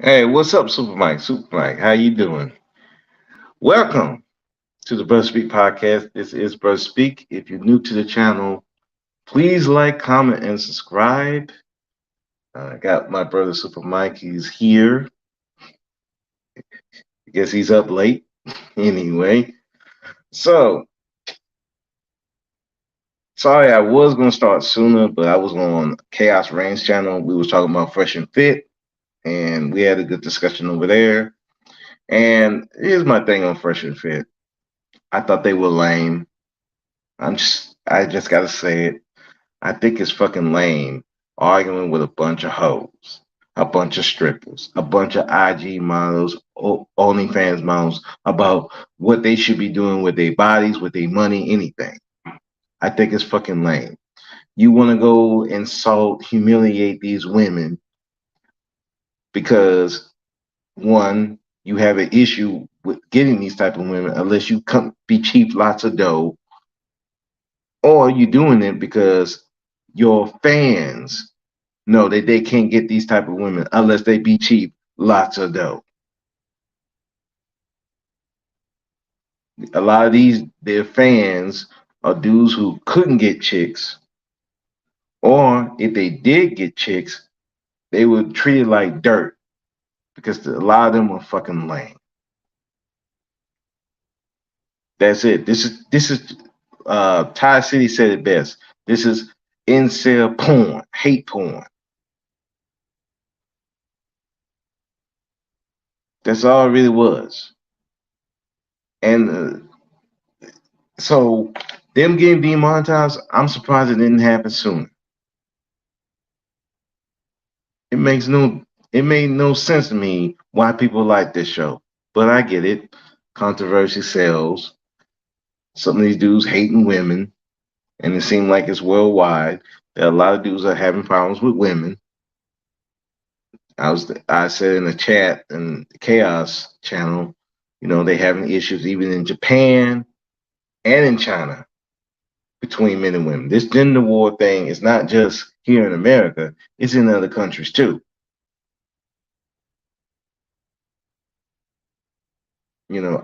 Hey, what's up, Super Mike? Super Mike, how you doing? Welcome to the Brother Speak podcast. This is Brother Speak. If you're new to the channel, please like, comment, and subscribe. I got my brother Super Mike. He's here. I guess he's up late. Anyway, so sorry I was gonna start sooner, but I was on Chaos Reigns channel. We was talking about Fresh and Fit, and we had a good discussion over there. And here's my thing on Fresh and Fit. I thought they were lame. I just gotta say it. I think it's fucking lame arguing with a bunch of hoes, a bunch of strippers, a bunch of IG models, OnlyFans models about what they should be doing with their bodies, with their money, anything. I think it's fucking lame. You want to go insult, humiliate these women because one, you have an issue with getting these type of women unless you come be cheap lots of dough, or you doing it because your fans know that they can't get these type of women unless they be cheap lots of dough. A lot of these their fans are dudes who couldn't get chicks, or if they did get chicks, they were treated like dirt because a lot of them were fucking lame. That's it. This is Ty City said it best. This is incel porn, hate porn. That's all it really was. And so them getting demonetized, I'm surprised it didn't happen sooner. It makes no it made no sense to me why people like this show. But I get it. Controversy sells. Some of these dudes hating women, and it seems like it's worldwide. That a lot of dudes are having problems with women. I said in the chat and the Chaos channel, they having issues even in Japan and in China between men and women. This gender war thing is not just here in America, it's in other countries too.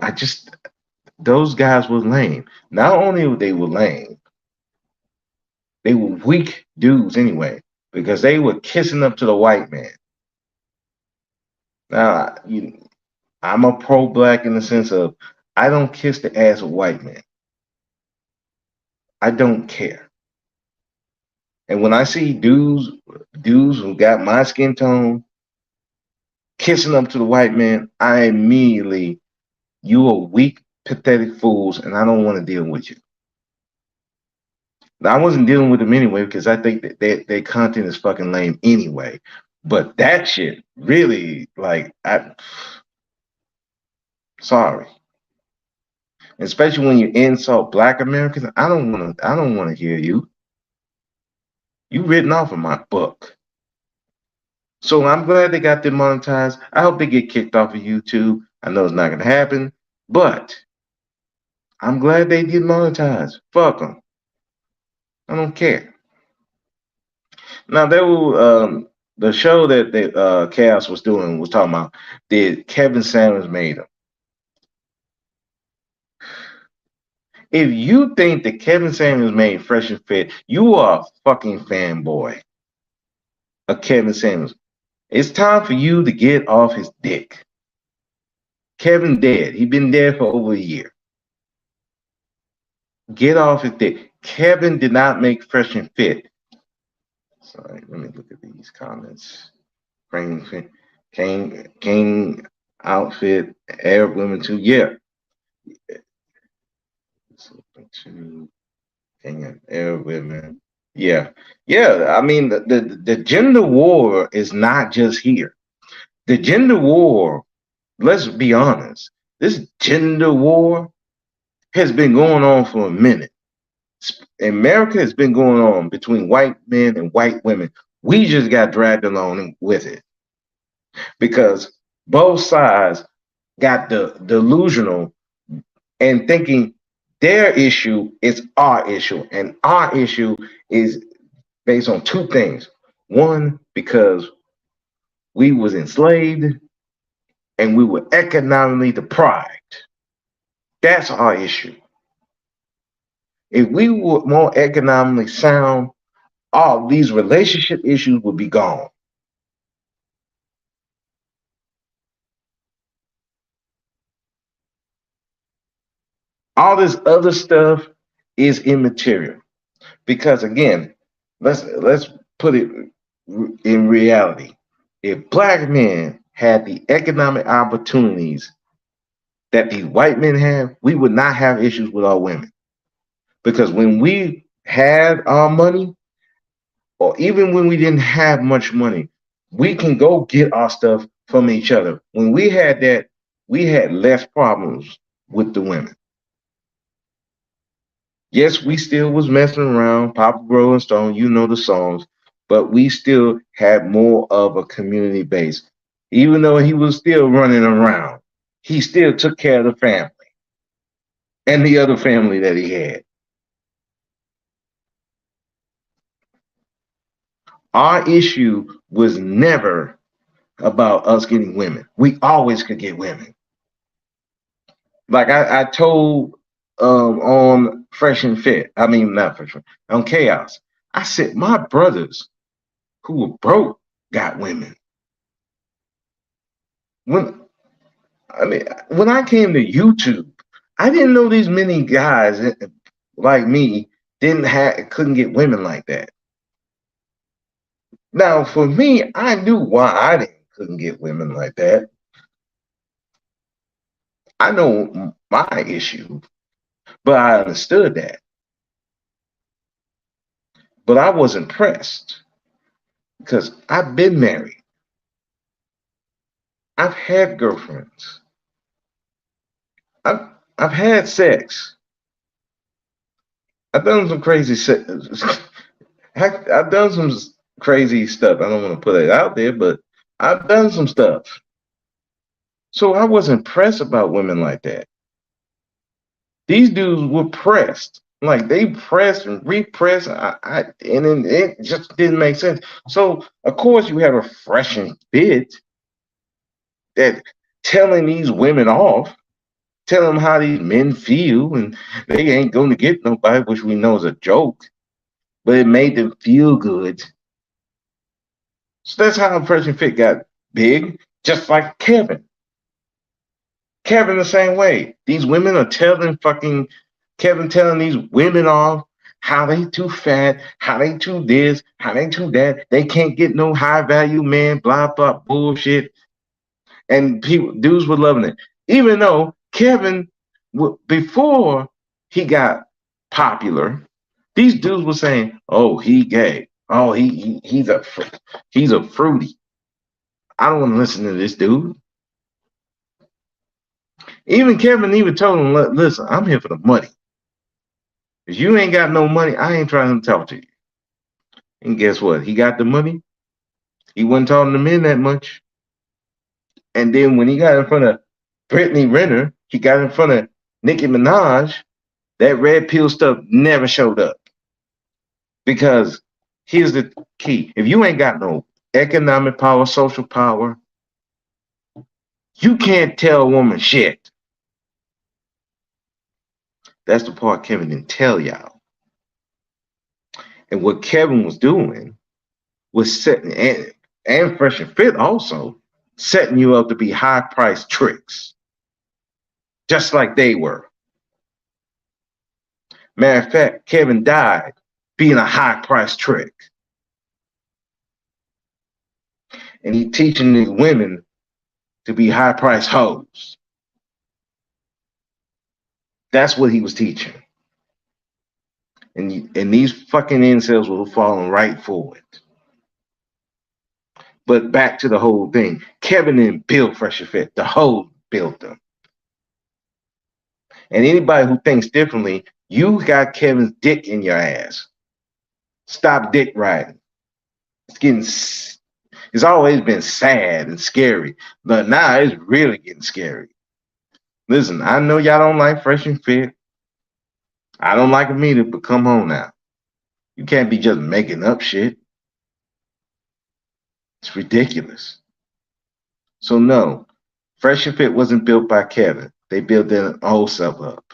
I just those guys were lame. Not only were they lame, they were weak dudes anyway, because they were kissing up to the white man. Now, I'm a pro-black in the sense of I don't kiss the ass of white men. I don't care. And when I see dudes who got my skin tone kissing up to the white man, I immediately, you are weak, pathetic fools, and I don't want to deal with you. Now, I wasn't dealing with them anyway because I think that their content is fucking lame anyway. But that shit really, like, sorry. Especially when you insult Black Americans, I don't want to hear you. You written off of my book. So I'm glad they got demonetized. I hope they get kicked off of YouTube. I know it's not gonna happen, but I'm glad they demonetized. Fuck them. I don't care. Now they were the show that Chaos was doing was talking about did Kevin Samuels made them. If you think that Kevin Samuels made Fresh and Fit, you are a fucking fanboy of Kevin Samuels. It's time for you to get off his dick. Kevin dead. He been dead for over a year. Get off his dick. Kevin did not make Fresh and Fit. Sorry, let me look at these comments. King outfit, Arab women too. Yeah. King Arab women. Yeah. Yeah. I mean the gender war is not just here. The gender war, let's be honest, this gender war has been going on for a minute. America has been going on between white men and white women. We just got dragged along with it because both sides got delusional and thinking their issue is our issue, and our issue is based on two things. One, because we was enslaved, and we were economically deprived. That's our issue. If we were more economically sound, all these relationship issues would be gone. All this other stuff is immaterial because again, let's put it in reality. If black men had the economic opportunities that these white men have, we would not have issues with our women. Because when we had our money, or even when we didn't have much money, we can go get our stuff from each other. When we had that, we had less problems with the women. Yes, we still was messing around, Papa Rolling Stone, you know the songs, but we still had more of a community base. Even though he was still running around, he still took care of the family and the other family that he had. Our issue was never about us getting women. We always could get women. Like I told on Fresh and Fit, I mean not Fresh, on Chaos. I said my brothers who were broke got women. When when I came to YouTube, I didn't know these many guys like me couldn't get women like that. Now for me, I knew why couldn't get women like that. I know my issue, but I understood that. But I wasn't pressed because I've been married. I've had girlfriends. I've I've had sex. I've done some crazy sex. I've done some crazy stuff. I don't want to put it out there, but I've done some stuff. So I wasn't pressed about women like that. These dudes were pressed. Like they pressed and repressed, and then it just didn't make sense. So of course you have a fresh and fit that telling these women off, telling them how these men feel, and they ain't going to get nobody, which we know is a joke, but it made them feel good. So that's how Fresh and Fit got big, just like Kevin. Kevin the same way. These women are telling fucking Kevin telling these women off how they too fat, how they too this, how they too that. They can't get no high value man, blah blah bullshit. And people dudes were loving it. Even though Kevin before he got popular, these dudes were saying, "Oh, he gay. Oh, he's a fruity. I don't want to listen to this dude." Even Kevin even told him, "Listen, I'm here for the money. If you ain't got no money, I ain't trying to talk to you." And guess what? He got the money. He wasn't talking to men that much. And then when he got in front of Brittany Renner, he got in front of Nicki Minaj, that red pill stuff never showed up. Because here's the key. If you ain't got no economic power, social power, you can't tell a woman shit. That's the part Kevin didn't tell y'all. And what Kevin was doing was setting, and Fresh and Fit also, setting you up to be high priced tricks, just like they were. Matter of fact, Kevin died being a high priced trick. And he teaching these women to be high priced hoes. That's what he was teaching. And these fucking incels were falling right for it. But back to the whole thing. Kevin didn't build Fresh and Fit. The hoes built them. And anybody who thinks differently, you got Kevin's dick in your ass. Stop dick riding. It's always been sad and scary, but now it's really getting scary. Listen, I know y'all don't like Fresh and Fit. I don't like them either, but come on now. You can't be just making up shit. It's ridiculous. So no, Fresh and Fit wasn't built by Kevin. They built their whole self up.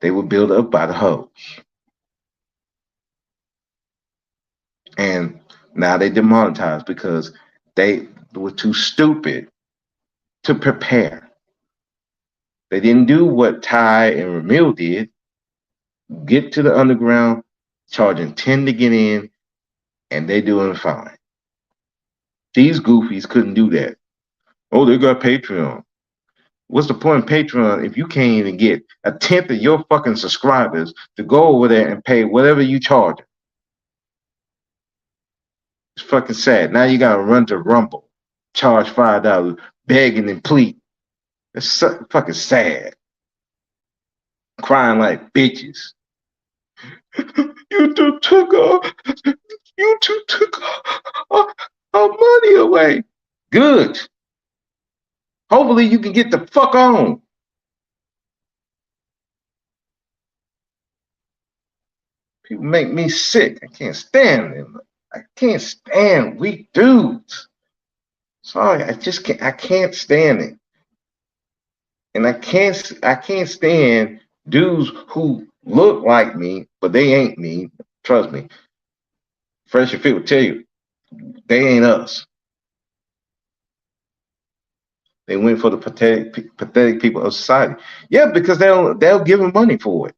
They were built up by the hoes. And now they demonetized because they were too stupid to prepare. They didn't do what Ty and Ramil did. Get to the underground, charging 10 to get in, and they doing fine. These goofies couldn't do that. Oh, they got Patreon. What's the point of Patreon if you can't even get a tenth of your fucking subscribers to go over there and pay whatever you charge them? It's fucking sad. Now you gotta run to Rumble, charge $5, begging and pleading. It's so fucking sad. Crying like bitches. You two took our money away. Good. Hopefully you can get the fuck on. People make me sick. I can't stand them. I can't stand weak dudes. Sorry, I can't stand it. And I can't stand dudes who look like me, but they ain't me. Trust me. Fresh and Fit will tell you, they ain't us. They went for the pathetic people of society. Yeah, because they'll give them money for it.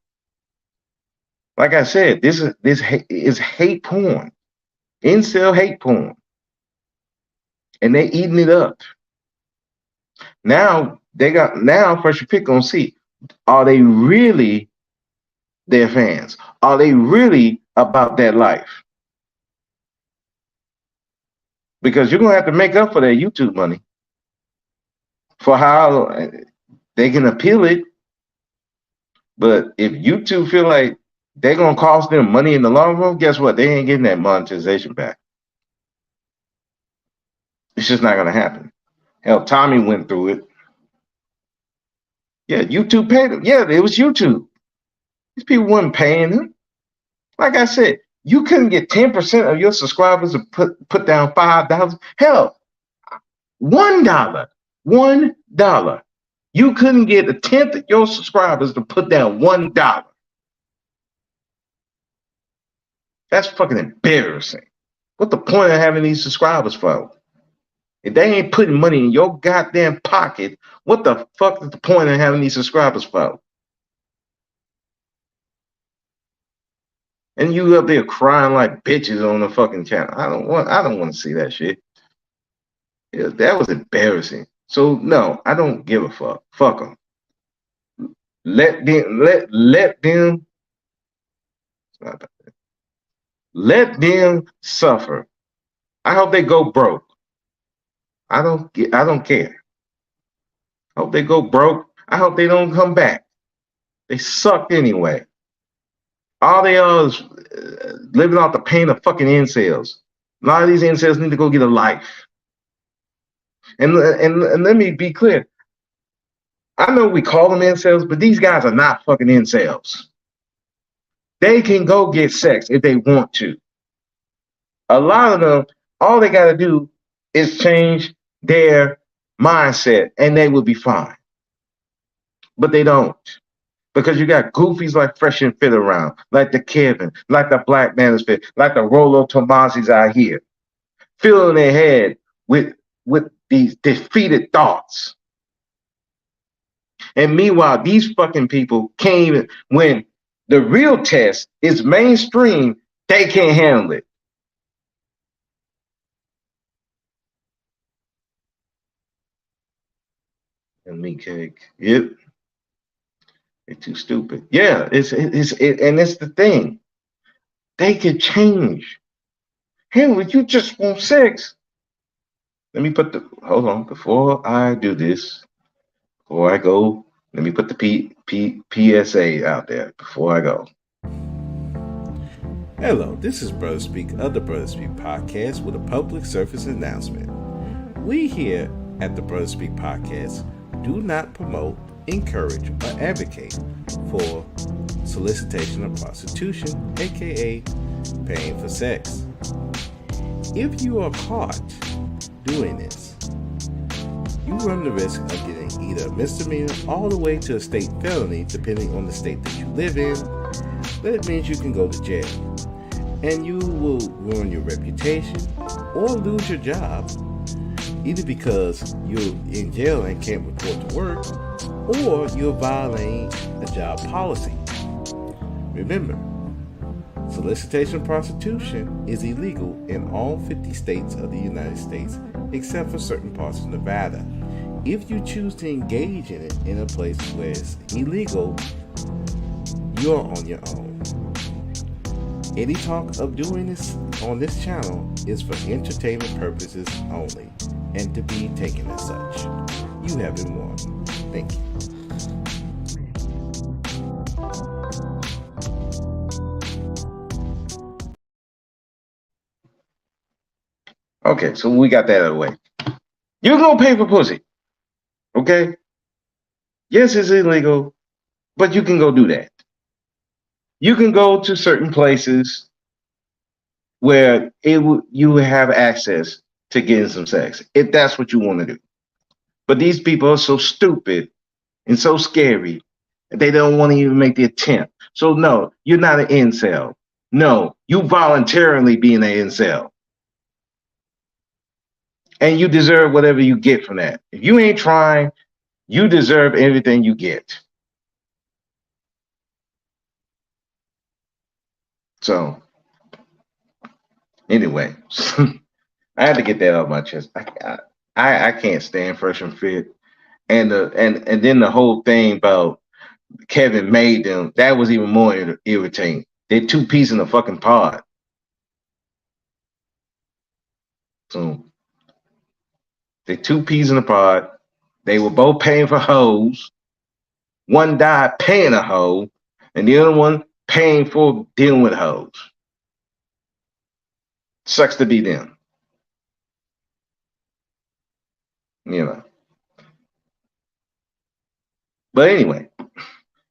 Like I said, this is hate porn, incel hate porn, and they eating it up. Now Fresh and Fit gonna see, are they really their fans? Are they really about that life? Because you're gonna have to make up for that YouTube money. For how they can appeal it. But if YouTube feel like they're going to cost them money in the long run, guess what? They ain't getting that monetization back. It's just not going to happen. Hell, Tommy went through it. Yeah, YouTube paid him. Yeah, it was YouTube. These people weren't paying him. Like I said, you couldn't get 10% of your subscribers to put down $5. Hell, $1. $1. You couldn't get a tenth of your subscribers to put down $1. That's fucking embarrassing. What the point of having these subscribers for? If they ain't putting money in your goddamn pocket, what the fuck is the point of having these subscribers for? And you up there crying like bitches on the fucking channel. I don't want to see that shit. Yeah, that was embarrassing. So no, I don't give a fuck. Fuck them. Let them suffer. I hope they go broke. I don't care. I hope they go broke. I hope they don't come back. They sucked anyway. All they are is living off the pain of fucking incels. A lot of these incels need to go get a life. And let me be clear. I know we call them incels, but these guys are not fucking incels. They can go get sex if they want to. A lot of them, all they got to do is change their mindset and they will be fine. But they don't. Because you got goofies like Fresh and Fit around, like the Kevin, like the Black Manosphere, like the Rolo Tomasis out here, filling their head with these defeated thoughts. And meanwhile, these fucking people came when the real test is mainstream, they can't handle it. And me cake. Yep. They're too stupid. Yeah, it's the thing. They could change. Henry, you just want sex. Let me put hold on, before I do this, before I go, let me put the PSA out there before I go. Hello, this is Brother Speak of the Brother Speak Podcast with a public service announcement. We here at the Brother Speak Podcast do not promote, encourage, or advocate for solicitation of prostitution, aka paying for sex. If you are caught doing this, you you run the risk of getting either a misdemeanor all the way to a state felony, depending on the state that you live in. That means you can go to jail. And you will ruin your reputation or lose your job, either because you're in jail and can't report to work, or you're violating a job policy. Remember, solicitation of prostitution is illegal in all 50 states of the United States, except for certain parts of Nevada. If you choose to engage in it in a place where it's illegal, you're on your own. Any talk of doing this on this channel is for entertainment purposes only, and to be taken as such. You have been warned. Thank you. Okay, so we got that out of the way. You're gonna pay for pussy. Okay? Yes, it's illegal, but you can go do that. You can go to certain places where you have access to getting some sex, if that's what you want to do. But these people are so stupid and so scary that they don't want to even make the attempt. So no, you're not an incel. No, you voluntarily being an incel. And you deserve whatever you get from that. If you ain't trying, you deserve everything you get. So, anyway, I had to get that off my chest. I can't stand Fresh and Fit, and then the whole thing about Kevin made them, that was even more irritating. They're two peas in a fucking pod. So they're two peas in a pod. They were both paying for hoes. One died paying a hoe, and the other one paying for dealing with hoes. Sucks to be them. You know. But anyway,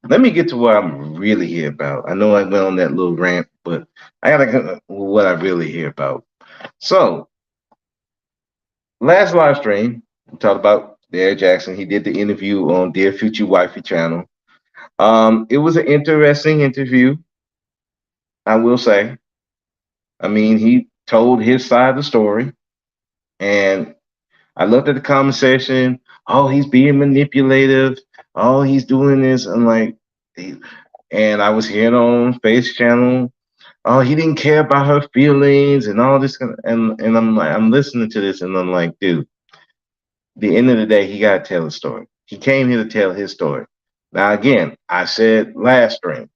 let me get to what I'm really here about. I know I went on that little rant, but I gotta get what I really hear about. So, last live stream, we talked about Derrick Jaxn. He did the interview on Dear Future Wifey channel. It was an interesting interview, I will say. I mean, he told his side of the story, and I looked at the comment section. Oh, he's being manipulative. Oh, he's doing this. I'm like, and I was hearing on Face Channel. Oh, he didn't care about her feelings and all this. And I'm like, I'm listening to this, and I'm like, dude. The end of the day, he got to tell a story. He came here to tell his story. Now, again, I said last stream,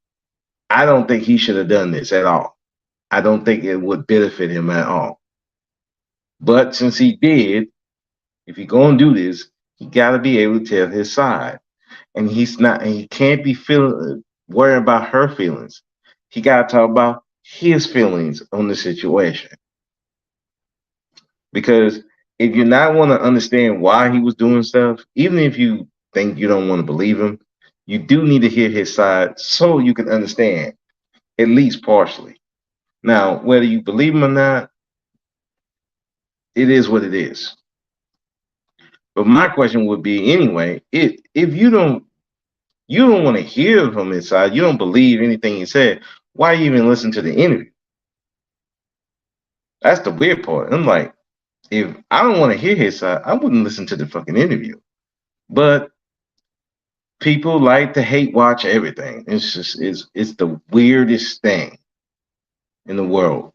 I don't think he should have done this at all. I don't think it would benefit him at all. But since he did, if he gonna do this, he got to be able to tell his side. And he can't be worried about her feelings. He got to talk about his feelings on the situation. Because if you not want to understand why he was doing stuff, even if you think you don't want to believe him, you do need to hear his side so you can understand, at least partially. Now, whether you believe him or not, it is what it is. But my question would be anyway, if you don't want to hear from his side, you don't believe anything he said, why even listen to the interview? That's the weird part. I'm like, if I don't want to hear his side, I wouldn't listen to the fucking interview. But people like to hate watch everything. It's the weirdest thing in the world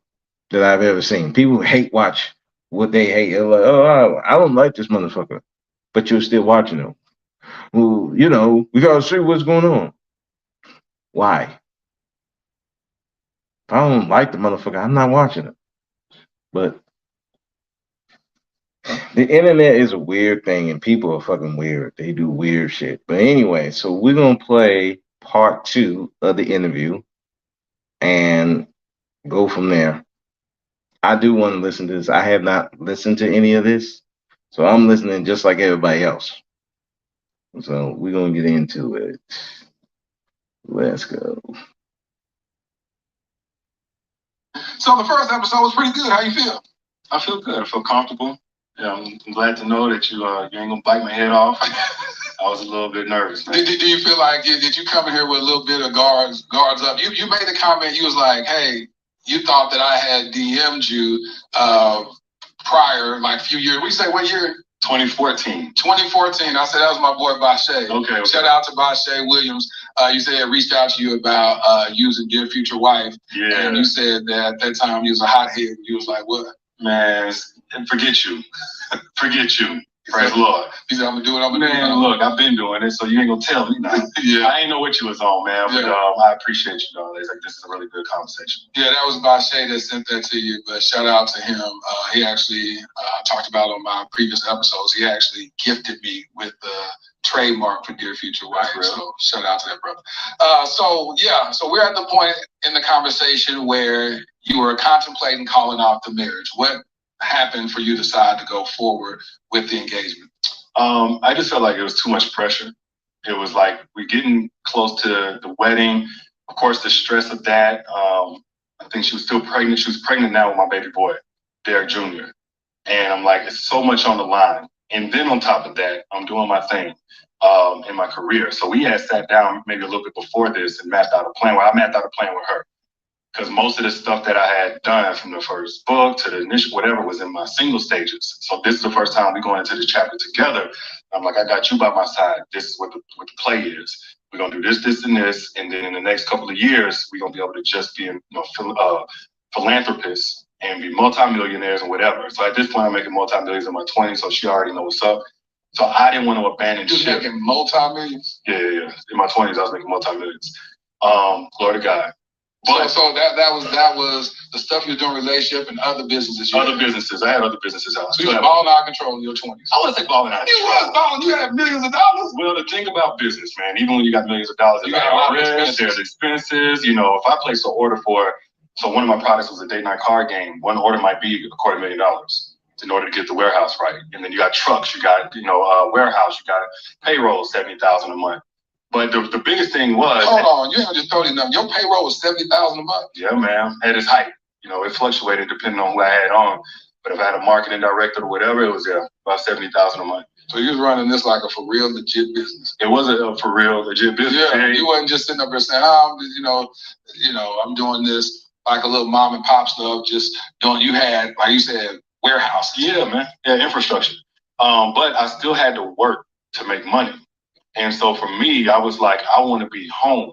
that I've ever seen. People hate watch what they hate. They're like, oh, I don't like this motherfucker, but you're still watching him. Well, we gotta see what's going on. Why? If I don't like the motherfucker, I'm not watching him. But the internet is a weird thing, and people are fucking weird. They do weird shit. But anyway, so we're gonna play part 2 of the interview and go from there. I do want to listen to this. I have not listened to any of this, so I'm listening just like everybody else. So we're gonna get into it. Let's go. So the first episode was pretty good. How you feel? I feel good. I feel comfortable. Yeah, I'm glad to know that you ain't gonna bite my head off. I was a little bit nervous. Man. Do you feel like did you come in here with a little bit of guards up? You made the comment. You was like, hey, you thought that I had DM'd you prior, like a few years. We say what year? 2014. 2014. I said that was my boy Bashay. Okay. Shout out to Bashay Williams. You said reached out to you about using Dear Future Wife. Yeah. And you said that at that time you was a hothead. You was like, what? Man, forget you. Forget you. Praise the Lord. He said, I'm gonna do what I'm gonna do. Man, look, I've been doing it, so you ain't gonna tell me nothing. Yeah. I ain't know what you was on, man. But I appreciate you, though. It's like this is a really good conversation. Yeah, that was Bashay that sent that to you, but shout out to him. He actually talked about on my previous episodes, he actually gifted me with the trademark for Dear Future Wife. So shout out to that brother. So we're at the point in the conversation where you were contemplating calling off the marriage. What happened for you to decide to go forward with the engagement? I just felt like it was too much pressure. It was like we're getting close to the wedding. Of course, the stress of that. I think she was still pregnant. She was pregnant now with my baby boy, Derrick Jr. And I'm like, it's so much on the line. And then on top of that, I'm doing my thing in my career. So we had sat down maybe a little bit before this and mapped out a plan. Well, I mapped out a plan with her. Because most of the stuff that I had done from the first book to the initial whatever was in my single stages. So this is the first time we're going into the chapter together. I'm like, I got you by my side. This is what the play is. We're gonna do this, and this, and then in the next couple of years, we're gonna be able to just be philanthropists and be multimillionaires and whatever. So at this point, I'm making multi-millions in my 20s, so she already knows what's up. So I didn't want to abandon ship. You're making multi-millions? Yeah. In my 20s, I was making multi-millions. Glory to God. But so that was the stuff you were doing, relationship and other businesses. I had other businesses out. So you were balling out of control in your 20s. I wouldn't say balling out of control. You was balling. You had millions of dollars. Well, the thing about business, man, even when you got millions of dollars, there's expenses. You know, if I place an order so one of my products was a date night card game. One order might be $250,000 in order to get the warehouse right. And then you got trucks, you got warehouse, you got payroll, $70,000 a month. But the biggest thing was... Hold on, you haven't just told enough. Your payroll was $70,000 a month? Yeah, man. At its height. You know, it fluctuated depending on who I had on. But if I had a marketing director or whatever, it was about $70,000 a month. So you was running this like a for real legit business? It was a for real legit business. Yeah, you wasn't just sitting up there saying, I'm doing this like a little mom and pop stuff. Just doing, you had, like you said, warehouse. Yeah, man. Yeah, infrastructure. But I still had to work to make money. And so for me, I was like, I want to be home.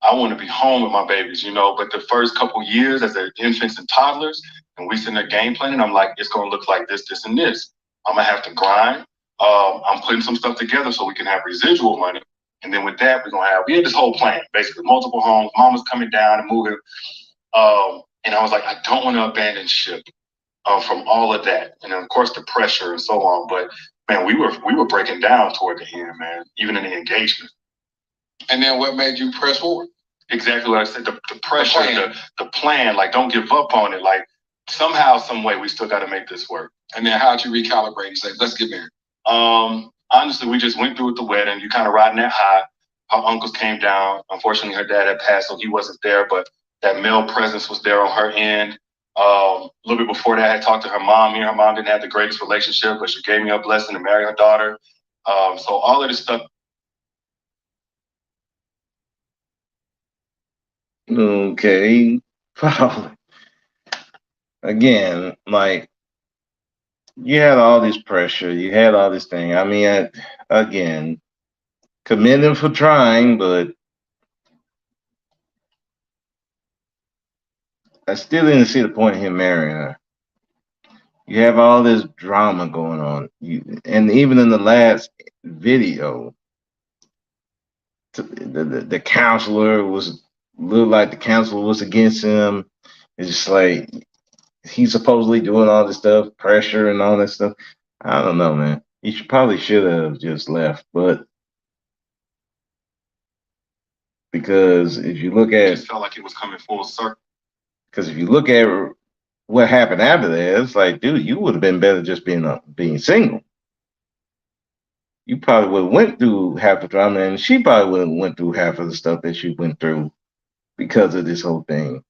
I want to be home with my babies, But the first couple of years as they're infants and toddlers, and we sitting there game planning, I'm like, it's going to look like this, this, and this. I'm going to have to grind. I'm putting some stuff together so we can have residual money. And then with that, we had this whole plan, basically multiple homes, mama's coming down and moving. And I was like, I don't want to abandon ship from all of that. And then of course the pressure and so on. But man, we were breaking down toward the end, man, even in the engagement. And then what made you press forward? Exactly what I said, the pressure, the plan, like don't give up on it. Like somehow, some way, we still got to make this work. And then how'd you recalibrate and say, let's get married? Honestly, we just went through with the wedding. You kind of riding that high. Her uncles came down. Unfortunately, her dad had passed, so he wasn't there, but that male presence was there on her end. A little bit before that, I had talked to her mom. Me and her mom didn't have the greatest relationship, but she gave me a blessing to marry her daughter. So all of this stuff. Okay. Again, like you had all this pressure, you had all this thing. I mean, again, commend him for trying, but I still didn't see the point of him marrying her. You have all this drama going on. And even in the last video, the counselor looked like the counselor was against him. It's just like he's supposedly doing all this stuff, pressure and all that stuff. I don't know, man. He probably should have just left, but because if you look at, it just felt like it was coming full circle. Because if you look at what happened after that, it's like, dude, you would have been better just being single. You probably would have went through half the drama, and she probably would have went through half of the stuff that she went through because of this whole thing.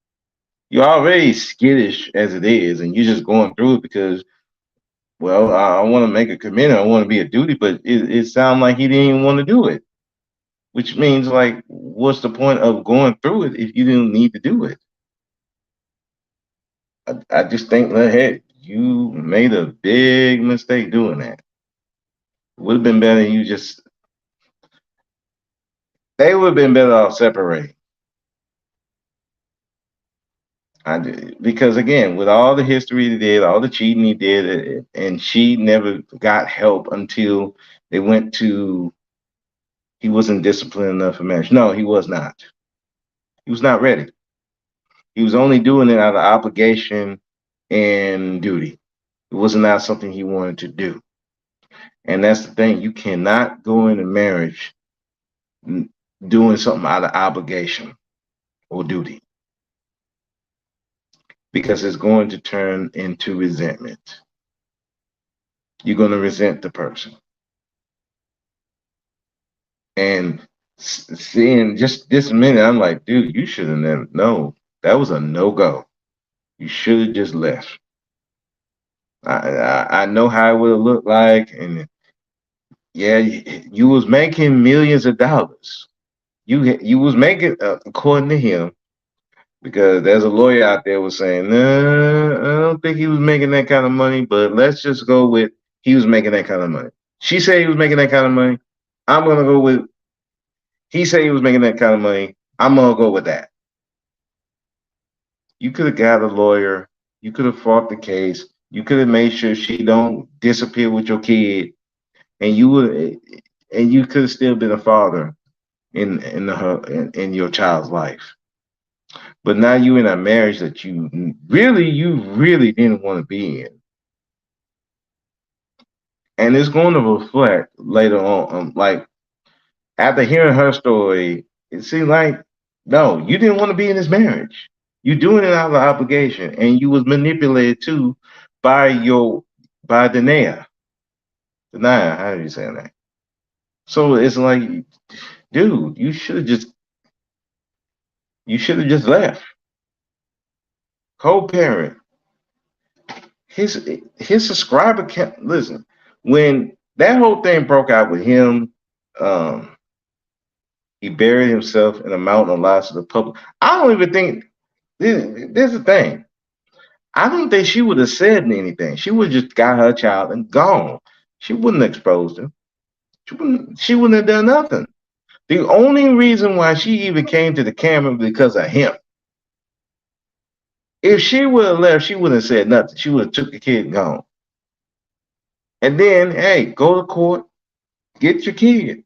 You're already skittish as it is, and you're just going through it because Well, I want to make a commitment. I want to be a duty, but it sounded like he didn't even want to do it. Which means, like, what's the point of going through it if you didn't need to do it? I just think, like, hey, you made a big mistake doing that. Would have been better you just. They would have been better off separating. Because again, with all the history he did, all the cheating he did, and she never got help until they went to. He wasn't disciplined enough for marriage. No, he was not. He was not ready. He was only doing it out of obligation and duty. It was not something he wanted to do. And that's the thing. You cannot go into marriage doing something out of obligation or duty because it's going to turn into resentment. You're going to resent the person. And seeing just this minute, I'm like, dude, you should have never. No, that was a no go. You should have just left. I know how it would have looked like, and yeah, you was making millions of dollars. You was making, according to him, because there's a lawyer out there was saying, nah, I don't think he was making that kind of money, but let's just go with he was making that kind of money. She said he was making that kind of money. I'm gonna go with he said he was making that kind of money. I'm gonna go with that. You could have got a lawyer. You could have fought the case. You could have made sure she don't disappear with your kid, and you could have still been a father in your child's life. But now you in a marriage that you really didn't want to be in, and it's going to reflect later on. Like after hearing her story, it seemed like no, you didn't want to be in this marriage. You're doing it out of obligation, and you was manipulated too by Denia. Denia, how do you say that? So it's like, dude, you should have just left. Co-parent. His subscriber can't listen. When that whole thing broke out with him, um, he buried himself in a mountain of lies to the public. I don't even think there's the thing. I don't think she would have said anything. She would have just got her child and gone. She wouldn't have exposed him. She wouldn't have done nothing. The only reason why she even came to the camera because of him. If she would have left, she wouldn't have said nothing. She would have took the kid and gone. And then, hey, go to court, get your kid.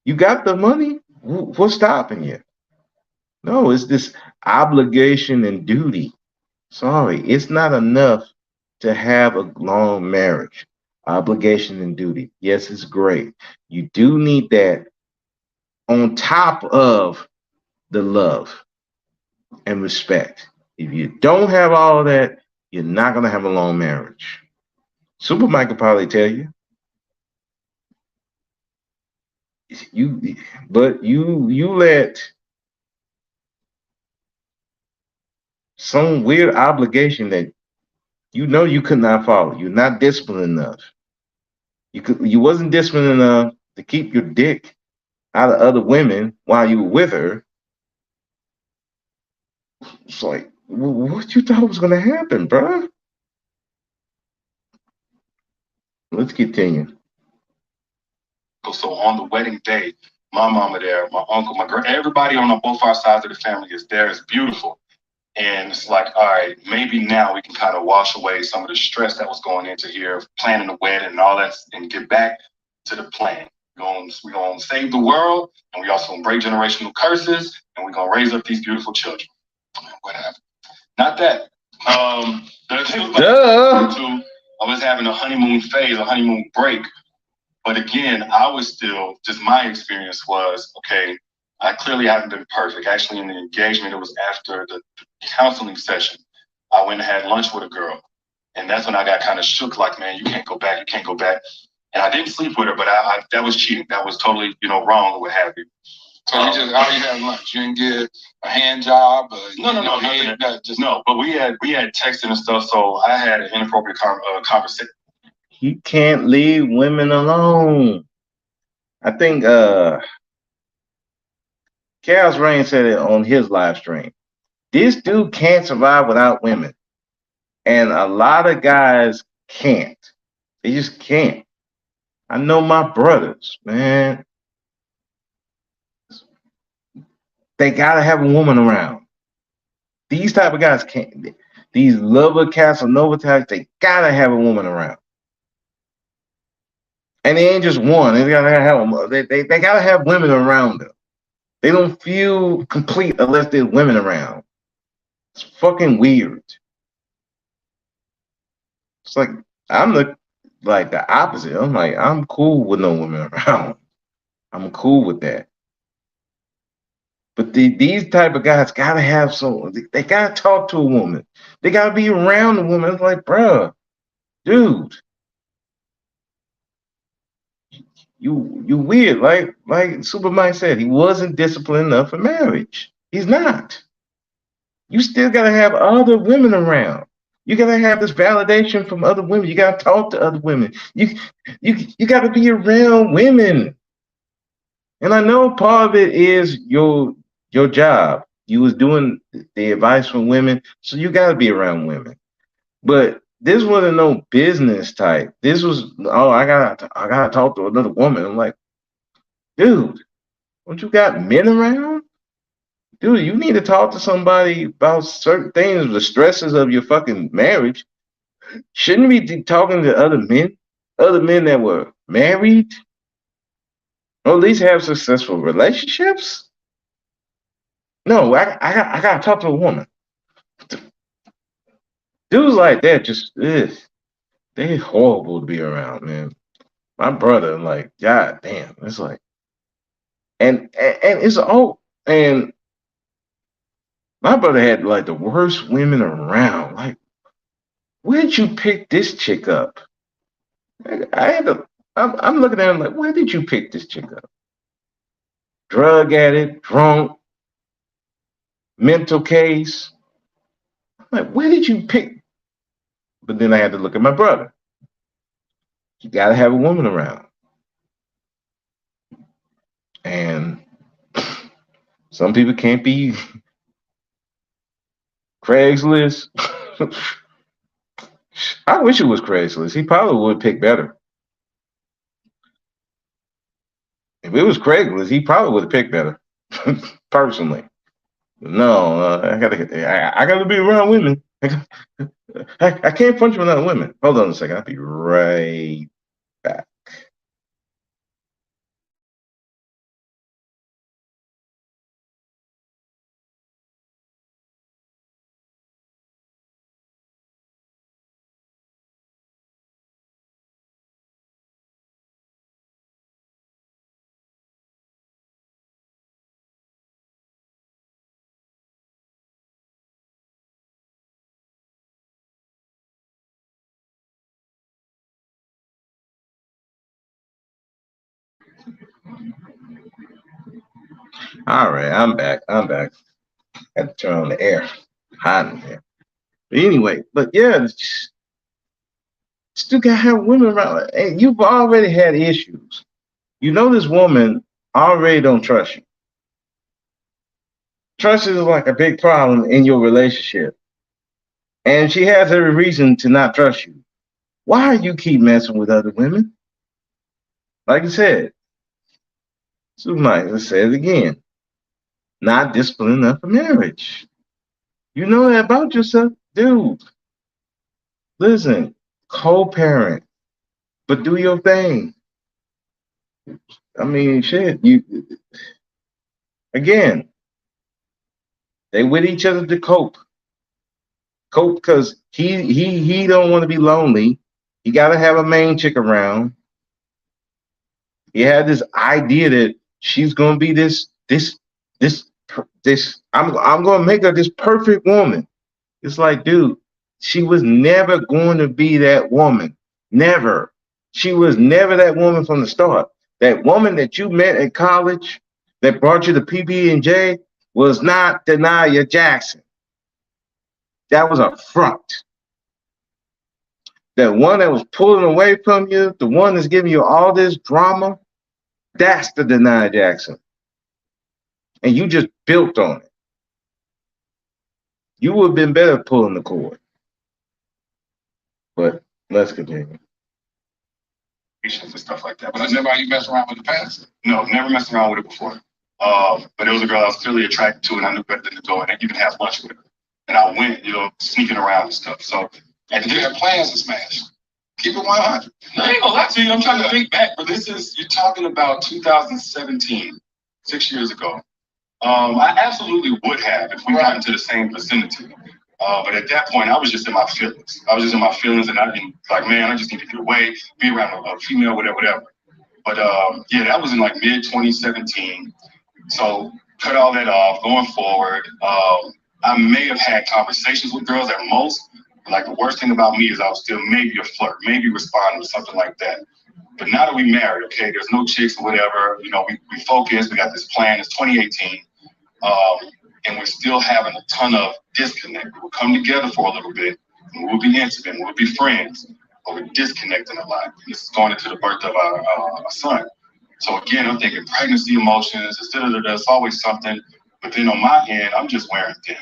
You got the money. What's stopping you? No, it's this obligation and duty. Sorry, it's not enough to have a long marriage. Obligation and duty. Yes, it's great. You do need that on top of the love and respect. If you don't have all of that, you're not going to have a long marriage. Super Mike could probably tell you. You let some weird obligation that you could not follow. You're not disciplined enough. You wasn't disciplined enough to keep your dick out of other women while you were with her. It's like, what you thought was gonna happen, bro? Let's continue. So on the wedding day, my mama there, my uncle, my girl, everybody on both our sides of the family is there. It's beautiful. And it's like, all right, maybe now we can kind of wash away some of the stress that was going into here, planning the wedding and all that, and get back to the plan. We're going to save the world, and we also going to break generational curses, and we're going to raise up these beautiful children. What happened? Not that. I was having a honeymoon phase, a honeymoon break. But again, I was still, just my experience was, okay, I clearly haven't been perfect. Actually, in the engagement, it was after the counseling session. I went and had lunch with a girl. And that's when I got kind of shook, like, man, you can't go back, you can't go back. And I didn't sleep with her, but that was cheating. That was totally, wrong or what have you. So you just all you had lunch. You didn't get a hand job. No. But we had texting and stuff. So I had an inappropriate conversation. You can't leave women alone. I think Chaos Rain said it on his live stream. This dude can't survive without women, and a lot of guys can't. They just can't. I know my brothers, man. They gotta have a woman around. These type of guys can't. These lover Casanova types, they gotta have a woman around. And they ain't just one. They gotta have they gotta have women around them. They don't feel complete unless there's women around. It's fucking weird. It's like I'm the opposite. I'm like, I'm cool with no women around. I'm cool with that. But these type of guys gotta have someone. They gotta talk to a woman. They gotta be around a woman. It's like, bruh, dude, you weird. Like Superman said, he wasn't disciplined enough for marriage. He's not. You still gotta have other women around. You gotta have this validation from other women. You gotta talk to other women. You gotta be around women. And I know part of it is your job. You was doing the advice from women, so you gotta be around women. But this wasn't no business type. This was, I gotta talk to another woman. I'm like, dude, don't you got men around? Dude, you need to talk to somebody about certain things, the stresses of your fucking marriage. Shouldn't we be talking to other men that were married, or at least have successful relationships? No, I gotta talk to a woman. Dudes like that just, they horrible to be around, man. My brother, like, god damn, it's like, and it's all, and my brother had like the worst women around. Like, where'd you pick this chick up? I'm looking at him like, where did you pick this chick up? Drug addict, drunk, mental case. I'm like, where did you pick? But then I had to look at my brother. You gotta have a woman around. And some people can't be Craigslist. I wish it was Craigslist. He probably would pick better. If it was Craigslist, he probably would have picked better, personally. No, I gotta be around women. I can't function without women. Hold on a second. I'll be right back. All right, I'm back. Had to turn on the air. Hot in here. But anyway, but yeah, still gotta have women around. And you've already had issues. You know this woman already don't trust you. Trust is like a big problem in your relationship. And she has every reason to not trust you. Why you keep messing with other women? Like I said, let's say it again. Not disciplined enough for marriage. You know that about yourself, dude. Listen, co-parent, but do your thing. I mean, shit. Again, they with each other to cope. Cope because he don't want to be lonely. He got to have a main chick around. He had this idea that she's gonna be this. I'm gonna make her this perfect woman. It's like, dude, she was never going to be that woman. Never. She was never that woman from the start. That woman that you met in college, that brought you to PB&J was not Denia Jackson. That was a front. That one that was pulling away from you, the one that's giving you all this drama, that's the Denia Jackson. And you just built on it. You would have been better pulling the cord. But let's continue. And stuff like that. But that's never how you mess around with the past? No, never messed around with it before. But it was a girl I was clearly attracted to, and I knew better than to go and even have lunch with her. And I went, sneaking around and stuff. So, and did you have plans to smash? Keep it 100. I ain't gonna lie to you. I'm trying to think back, but you're talking about 2017, 6 years ago. I absolutely would have if we got into the same vicinity. But at that point, I was just in my feelings. And I didn't man, I just need to get away, be around a female, whatever. But that was in like mid 2017. So cut all that off. Going forward, I may have had conversations with girls at most. Like the worst thing about me is I was still maybe a flirt, maybe responding to something like that. But now that we married, okay, there's no chicks or whatever. We focus. We got this plan. It's 2018. And we're still having a ton of disconnect. We'll come together for a little bit, and we'll be intimate, we'll be friends, but we're disconnecting a lot. This is going into the birth of our son. So again, I'm thinking pregnancy emotions, it's always something. But then on my end, I'm just wearing thin.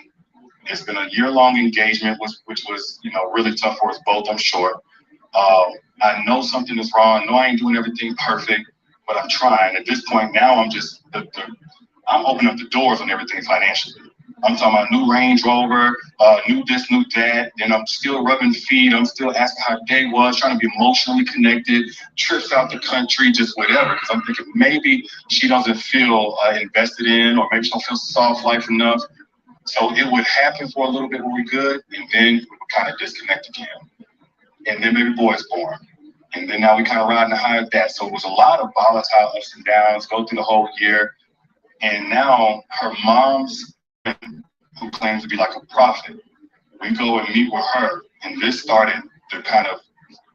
It's been a year-long engagement, which was really tough for us both, I'm sure. I know something is wrong. I know I ain't doing everything perfect, but I'm trying. At this point now, I'm just I'm opening up the doors on everything financially. I'm talking about new Range Rover, new this, new that. And I'm still rubbing feet. I'm still asking how the day was, trying to be emotionally connected, trips out the country, just whatever. Because I'm thinking maybe she doesn't feel invested in, or maybe she don't feel soft life enough. So it would happen for a little bit when we're good, and then we would kind of disconnect again. And then baby boy is born. And then now we kind of riding the high of that. So it was a lot of volatile ups and downs, go through the whole year. And now her mom's friend, who claims to be like a prophet, we go and meet with her. And this started the kind of,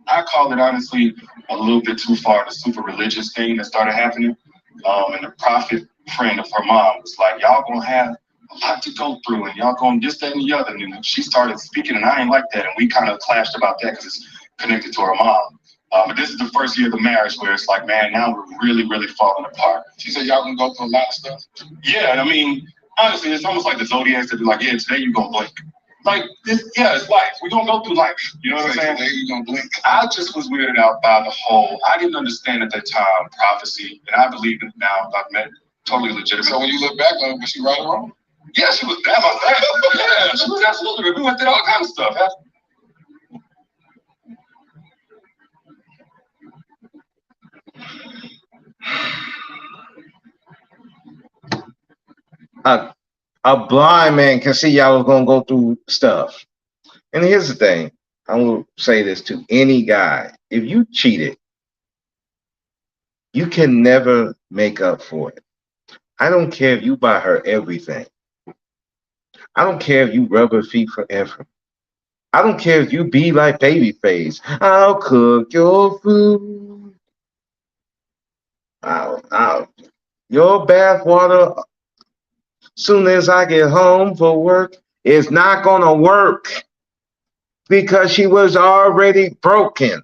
I call it honestly, a little bit too far, the super religious thing that started happening. And the prophet friend of her mom was like, y'all gonna have a lot to go through, and y'all going this, that, and the other. And she started speaking, and I ain't like that. And we kind of clashed about that because it's connected to her mom. But this is the first year of the marriage where it's like, man, now we're really, really falling apart. She said y'all gonna go through a lot of stuff. Yeah, and I mean, honestly, it's almost like the zodiacs that be like, yeah, today you gonna blink. Like this, yeah, it's life. We gonna go through life. You know what I'm saying? Today you gonna blink. I just was weirded out by the whole. I didn't understand at that time prophecy, and I believe it now. I've met totally legitimate. So when you look back on it, was she right or wrong? Yeah, she was damn on that. Yeah, she was absolutely. We went through all kinds of stuff. A blind man can see y'all was gonna go through stuff. And here's the thing. I will say this to any guy. If you cheated, you can never make up for it. I don't care if you buy her everything. I don't care if you rub her feet forever. I don't care if you be like Babyface. I'll cook your food. Your bathwater, soon as I get home for work, is not gonna work because she was already broken.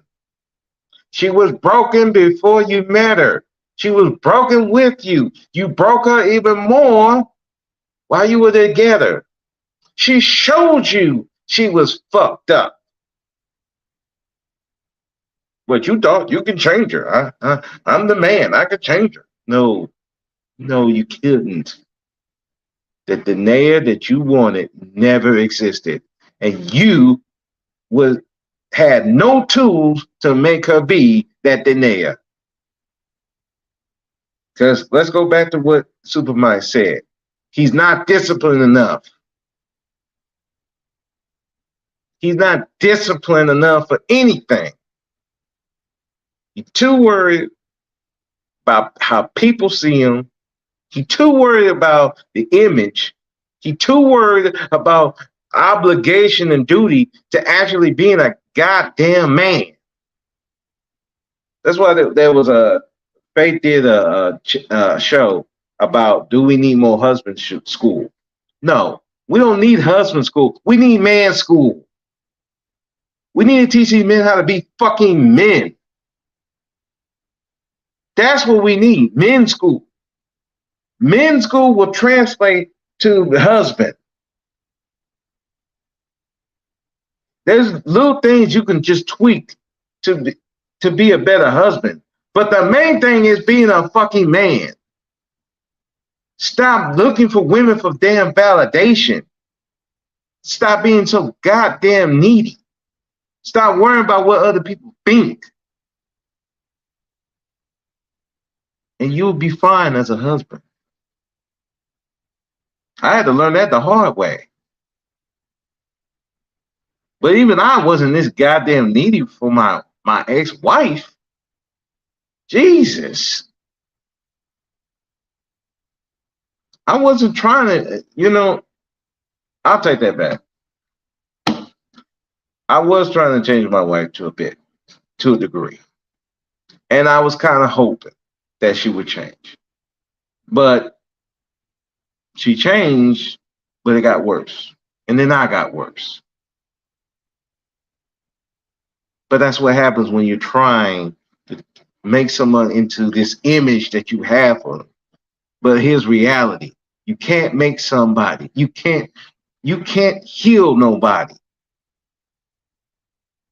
She was broken before you met her. She was broken with you. You broke her even more while you were together. She showed you she was fucked up. But you thought you can change her. I'm the man. I could change her. No, you couldn't. The Denia that you wanted never existed. And you had no tools to make her be that Denia. Because let's go back to what Superman said. He's not disciplined enough. He's not disciplined enough for anything. He's too worried about how people see him. He's too worried about the image. He's too worried about obligation and duty to actually being a goddamn man. That's why there was Faith did a show about do we need more husband school? No, we don't need husband school. We need man school. We need to teach these men how to be fucking men. That's what we need. Men's school. Men's school will translate to the husband. There's little things you can just tweak to be a better husband. But the main thing is being a fucking man. Stop looking for women for damn validation. Stop being so goddamn needy. Stop worrying about what other people think. And you'll be fine as a husband. I had to learn that the hard way. But even I wasn't this goddamn needy for my ex-wife. Jesus. I wasn't trying to, I'll take that back. I was trying to change my wife to a degree. And I was kind of hoping that she would change. But she changed, but it got worse. And then I got worse. But that's what happens when you're trying to make someone into this image that you have for them. But here's reality. You can't make somebody. You can't heal nobody.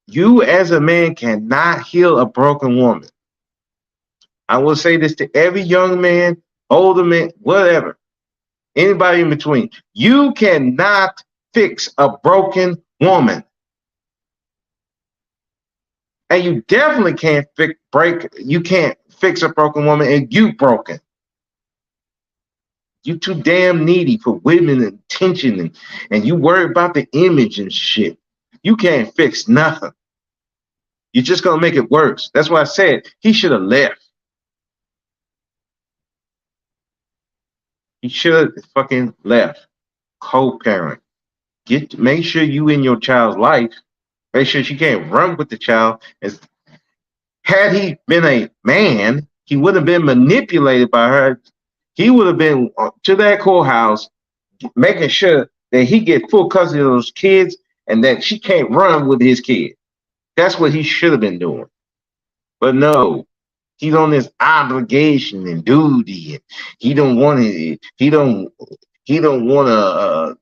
You as a man cannot heal a broken woman. I will say this to every young man, older man, whatever, anybody in between. You cannot fix a broken woman. And you definitely can't fix a broken woman and you broken. You too damn needy for women and attention and you worry about the image and shit. You can't fix nothing. You're just gonna make it worse. That's why I said he should have left. He should have fucking left. Co-parent. Make sure you in your child's life. Make sure she can't run with the child. Had he been a man, he would have been manipulated by her. He would have been to that courthouse, making sure that he get full custody of those kids and that she can't run with his kid. That's what he should have been doing. But no, he's on this obligation and duty, and he don't want it. He don't want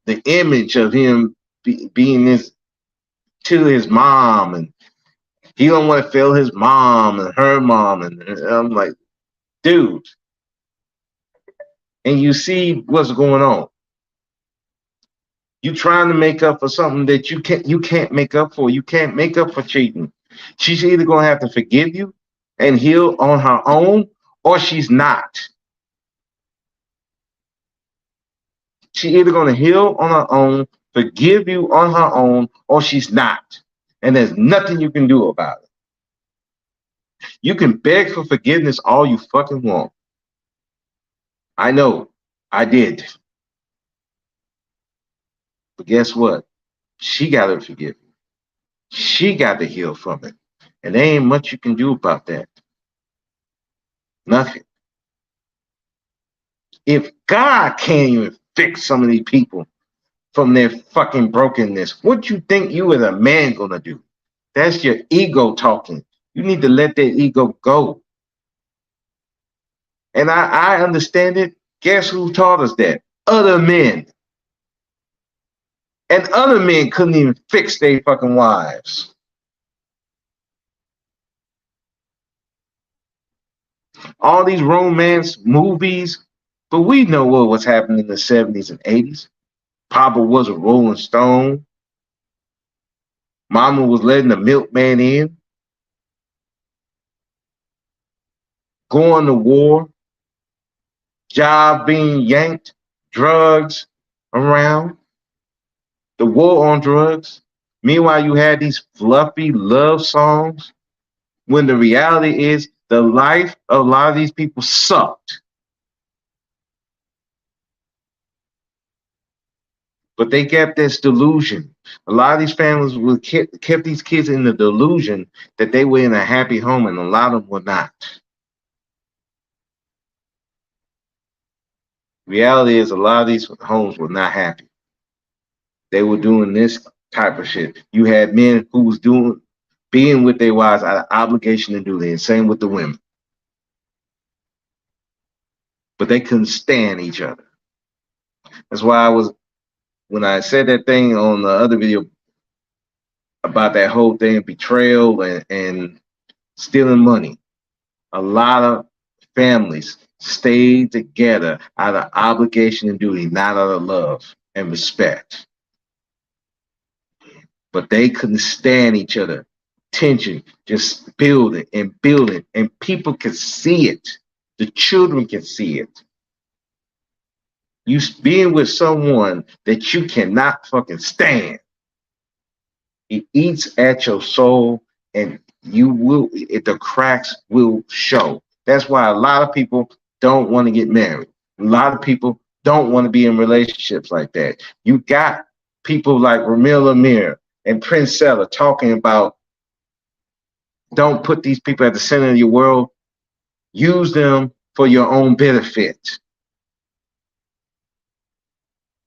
the image of him being this to his mom, and he don't want to fail his mom and her mom. And I'm like, dude. And you see what's going on. You trying to make up for something that you can't make up for. You can't make up for cheating. She's either gonna have to forgive you and heal on her own, or she's not. She's either gonna heal on her own, forgive you on her own, or she's not. And there's nothing you can do about it. You can beg for forgiveness all you fucking want. I know, I did. But guess what? She got to forgive you. She got to heal from it. And there ain't much you can do about that. Nothing. If God can't even fix some of these people from their fucking brokenness, what you think you as a man gonna do? That's your ego talking. You need to let that ego go. And I understand it. Guess who taught us that? Other men. And other men couldn't even fix their fucking wives. All these romance movies, but we know what was happening in the 70s and 80s. Papa was a Rolling Stone. Mama was letting the milkman in. Going to war. Job being yanked. Drugs around. The war on drugs. Meanwhile, you had these fluffy love songs when the reality is the life of a lot of these people sucked. But they kept this delusion. A lot of these families kept these kids in the delusion that they were in a happy home, and a lot of them were not. Reality is a lot of these homes were not happy. They were doing this type of shit. You had men who was being with their wives out of obligation to do that. Same with the women. But they couldn't stand each other. That's why when I said that thing on the other video about that whole thing, betrayal and stealing money, a lot of families stayed together out of obligation and duty, not out of love and respect. But they couldn't stand each other. Tension, just building, and people could see it. The children can see it. You being with someone that you cannot fucking stand, it eats at your soul, and the cracks will show. That's why a lot of people don't want to get married. A lot of people don't want to be in relationships like that. You got people like Ramil Amir and Prince Sella talking about don't put these people at the center of your world. Use them for your own benefit.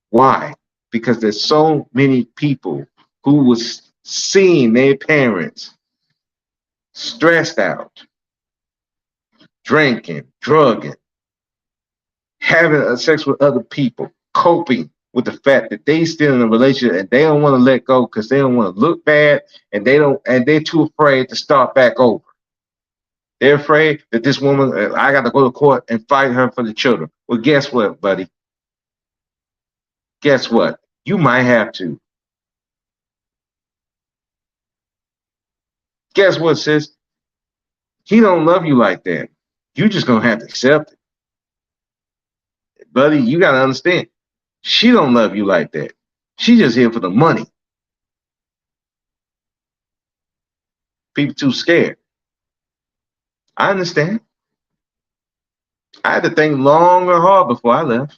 Why? Because there's so many people who was seeing their parents stressed out, drinking, drugging, having sex with other people, coping with the fact that they still in a relationship and they don't want to let go because they don't want to look bad, and they're too afraid to start back over. They're afraid that this woman, I got to go to court and fight her for the children. Well, guess what, buddy? Guess what? You might have to. Guess what, sis? He don't love you like that. You just gonna have to accept it. Buddy, you gotta understand. She don't love you like that. She just here for the money. People too scared. I understand. I had to think long and hard before I left.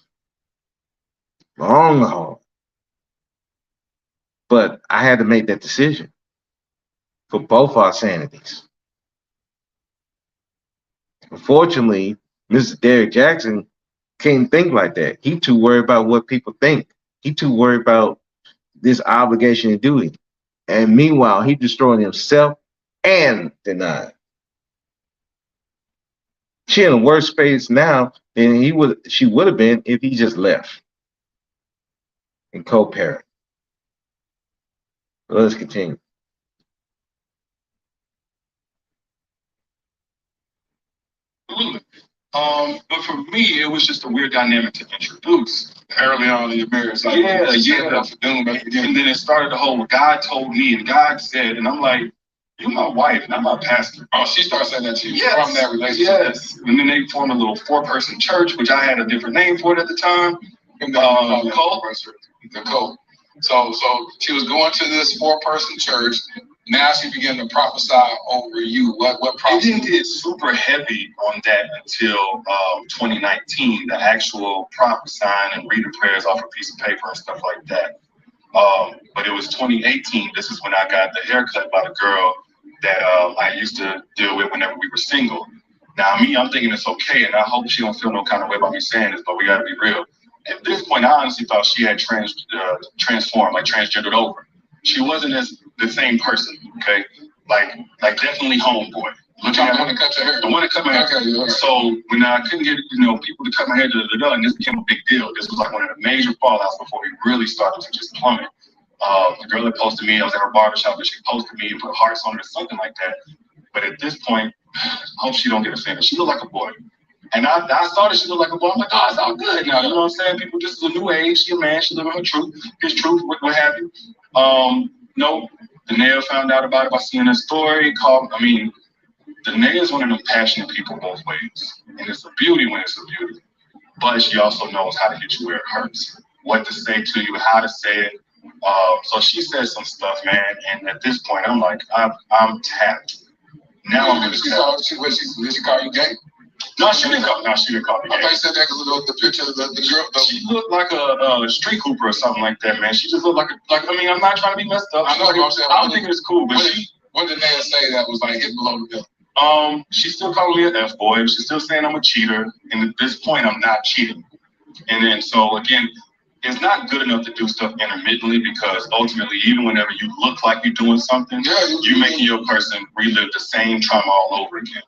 Long and hard. But I had to make that decision for both our sanities. Unfortunately, Mr. Derrick Jaxn can't think like that. He too worried about what people think. He too worried about this obligation and duty. And meanwhile, he destroying himself and denying. She in a worse space now than she would have been if he just left and co-parent. Let's continue. But for me, it was just a weird dynamic to introduce early on in your marriage. Like, yeah. And then it started the whole, God told me, and God said, and I'm like, you're my wife, not my pastor. Oh, she started saying that to you from that relationship. Yes. And then they formed a little 4-person church, which I had a different name for it at the time. The cult. So she was going to this 4-person church. Now she began to prophesy over you. What prophecy? It didn't get super heavy on that until 2019. The actual prophesying and reading prayers off a piece of paper and stuff like that. But it was 2018. This is when I got the haircut by the girl that I used to deal with whenever we were single. Now, I'm thinking it's okay, and I hope she don't feel no kind of way about me saying this, but we got to be real. At this point, I honestly thought she had transformed, like transgendered over. She wasn't the same person, okay? Like definitely homeboy. The one that cut your hair. The one that cut my hair. Okay, yeah. So when I couldn't get people to cut my hair, and this became a big deal. This was like one of the major fallouts before we really started to just plummet. The girl that posted me, I was at her barbershop, and she posted me and put hearts on it or something like that. But at this point, I hope she don't get offended. She looked like a boy. And I saw that she looked like a boy. I'm like, oh, it's all good now. You know what I'm saying? People, this is a new age. She a man. She living her truth, his truth, what have you. No, Danae found out about it by seeing a story. Danae is one of them passionate people both ways. And it's a beauty when it's a beauty. But she also knows how to hit you where it hurts. What to say to you, how to say it. So she said some stuff, man. And at this point, I'm like, I'm tapped. Now I'm going to tap. Did she call you gay? No, she didn't call me. I thought you said that because of the picture of the girl. She looked like a street hooper or something like that, man. She just looked like I'm not trying to be messed up. I know what I'm saying. I don't think it's cool, but what did Naya say that was like hit below the belt? She's still calling me an F-boy. She's still saying I'm a cheater. And at this point, I'm not cheating. And then, so again, it's not good enough to do stuff intermittently, because ultimately, even whenever you look like you're doing something, you're making your person relive the same trauma all over again.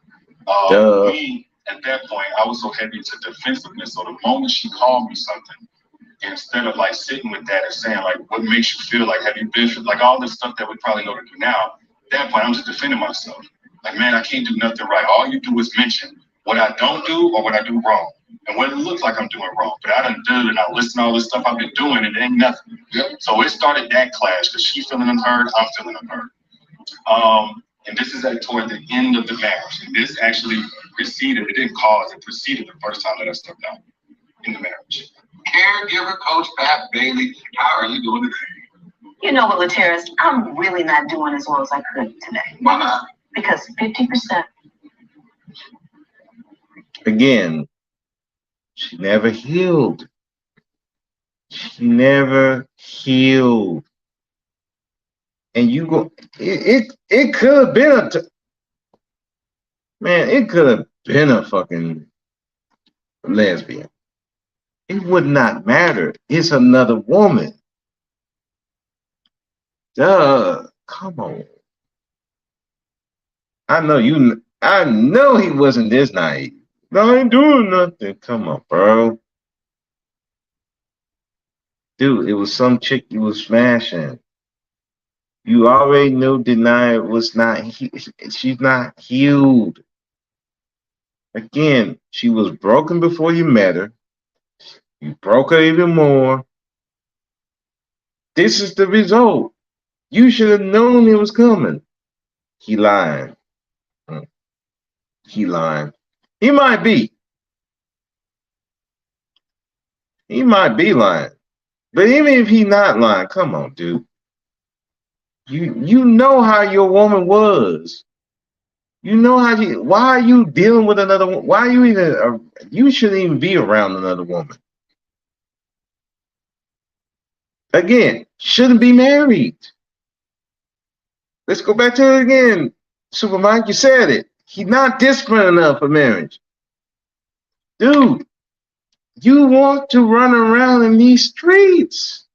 Me, at that point, I was so heavy into defensiveness. So the moment she called me something, instead of like sitting with that and saying like, what makes you feel like, have you been through, like all this stuff that we probably know to do now, at that point, I'm just defending myself. Like, man, I can't do nothing right. All you do is mention what I don't do or what I do wrong, and what it looks like I'm doing wrong. But I done did it, and I listen to all this stuff I've been doing, and it ain't nothing. So it started that clash, because she's feeling unheard, I'm feeling unheard. And this is toward the end of the marriage. And this actually preceded, it didn't cause, it preceded the first time that I stepped out in the marriage. Caregiver coach Pat Bailey, how are you doing today? You know what, Lateris, I'm really not doing as well as I could today. Why not? Because 50%. Again, she never healed. She never healed. And you go, it could have been man, it could have been a fucking lesbian. It would not matter. It's another woman. Duh, come on. I know he wasn't this naive. No, I ain't doing nothing. Come on, bro. Dude, it was some chick you was smashing. You already knew Denia was not, she's not healed. Again, she was broken before you met her. You broke her even more. This is the result. You should have known it was coming. He lying. He lying. He might be. He might be lying. But even if he not lying, come on, dude. You know how your woman was. You know how why are you dealing with another woman? Why are you even, you shouldn't even be around another woman. Again, shouldn't be married. Let's go back to it again. Super Mike, you said it. He's not disciplined enough for marriage. Dude, you want to run around in these streets.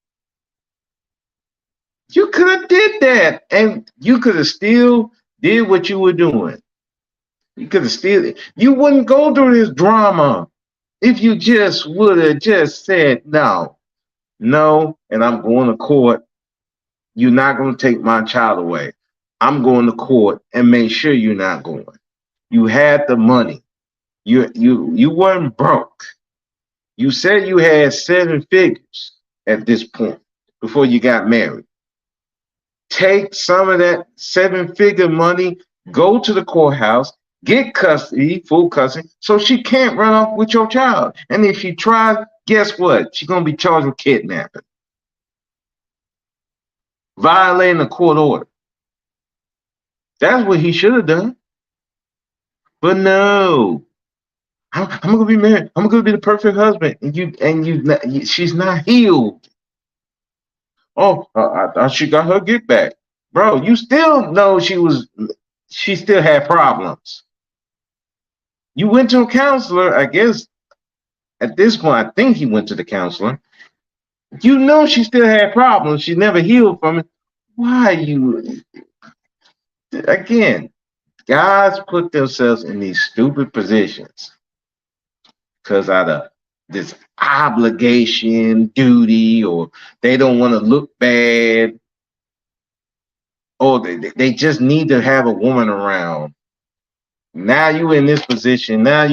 You could have did that, and you could have still did what you were doing. You could have still, you wouldn't go through this drama if you just would have just said no, and I'm going to court. You're not going to take my child away. I'm going to court and make sure you're not going. You had the money. You weren't broke. You said you had 7 figures at this point before you got married. Take some of that 7-figure money, go to the courthouse, get custody, full custody, so she can't run off with your child. And if she tries, guess what? She's going to be charged with kidnapping. Violating a court order. That's what he should have done. But no. I'm gonna be married. I'm gonna be the perfect husband, and she's not healed. Oh, I thought she got her get back, bro. You still know she still had problems. You went to a counselor, I guess. At this point, I think he went to the counselor. You know she still had problems. She never healed from it. Why you? Again, guys put themselves in these stupid positions because out of this obligation, duty, or they don't want to look bad, or they just need to have a woman around. Now you in this position. Now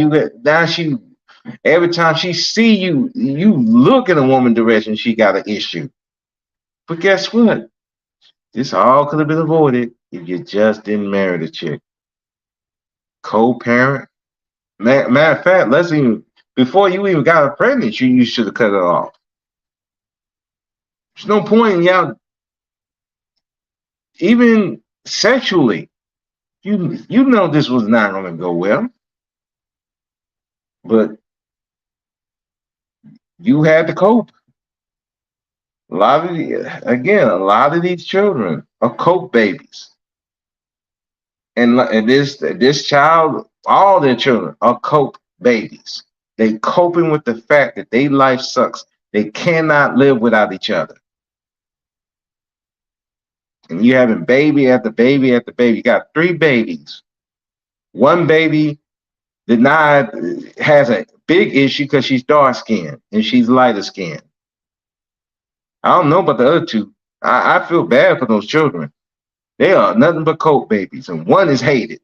she, every time she see you, you look in a woman direction, she got an issue. But guess what? This all could have been avoided if you just didn't marry the chick. Co-parent. Matter of fact, before you even got her pregnant, you should have cut it off. There's no point in y'all, even sexually. You know this was not going to go well. But you had to cope. A lot of these children are cope babies. And this child, all their children are cope babies. They coping with the fact that their life sucks. They cannot live without each other. And you having baby after baby after baby. You got 3 babies. One baby has a big issue because she's dark skinned and she's lighter skinned. I don't know about the other 2. I feel bad for those children. They are nothing but coke babies, and one is hated.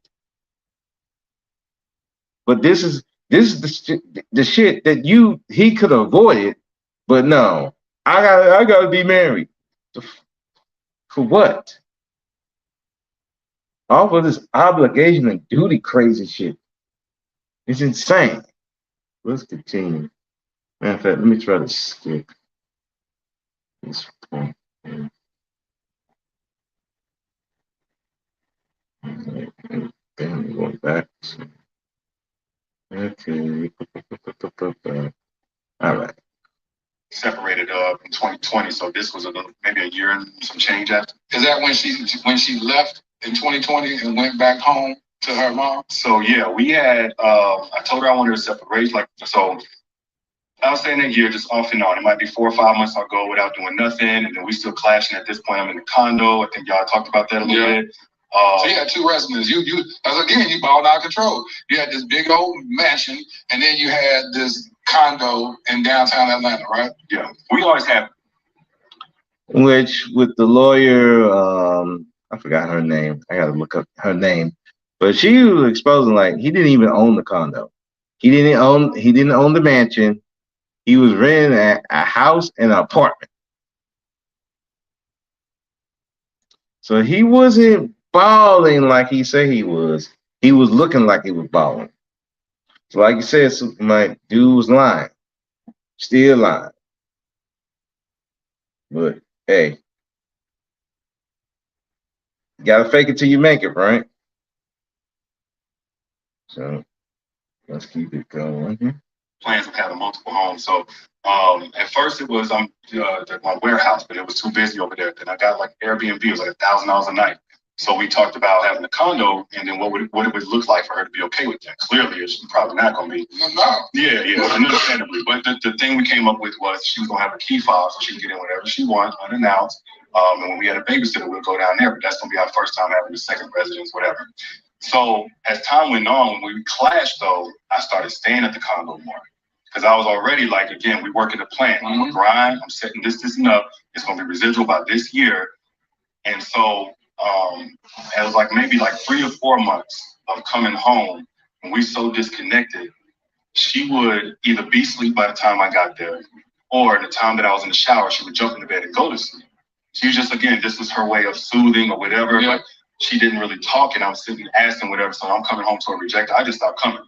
But this is the shit that he could have avoided. But no, I gotta be married. For what? All of this obligation and duty crazy shit. It's insane. Let's continue. Matter of fact, let me try to skip this point. Then going back. Okay. All right. Separated in 2020, so this was maybe a year and some change after. Is that when she left in 2020 and went back home to her mom? So yeah, we had I told her I wanted to separate, like, so I was saying that year just off and on. It might be 4 or 5 months I'll go without doing nothing, and then we still clashing at this point. I'm in the condo. I think y'all talked about that a little bit. So you had 2 residences. You again, you balled out of control. You had this big old mansion, and then you had this condo in downtown Atlanta, right? Yeah, we always have. Which with the lawyer, I forgot her name. I gotta look up her name, but she was exposing like he didn't even own the condo. He didn't own the mansion. He was renting a house and an apartment. So he wasn't balling like he said he was. He was looking like he was balling. So like you said, my dude was lying. Still lying. But hey, you gotta fake it till you make it, right? So let's keep it going. Plans of having multiple homes. So at first it was my warehouse, but it was too busy over there. Then I got like Airbnb. It was like $1,000 a night. So we talked about having a condo, and then what it would look like for her to be okay with that. Clearly, it's probably not going to be. No. Yeah, understandably. But the thing we came up with was she was going to have a key fob so she can get in whatever she wants unannounced. And when we had a babysitter, we'll go down there. But that's going to be our first time having a second residence, whatever. So as time went on, when we clashed, though, I started staying at the condo more. Because I was already like, again, we work at a plant. I'm going to grind. I'm setting this and up. It's going to be residual by this year. And so it was like maybe like 3 or 4 months of coming home, and we so disconnected. She would either be asleep by the time I got there, or in the time that I was in the shower, she would jump in the bed and go to sleep. She was just, again, this was her way of soothing or whatever. Yeah. But she didn't really talk, and I was sitting asking whatever. So I'm coming home to a rejected. I just stopped coming.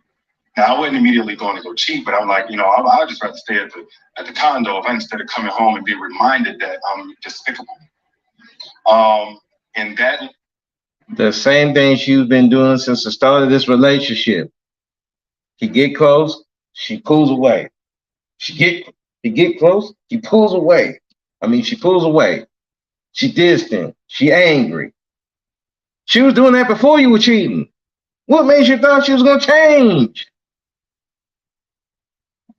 Now I wasn't immediately going to go cheat, but I'm like, I'd just rather stay at the condo if I instead of coming home and being reminded that I'm despicable. And that The same thing she's been doing since the start of this relationship. He get close, she pulls away. He get close, he pulls away. She pulls away. She distant. She angry. She was doing that before you were cheating. What made you thought she was gonna change?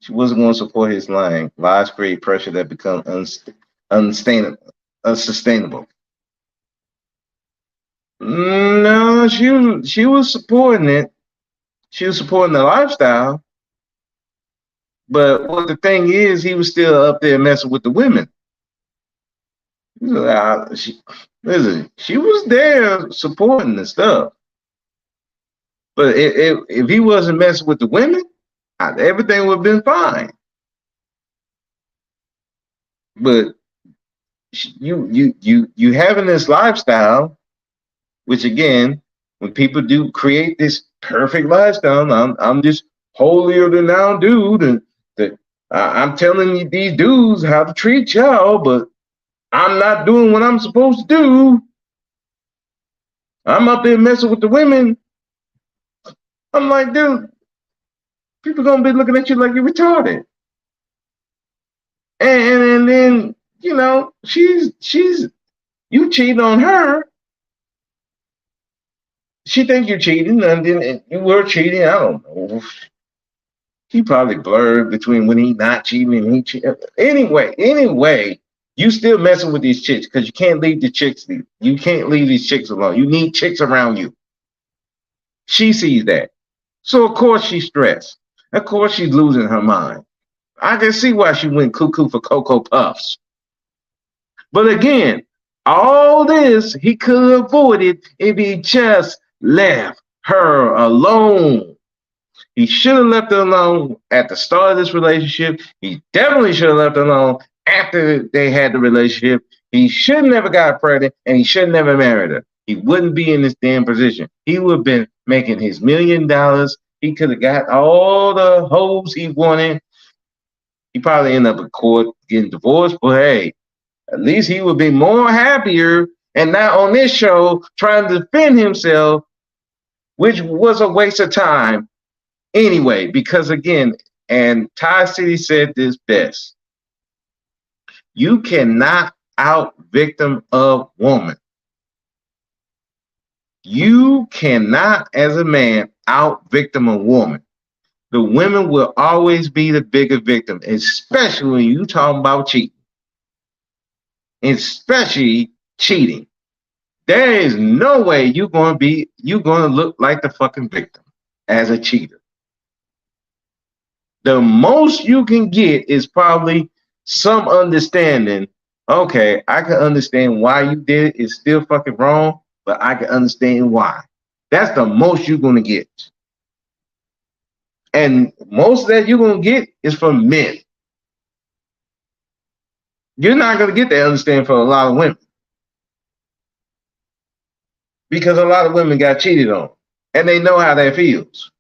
She wasn't going to support his line. Lies create pressure that become unsustainable. No, she was supporting it. She was supporting the lifestyle. But what the thing is, he was still up there messing with the women. She was there supporting the stuff. But if he wasn't messing with the women, everything would have been fine. But you having this lifestyle, which again, when people do create this perfect lifestyle, I'm just holier than thou dude, and that I'm telling you these dudes how to treat y'all, but I'm not doing what I'm supposed to do. I'm up there messing with the women. I'm like, dude, people gonna be looking at you like you're retarded. And then, she's you cheat on her. She thinks you're cheating, and then you were cheating. I don't know. He probably blurred between when he not cheating and he cheating. Anyway, you still messing with these chicks because you can't leave the chicks. You can't leave these chicks alone. You need chicks around you. She sees that. So of course she's stressed. Of course she's losing her mind. I can see why she went cuckoo for Cocoa Puffs. But again, all this he could have avoided if he just left her alone. He should have left her alone at the start of this relationship. He definitely should have left her alone after they had the relationship. He should have never got pregnant, and he should have never married her. He wouldn't be in this damn position. He would have been making his $1 million. He could have got all the hoes he wanted. He probably ended up in court getting divorced, but hey, at least he would be more happier and not on this show trying to defend himself, which was a waste of time anyway, because again, and Ty City said this best, you cannot out victim a woman. You cannot, as a man, out victim a woman. The women will always be the bigger victim, especially when you talking about cheating. Especially cheating. There is no way you're gonna look like the fucking victim as a cheater. The most you can get is probably some understanding. Okay, I can understand why you did it. It's still fucking wrong, but I can understand why. That's the most you're gonna get. And most of that you're gonna get is from men. You're not gonna get that understanding from a lot of women. Because a lot of women got cheated on. And they know how that feels.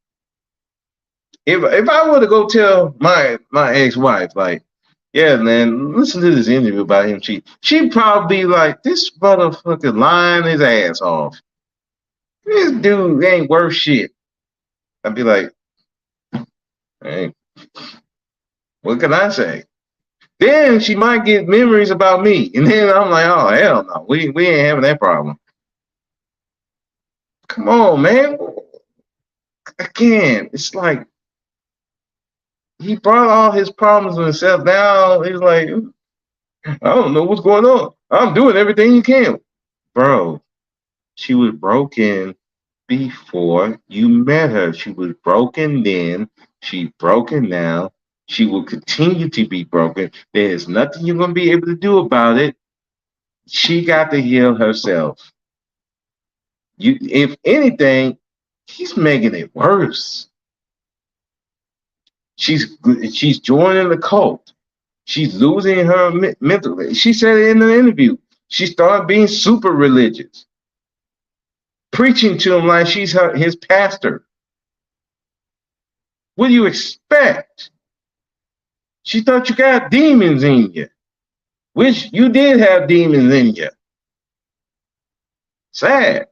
If I were to go tell my ex-wife, like, yeah, man, listen to this interview about him cheating, she'd probably be like, this motherfucker lying his ass off. This dude ain't worth shit. I'd be like, hey, what can I say? Then she might get memories about me. And then I'm like, oh, hell no. We ain't having that problem. Come on, man. Again, it's like he brought all his problems on himself. Now he's like, I don't know what's going on. I'm doing everything you can. Bro, she was broken before you met her. She was broken then. She's broken now. She will continue to be broken. There's nothing you're going to be able to do about it. She got to heal herself. If anything, he's making it worse. She's joining the cult. She's losing her mentally. She said it in the interview. She started being super religious, preaching to him like she's his pastor. What do you expect? She thought you got demons in you, which you did have demons in you. Sad.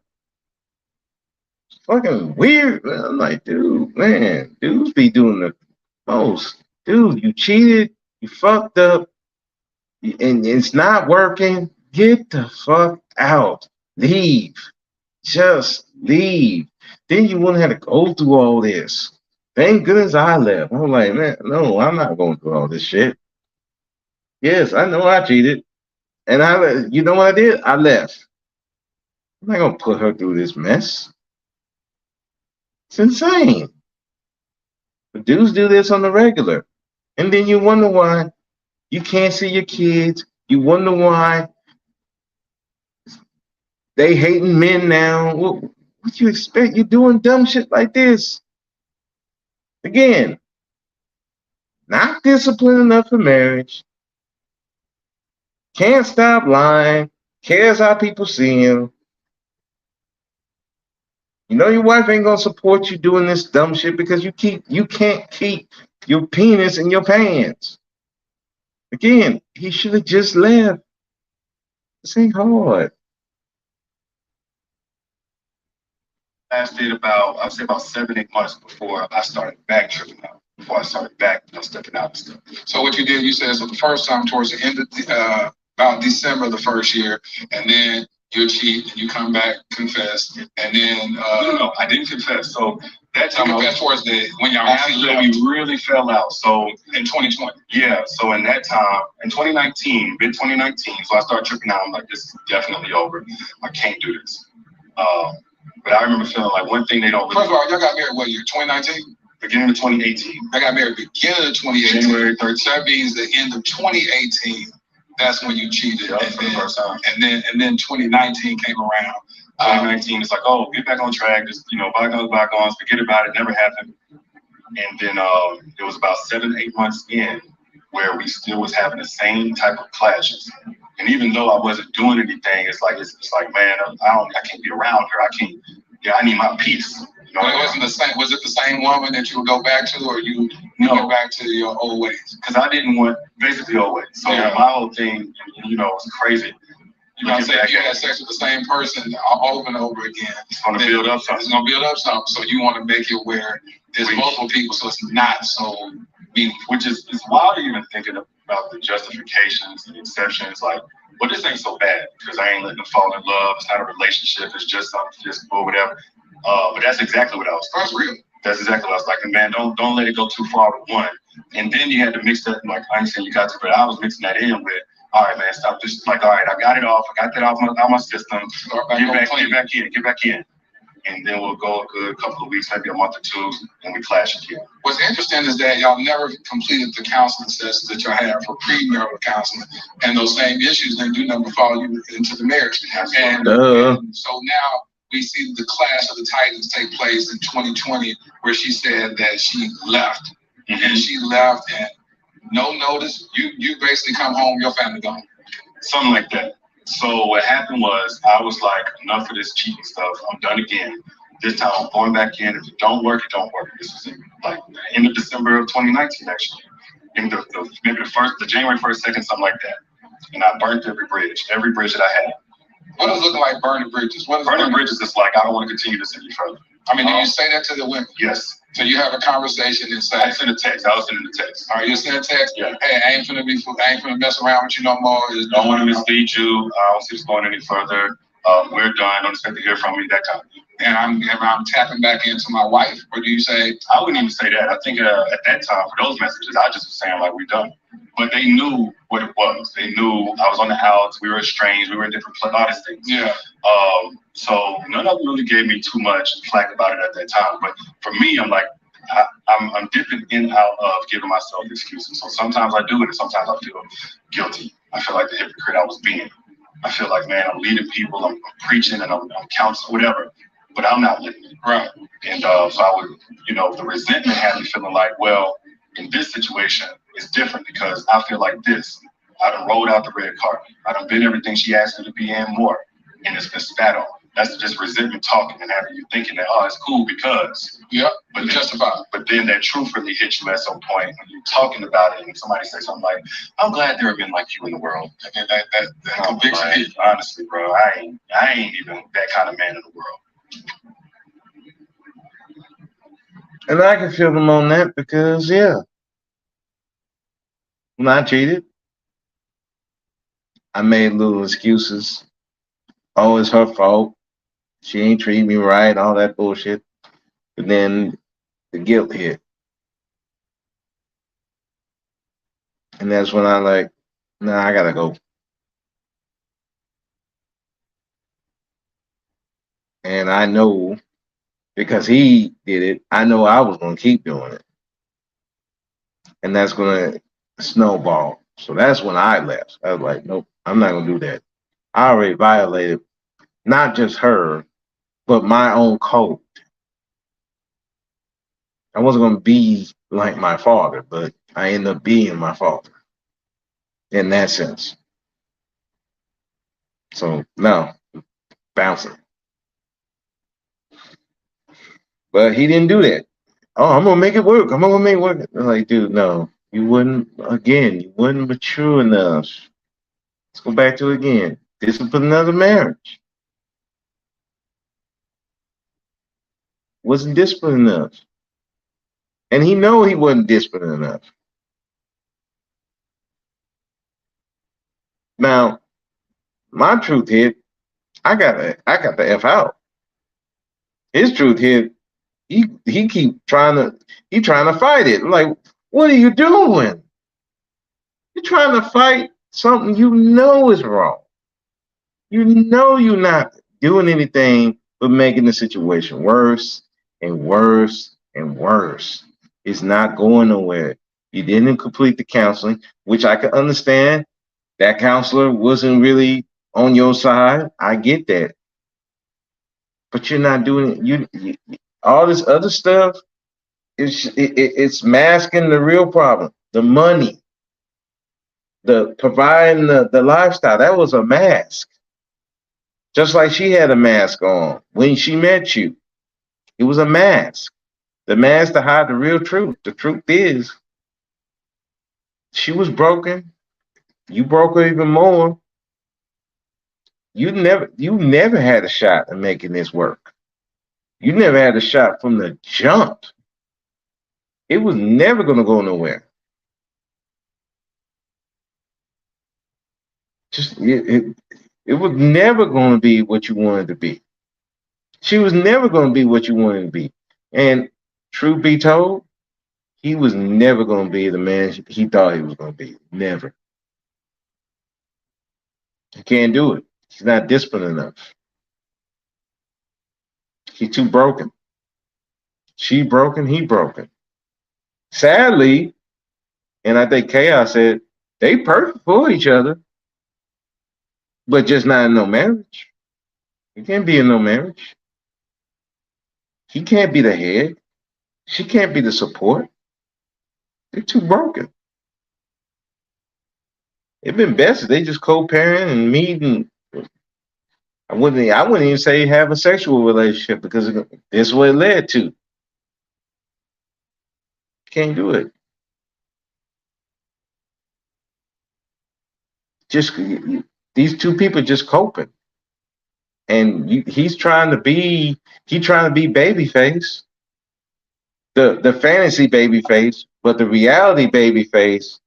It's fucking weird. I'm like, dude, man, dudes be doing the most. Dude, you cheated, you fucked up, and it's not working. Get the fuck out. Leave. Just leave. Then you wouldn't have to go through all this. Thank goodness I left. I'm like, man, no, I'm not going through all this shit. Yes, I know I cheated. And you know what I did? I left. I'm not going to put her through this mess. It's insane. But dudes do this on the regular. And then you wonder why you can't see your kids. You wonder why they hating men now. What you expect? You're doing dumb shit like this. Again, not disciplined enough for marriage. Can't stop lying. Cares how people see him. You know your wife ain't gonna support you doing this dumb shit because you can't keep your penis in your pants. Again, he should have just left. This ain't hard. Lasted about, I'd say about 7-8 months before I started back tripping out. Before I started back, stepping out and stuff. So what you did, you said, so the first time towards the end of about December the first year, and then you cheat, and you come back, confess, and then No, I didn't confess. So that time fast towards when y'all after we really fell out. So in 2020. Yeah. So in that time, in 2019, mid 2019, so I started tripping out. I'm like, this is definitely over. I can't do this. But I remember feeling like one thing they don't. First of all, y'all got married what year? 2019. Beginning of 2018. I got married beginning of 2018. January 13th. So that means the end of 2018. That's when you cheated. Yep, for the first time. And then 2019 came around. 2019, it's like, oh, get back on track. Just, bygones, forget about it. Never happened. And then it was about 7-8 months in where we still was having the same type of clashes. And even though I wasn't doing anything, it's like, man, I can't be around her. I need my peace. It wasn't the same. Was it the same woman that you would go back to, or you went back to your old ways? Because I didn't want basically old ways. So my whole thing, was crazy. You know what I'm saying? If you had sex with the same person over and over again, it's going to build up something. It's going to build up something. So you want to make it where there's multiple people, so it's not so meaningful. Which is wild even thinking about the justifications and exceptions. Like, well, this ain't so bad because I ain't letting them fall in love. It's not a relationship. It's just something physical or whatever. But that's exactly what I was. That's real. That's exactly what I was like. And man, don't let it go too far with one. And then you had to mix that. Like I ain't saying you got to, but I was mixing that in with. All right, man, stop this. Like, all right, I got it off. I got that off my system. Get back in. And then we'll go a good couple of weeks, maybe a month or two, and we clash again. What's interesting is that y'all never completed the counseling sessions that y'all had for premarital counseling, and those same issues then do never follow you into the marriage. And so now we see the clash of the Titans take place in 2020, where she said that she left, and she left, and no notice. You basically come home, your family gone. Something like that. So what happened was I was like, enough of this cheating stuff. I'm done again. This time I'm going back in. If it don't work, it don't work. This was in like end of December of 2019, actually. Maybe the January 1st, 2nd, something like that. And I burnt every bridge that I had. What does it look like burning bridges? Burning bridges is like, I don't want to continue this any further. I mean, do you say that to the women? Yes. So you have a conversation and say, I sent a text. I was sending a text. All right, you send a text? Yeah. Hey, I ain't finna mess around with you no more. I don't want to mislead you. I don't see this going any further. We're done. Don't expect to hear from me, that kind of thing. And I'm tapping back into my wife, or do you say? I wouldn't even say that. I think at that time, for those messages, I just was saying like, we're done. But they knew what it was. They knew I was on the outs. We were estranged. We were in different artist things. Yeah. So none of them really gave me too much flack about it at that time. But for me, I'm like, I'm dipping in and out of giving myself excuses. So sometimes I do it, and sometimes I feel guilty. I feel like the hypocrite I was being. I feel like, man, I'm leading people, I'm preaching, and I'm counseling, whatever, but I'm not living it. Right. And so I would, the resentment had me feeling like, well, in this situation, it's different because I feel like this. I done rolled out the red carpet. I done been everything she asked me to be and more, and it's been spat on. That's just resentment talking and having you thinking that, oh, it's cool because. Yeah, but justified. But then that truth really hits you at some point when you're talking about it and somebody says something like, I'm glad there have been like you in the world. And then that conviction. Honestly, bro, I ain't even that kind of man in the world. And I can feel them on that because, when I cheated, I made little excuses. Oh, it's her fault. She ain't treating me right, all that bullshit. But then the guilt hit. And that's when I I gotta go. And I know, because he did it, I know I was gonna keep doing it. And that's gonna snowball. So that's when I left. I was like, nope, I'm not gonna do that. I already violated not just her, but my own code. I wasn't going to be like my father, but I ended up being my father in that sense. So, no, bouncing. But he didn't do that. Oh, I'm going to make it work. I'm going to make it work. I'm like, dude, no, you wouldn't mature enough. Let's go back to it again. Discipline another marriage. Wasn't disciplined enough. And he know he wasn't disciplined enough. Now, my truth hit, I got the F out. His truth hit, he keep trying to fight it. I'm like, what are you doing? You're trying to fight something you know is wrong. You know you're not doing anything but making the situation worse and worse and worse. It's not going nowhere. You didn't complete the counseling, which I can understand. That counselor wasn't really on your side. I get that. But you're not doing it. You all this other stuff, it's masking the real problem. The money, the providing the lifestyle. That was a mask. Just like she had a mask on when she met you. It was a mask. The mask to hide the real truth. The truth is, she was broken. You broke her even more. You never had a shot at making this work. You never had a shot from the jump. It was never going to go nowhere. It was never going to be what you wanted to be. She was never going to be what you wanted to be. And truth be told, he was never going to be the man he thought he was going to be. Never. He can't do it. He's not disciplined enough. He's too broken. She broken, he broken. Sadly, and I think Chaos said, they perfect for each other, but just not in no marriage. You can't be in no marriage. He can't be the head. She can't be the support. They're too broken. It'd been best if they just co-parent and meet, and I wouldn't even say have a sexual relationship, because this is what it led to. Can't do it. Just these two people just coping, and he's trying to be babyface, the fantasy babyface, but the reality babyface.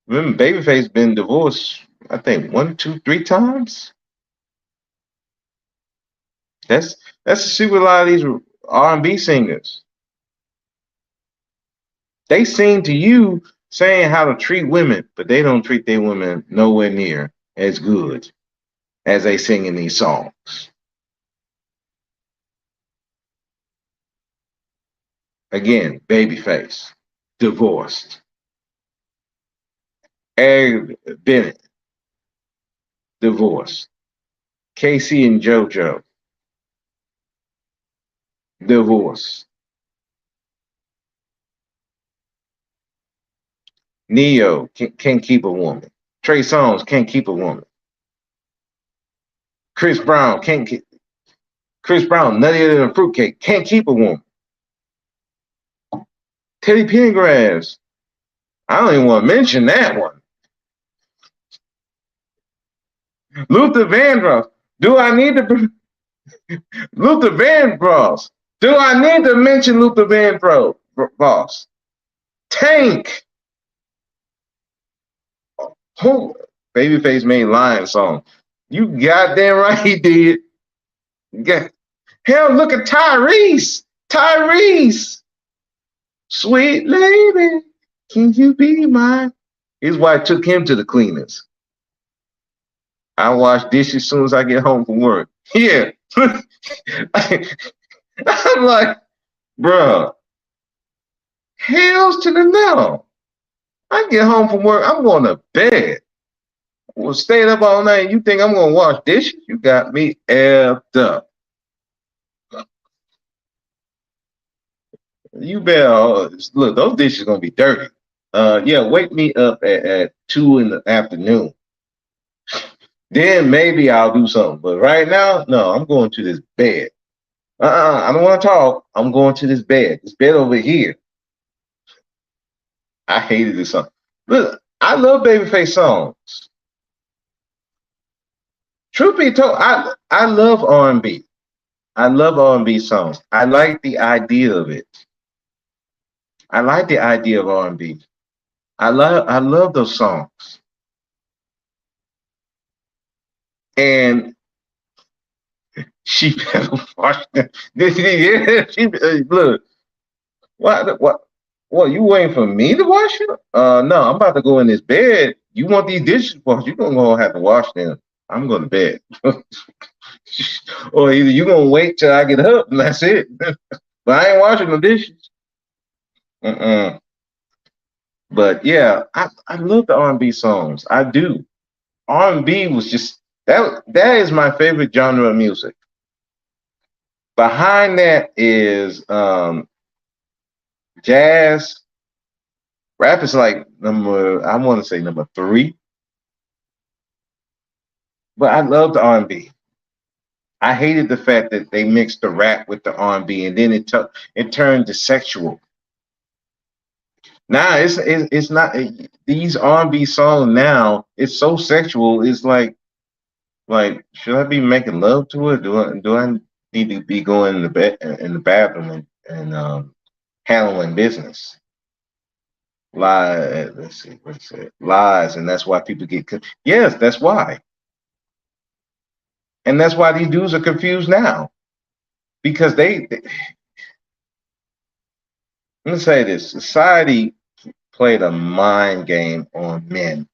Remember, babyface been divorced, I think 1, 2, 3 times. That's the secret of a lot of these R&B singers. They sing to you saying how to treat women, but they don't treat their women nowhere near as good as they sing in these songs. Again, babyface, divorced. Eric Bennett, divorced. Casey and JoJo, divorced. Neo can't keep a woman. Trey Songz can't keep a woman. Chris Brown can't keep. Chris Brown, nuttier than a fruitcake, can't keep a woman. Teddy Pendergrass, I don't even want to mention that one. Luther Vandross, do I need to? Luther Vandross, do I need to mention Luther Vandross? Tank. Who? Babyface made Lion song. You goddamn right he did. Hell, look at Tyrese. Tyrese. Sweet lady, can you be mine? His wife took him to the cleaners. I wash dishes as soon as I get home from work. Yeah. I'm like, bruh, hells to the no. I get home from work, I'm going to bed. Well, staying up all night, you think I'm going to wash dishes? You got me effed up. You better look, those dishes going to be dirty. Yeah, wake me up at 2 in the afternoon. Then maybe I'll do something. But right now, no, I'm going to this bed. I don't want to talk. I'm going to this bed. This bed over here. I hated this song. Look, I love Babyface songs. Truth be told, I love R&B. I love R&B songs. I like the idea of it. I like the idea of R&B. I love those songs. And She better wash them. Yeah, look. What? You waiting for me to wash it? No, I'm about to go in this bed. You want these dishes washed? You're gonna have to wash them. I'm going to bed. Or either you're gonna wait till I get up and that's it. But I ain't washing the dishes. Uh-uh. But yeah, I love the R&B songs. I do. R&B was just that is my favorite genre of music. Behind that is jazz. Rap is like I want to say number 3. But I love the R&B. I hated the fact that they mixed the rap with the R&B and then it turned to sexual. Now it's not these R&B songs now. It's so sexual. It's like should I be making love to it? Do I need to be going in the bed in the bathroom and handling business? Lies. Let's see. What's it? Lies, and that's why people get. Yes, that's why, and that's why these dudes are confused now because let me say this: society played a mind game on men.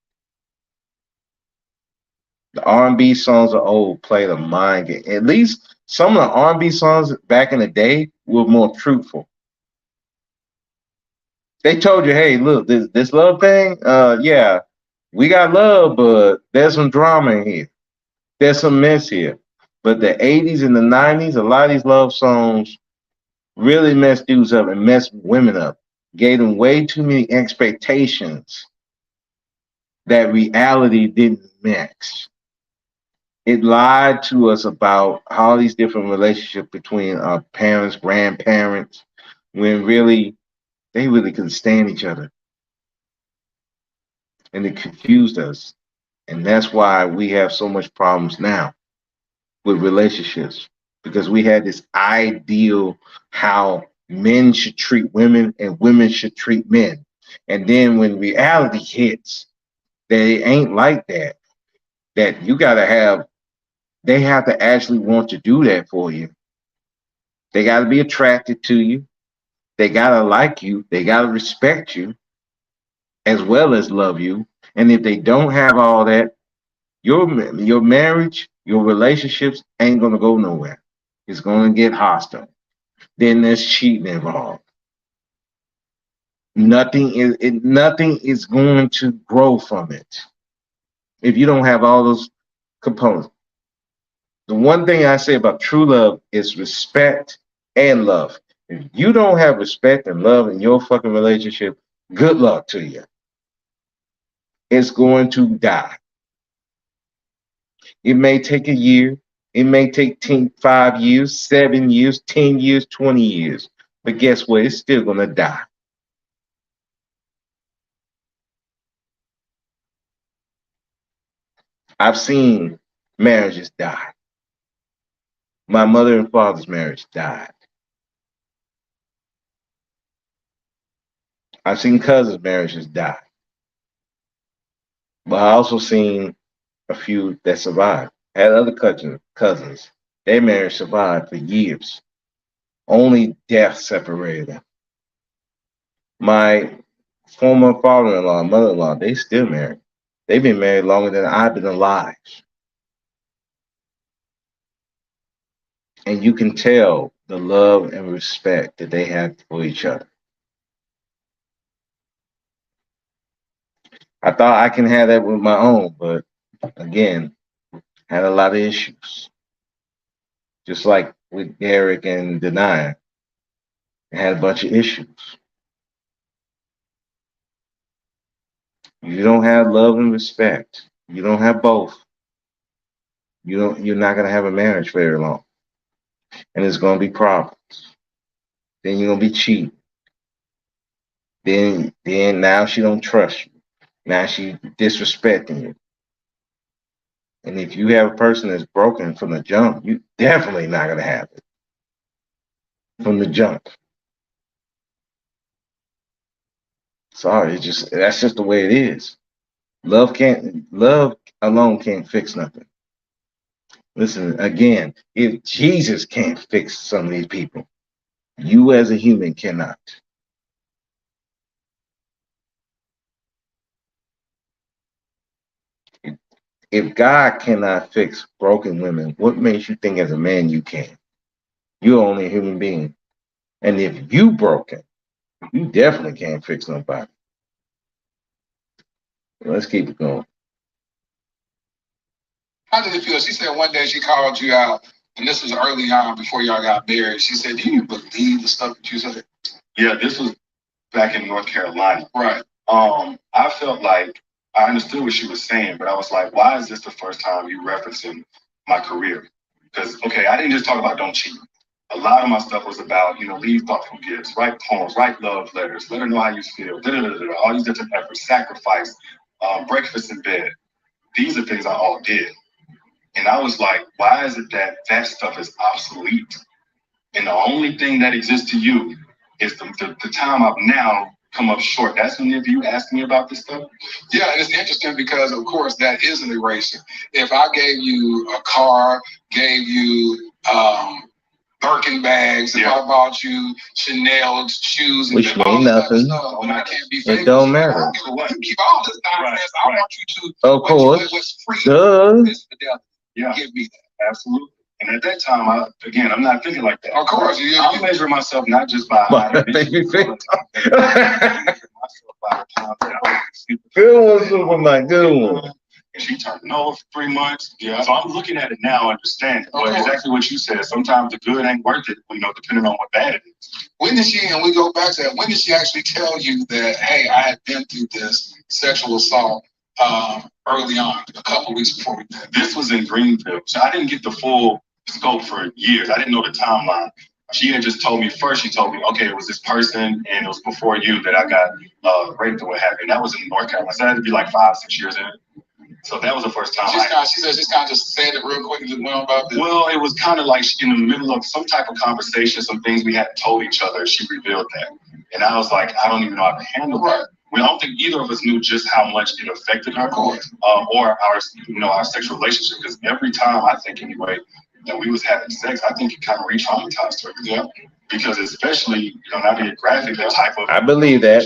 The R&B songs are old, played a mind game. At least some of the R&B songs back in the day were more truthful. They told you, hey, look, this love thing, yeah, we got love, but there's some drama in here. There's some mess here. But the 80s and the 90s, a lot of these love songs really messed dudes up and messed women up. Gave them way too many expectations that reality didn't match. It lied to us about all these different relationships between our parents, grandparents, when really they really couldn't stand each other. And it confused us. And that's why we have so much problems now with relationships. Because we had this ideal how men should treat women and women should treat men. And then when reality hits, that it ain't like that. That you gotta have they have to actually want to do that for you. They got to be attracted to you. They got to like you. They got to respect you as well as love you. And if they don't have all that, your marriage, your relationships ain't going to go nowhere. It's going to get hostile. Then there's cheating involved. Nothing is going to grow from it if you don't have all those components. The one thing I say about true love is respect and love. If you don't have respect and love in your fucking relationship, good luck to you. It's going to die. It may take a year. It may take 5 years, 7 years, 10 years, 20 years. But guess what? It's still going to die. I've seen marriages die. My mother and father's marriage died. I've seen cousins' marriages die. But I also seen a few that survived. I had other cousins. Their marriage survived for years. Only death separated them. My former father-in-law, mother-in-law, they still married. They've been married longer than I've been alive. And you can tell the love and respect that they have for each other. I thought I can have that with my own, but again, had a lot of issues. Just like with Derrick and Denia, had a bunch of issues. You don't have love and respect. You don't have both. You're not gonna have a marriage very long. And there's gonna be problems. Then you're gonna be cheating. Then now she don't trust you. Now she disrespecting you. And if you have a person that's broken from the jump, you definitely not gonna have it. From the jump. Sorry, that's just the way it is. Love alone can't fix nothing. Listen, again, if Jesus can't fix some of these people, you as a human cannot. If God cannot fix broken women, what makes you think as a man you can? You're only a human being. And if you broken, you definitely can't fix nobody. Let's keep it going. How did it feel? She said one day she called you out, and this was early on before y'all got married. She said, "Do you believe the stuff that you said?" Yeah, this was back in North Carolina. Right. I felt like I understood what she was saying, but I was like, why is this the first time you referencing my career? Because, okay, I didn't just talk about don't cheat. A lot of my stuff was about, leave thoughtful gifts, write poems, write love letters, let her know how you feel, all these different efforts, sacrifice, breakfast in bed. These are things I all did. And I was like, why is it that that stuff is obsolete? And the only thing that exists to you is the time I've now come up short. That's when you asked me about this stuff. Yeah, and it's interesting because, of course, that is an eraser. If I gave you a car, gave you Birkin bags, if I bought you Chanel shoes, and which mean nothing. I can't be it don't matter. You keep all this nonsense. I want you to. Of course. What's free is fidelity. Yeah. Give me that. Absolutely. And at that time, I'm not thinking like that. Of course. I'm measuring myself not just by good one, Superman. Good one. And she turned no for 3 months. Yeah. So I'm looking at it now, understanding. But exactly what you said. Sometimes the good ain't worth it, depending on what bad it is. When did she, and we go back to that, when did she actually tell you that, hey, I had been through this sexual assault early on, a couple of weeks before we met? This was in Greenville. So I didn't get the full scope for years. I didn't know the timeline. She had just told me first, she told me, okay, it was this person and it was before you that I got raped or what have you. And that was in North Carolina. So that had to be like 5-6 years in. So that was the first time. She said just kind of just said it real quick and just went on about this. Well, it was kind of like in the middle of some type of conversation, some things we hadn't told each other. She revealed that. And I was like, I don't even know how to handle that. I don't think either of us knew just how much it affected her or our sexual relationship. Because every time I think anyway that we was having sex, I think it kind of re-traumatized her. Yeah. Because especially, not being graphic, the type of I believe that.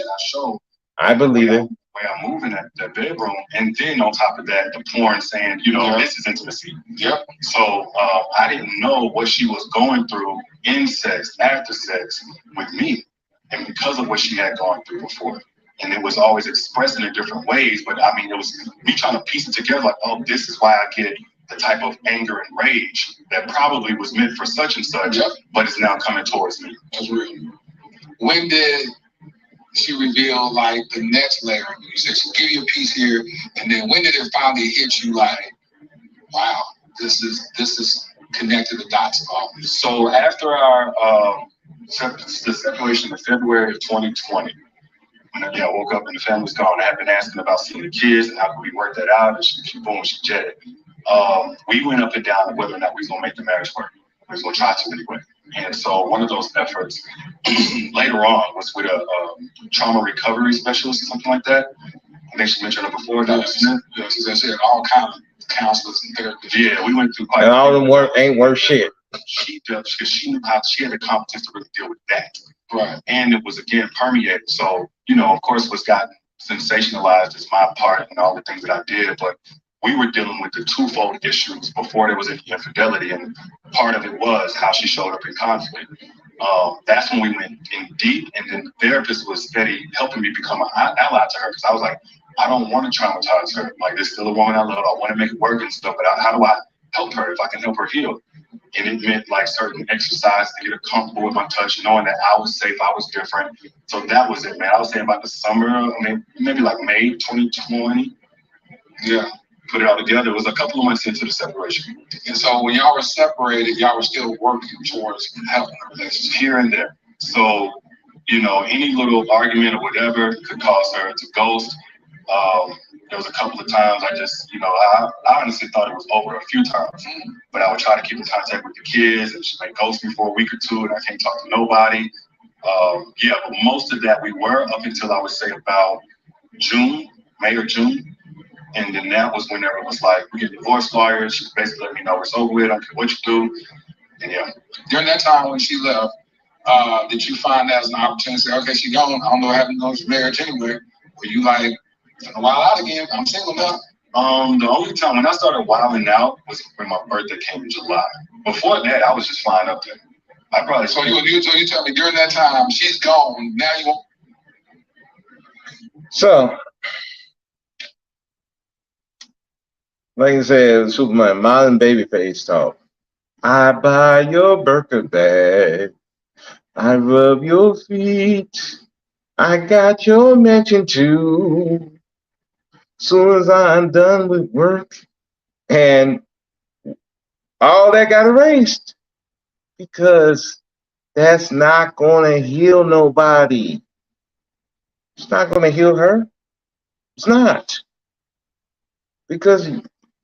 I believe it. Way I'm moving at the bedroom, and then on top of that, the porn saying, this is intimacy. Yep. So I didn't know what she was going through in sex, after sex, with me, and because of what she had gone through before. And it was always expressed in different ways, but I mean, it was me trying to piece it together, like, oh, this is why I get the type of anger and rage that probably was meant for such and such, but it's now coming towards me. That's real. When did she revealed like the next layer? You said she'll give you a piece here, and then when did it finally hit you like, wow, this is connected the dots of all this? So after our the separation in February of 2020, when I woke up and the family was gone, I had been asking about seeing the kids and how could we work that out, and she jetted. We went up and down whether or not we was gonna make the marriage work. We was gonna try to anyway. And so one of those efforts later on was with a trauma recovery specialist or something like that. I think she mentioned it before. She said she had all kinds of counselors and therapists. Yeah, we went through quite. And all them ain't worth shit. She does because she knew how she had the competence to really deal with that. Right. And it was again permeated. So of course, what's gotten sensationalized is my part and all the things that I did, but we were dealing with the twofold issues before there was any infidelity, and part of it was how she showed up in conflict. That's when we went in deep, and then the therapist was steady helping me become an ally to her, because I was like, I don't want to traumatize her. Like, there's still a woman I love. I want to make it work and stuff, but how do I help her if I can help her heal? And it meant like certain exercise to get her comfortable with my touch, knowing that I was safe, I was different. So that was it, man. I was saying about the summer, maybe like May 2020. Yeah. Put it all together. It was a couple of months into the separation. And so when y'all were separated, y'all were still working towards helping the relationship here and there. So, any little argument or whatever could cause her to ghost. There was a couple of times I just, I honestly thought it was over a few times, but I would try to keep in contact with the kids, and she might ghost me for a week or two, and I can't talk to nobody. But most of that we were up until I would say about May or June. And then that was whenever it was like, we get divorce lawyers. She basically let me know it's over with. I don't care what you do. And yeah. During that time when she left, did you find that as an opportunity to say, okay, she gone. I don't know what happened to marriage anyway. Were you like, a while out again? I'm single now. The only time when I started wilding out was when my birthday came in July. Before that, I was just flying up there. I probably so you tell me during that time she's gone. Now you won't. So, like I said, Superman, modern babyface talk. I buy your burger bag. I rub your feet. I got your mansion too. Soon as I'm done with work, and all that got erased because that's not going to heal nobody. It's not going to heal her. It's not. Because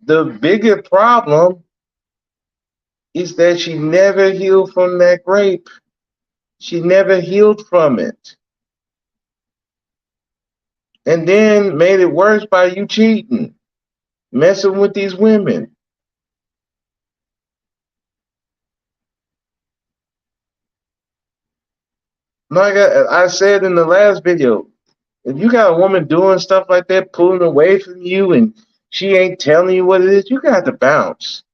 the bigger problem is that she never healed from that rape. She never healed from it. And then made it worse by you cheating, messing with these women. Like I said in the last video, if you got a woman doing stuff like that, pulling away from you, and she ain't telling you what it is, you got to bounce.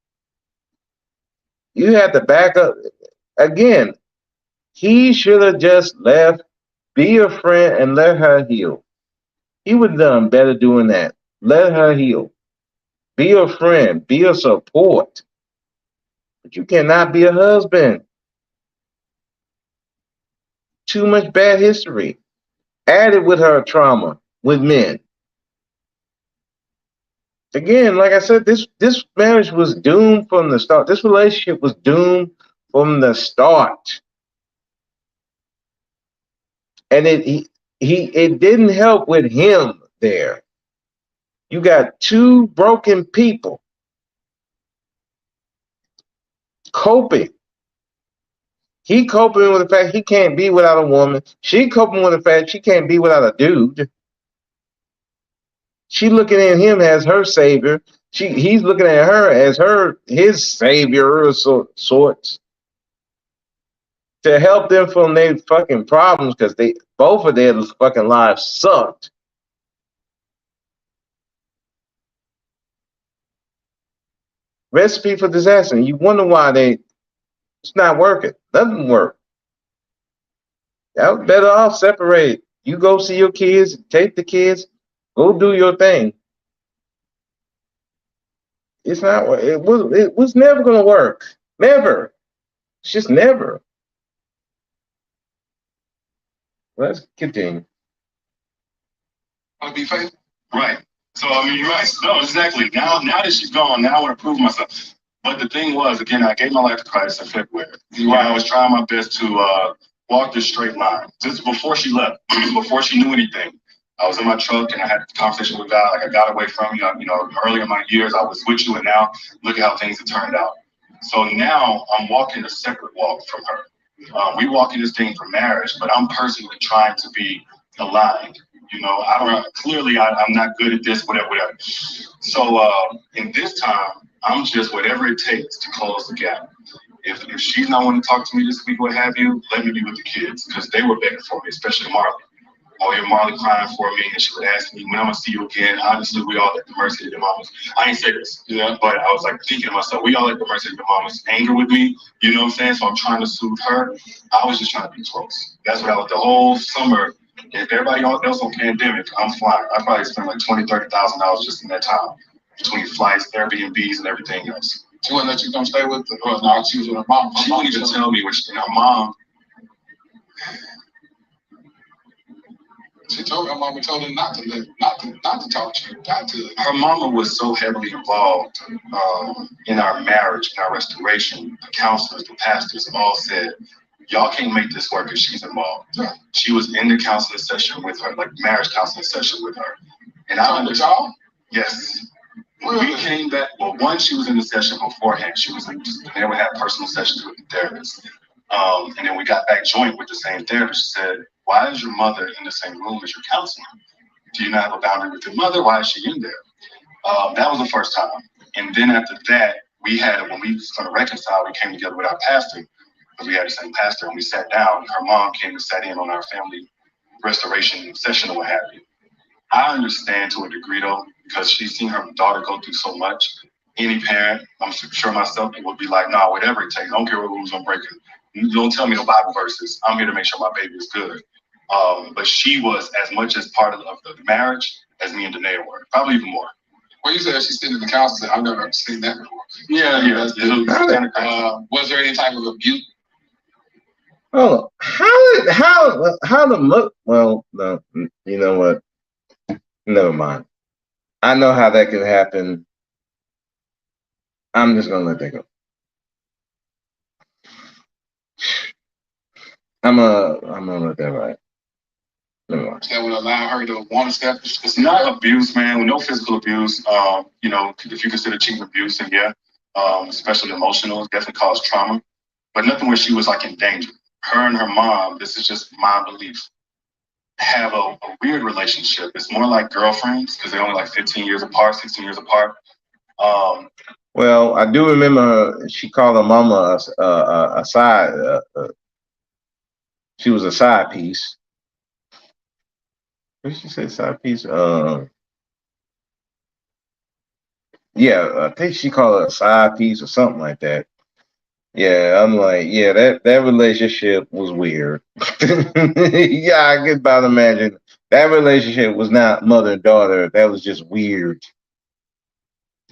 You have to back up. Again, he should have just left, be a friend, and let her heal. He would have done better doing that. Let her heal. Be a friend. Be a support. But you cannot be a husband. Too much bad history. Added with her trauma with men. Again, like I said, this marriage was doomed from the start. This relationship was doomed from the start. And it didn't help with him there. You got two broken people coping. He coping with the fact he can't be without a woman. She coping with the fact she can't be without a dude. She looking at him as her savior. He's looking at her as his savior of sorts to help them from their fucking problems because both of their fucking lives sucked. Recipe for disaster. You wonder why it's not working. Doesn't work. That was better off separate. You go see your kids, take the kids, go do your thing. It's not. It was never gonna work. Never. It's just never. Let's continue. Want to be faithful? Right. So I mean, you're right. No, exactly. Now that she's gone, now I want to prove myself. But the thing was, again, I gave my life to Christ in February. I was trying my best to walk this straight line. Just before she left, before she knew anything, I was in my truck and I had a conversation with God. Like, I got away from you. You know, earlier in my years, I was with you, and now look at how things have turned out. So now I'm walking a separate walk from her. We walking this thing for marriage, but I'm personally trying to be aligned. You know, I'm not good at this, whatever. So in this time, I'm just whatever it takes to close the gap. If she's not wanting to talk to me this week, what have you, let me be with the kids because they were begging for me, especially Marley. I hear Marley crying for me, and she would ask me when I'm gonna see you again. Obviously, we all at the mercy of their mamas. I ain't say this, but I was like thinking to myself, we all at the mercy of their mamas. Anger with me, you know what I'm saying? So I'm trying to soothe her. I was just trying to be close. That's what I was the whole summer. If everybody else on pandemic, I'm flying. I probably spent like $20,000-$30,000 just in that time between flights, Airbnbs, and everything else. She wouldn't let you come stay with her. No, she was with her mom. She wouldn't even tell me her mom. Her mama told her not to talk to you. Her mama was so heavily involved in our marriage, in our restoration. The counselors, the pastors all said, y'all can't make this work if she's involved. Yeah. She was in the counseling session with her, like marriage counseling session with her. And I understood. Yes. We came back. Well, one, she was in the session beforehand. She was they would have personal sessions with the therapist. And then we got back joint with the same therapist. She said, why is your mother in the same room as your counselor? Do you not have a boundary with your mother? Why is she in there? That was the first time. And then after that, when we was going to reconcile, we came together with our pastor, because we had the same pastor, and we sat down. Her mom came and sat in on our family restoration session or what have you. I understand to a degree though, because she's seen her daughter go through so much. Any parent, I'm sure myself, would be like, nah, whatever it takes. I don't care what rules I'm breaking. You don't tell me no Bible verses. I'm here to make sure my baby is good. But she was as much as part of the marriage as me and Danae were, probably even more. Well, you said she's sitting in the council. I've never seen that before. Yeah. Was there any type of abuse? Oh, well, no, you know what? Never mind. I know how that can happen. I'm just gonna let that go. I'm gonna let that ride. Never mind. That would allow her to want to step. It's not abuse, man. No physical abuse. You know, if you consider cheating abuse, and yeah, especially emotional, it definitely caused trauma. But nothing where she was like in danger. Her and her mom, this is just my belief, have a weird relationship. It's more like girlfriends because they're only like 15 years apart, 16 years apart. Well, I do remember she called her mama a side. She was a side piece. What did she say? Side piece. Yeah, I think she called her a side piece or something like that. Yeah, I'm like, yeah, that relationship was weird. Yeah, I can about imagine that relationship was not mother and daughter. That was just weird.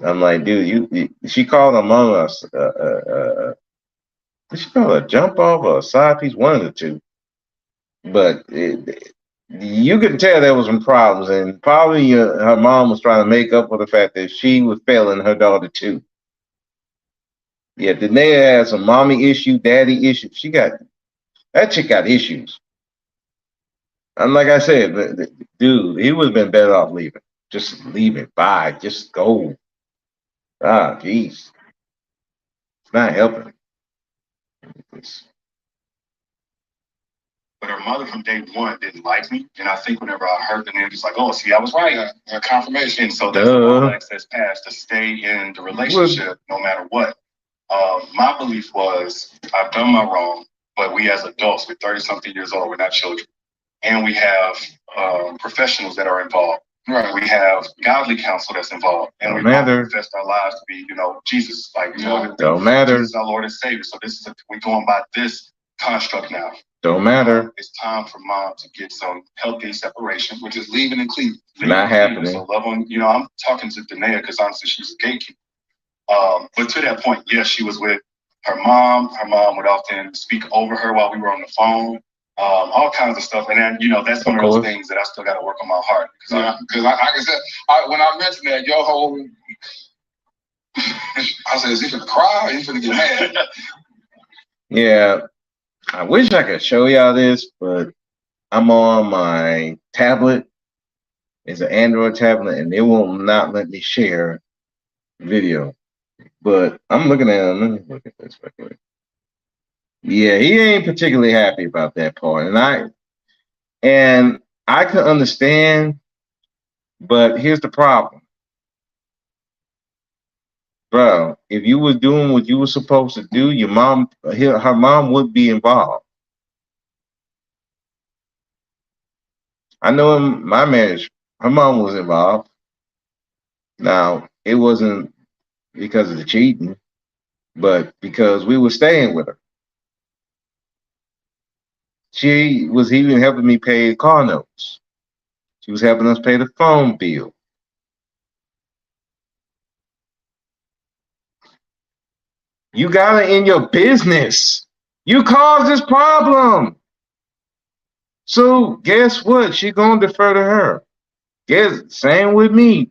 I'm like, dude, she called her mama did she call her a jump off or a side piece? One of the two. But you could tell there was some problems, and probably her mom was trying to make up for the fact that she was failing her daughter too. Yeah, Danae has some mommy issue, daddy issues. That chick got issues. And like I said, dude, he would have been better off leaving. Just leave it. Bye. Just go. Ah, jeez. It's not helping. But her mother from day one didn't like me. And I think whenever I heard the name, it's like, oh, see, I was right. Confirmation. And so there's a lot of access passed to stay in the relationship no matter what. My belief was I've done my wrong, but we as adults, we're 30-something years old, we're not children. And we have professionals that are involved. Right. We have godly counsel that's involved. And we manifest our lives to be, Jesus, like, don't matter. Jesus is our Lord and Savior. So we're going by this construct now. Don't matter. It's time for mom to get some healthy separation, which is leaving and cleaving. Not happening. So love on, I'm talking to Danae because honestly, she's a gatekeeper. But to that point, yes, she was with her mom. Her mom would often speak over her while we were on the phone. All kinds of stuff. And then, that's one of those things that I still got to work on my heart. Because like I said, when I mentioned that, your whole, I said, is he gonna cry or is he gonna get mad? Yeah, I wish I could show y'all this, but I'm on my tablet. It's an Android tablet, and they will not let me share video. But I'm looking at him. Let me look at this real quick. Yeah, he ain't particularly happy about that part, and I can understand, but here's the problem, bro. If you was doing what you were supposed to do, your mom, her mom would be involved. I know in my marriage, her mom was involved. Now, it wasn't because of the cheating, but because we were staying with her. She was even helping me pay car notes. She was helping us pay the phone bill. You got it in your business. You caused this problem. So guess what? She gonna defer to her. Same with me.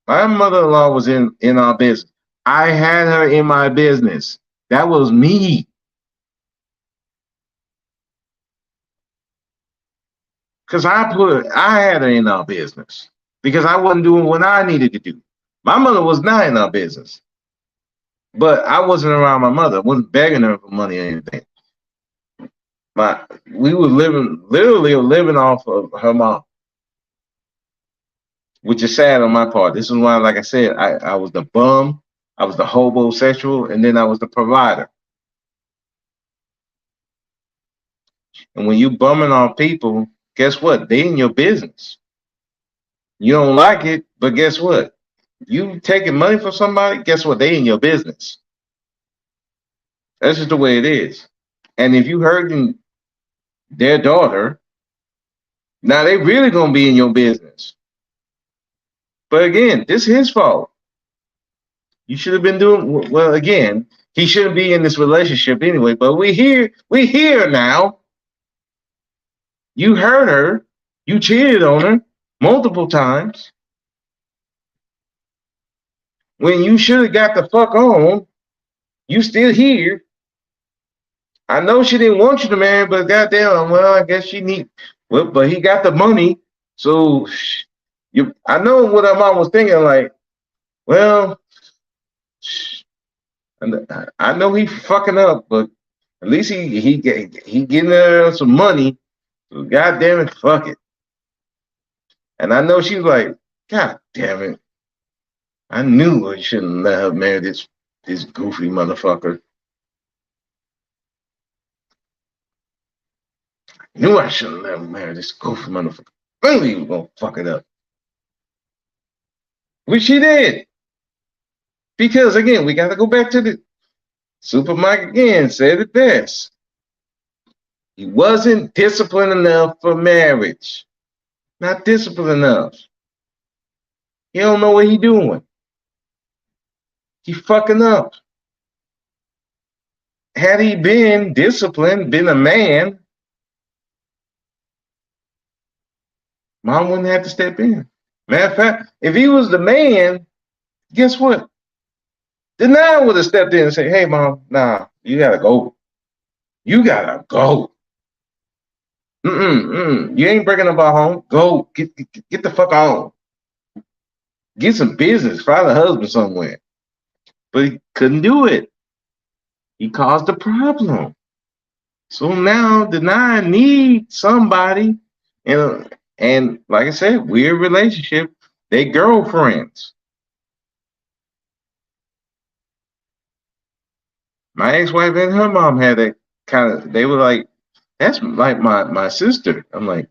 My mother-in-law was in our business. I had her in my business. That was me. Because I had her in our business. Because I wasn't doing what I needed to do. My mother was not in our business. But I wasn't around my mother. I wasn't begging her for money or anything. We were literally living off of her mom. which is sad on my part. This is why, like I said, I was the bum, I was the hobosexual, and then I was the provider. And when you bumming on people, guess what? They in your business. You don't like it, but guess what? You taking money from somebody, guess what? They in your business. That's just the way it is. And if you hurting their daughter, now they really gonna be in your business. But again, this is his fault. You should have been doing well. Again, he shouldn't be in this relationship anyway. But we here now. You hurt her. You cheated on her multiple times. When you should have got the fuck on, you still here. I know she didn't want you to marry, but goddamn, well, I guess she need. Well, but he got the money, so I know what her mom was thinking. Like, well, I know he fucking up, but at least he getting her some money. So God damn it, fuck it. And I know she was like, God damn it, I knew I shouldn't let her marry this goofy motherfucker. Knew I shouldn't let her marry this goofy motherfucker. I knew he was gonna fuck it up. Which he did. Because again, we gotta go back to the Super Mike again, said it best. He wasn't disciplined enough for marriage. Not disciplined enough. He don't know what he doing. He fucking up. Had he been disciplined, been a man, mom wouldn't have to step in. Matter of fact, if he was the man, guess what? Then I would have stepped in and said, hey, mom, nah, you gotta go. You gotta go. You ain't breaking up our home. Go. Get the fuck on. Get some business. Find a husband somewhere. But he couldn't do it. He caused a problem. So now Deny need somebody. And like I said, weird relationship. They girlfriends. My ex-wife and her mom had that kind of, they were like, that's like my sister. I'm like,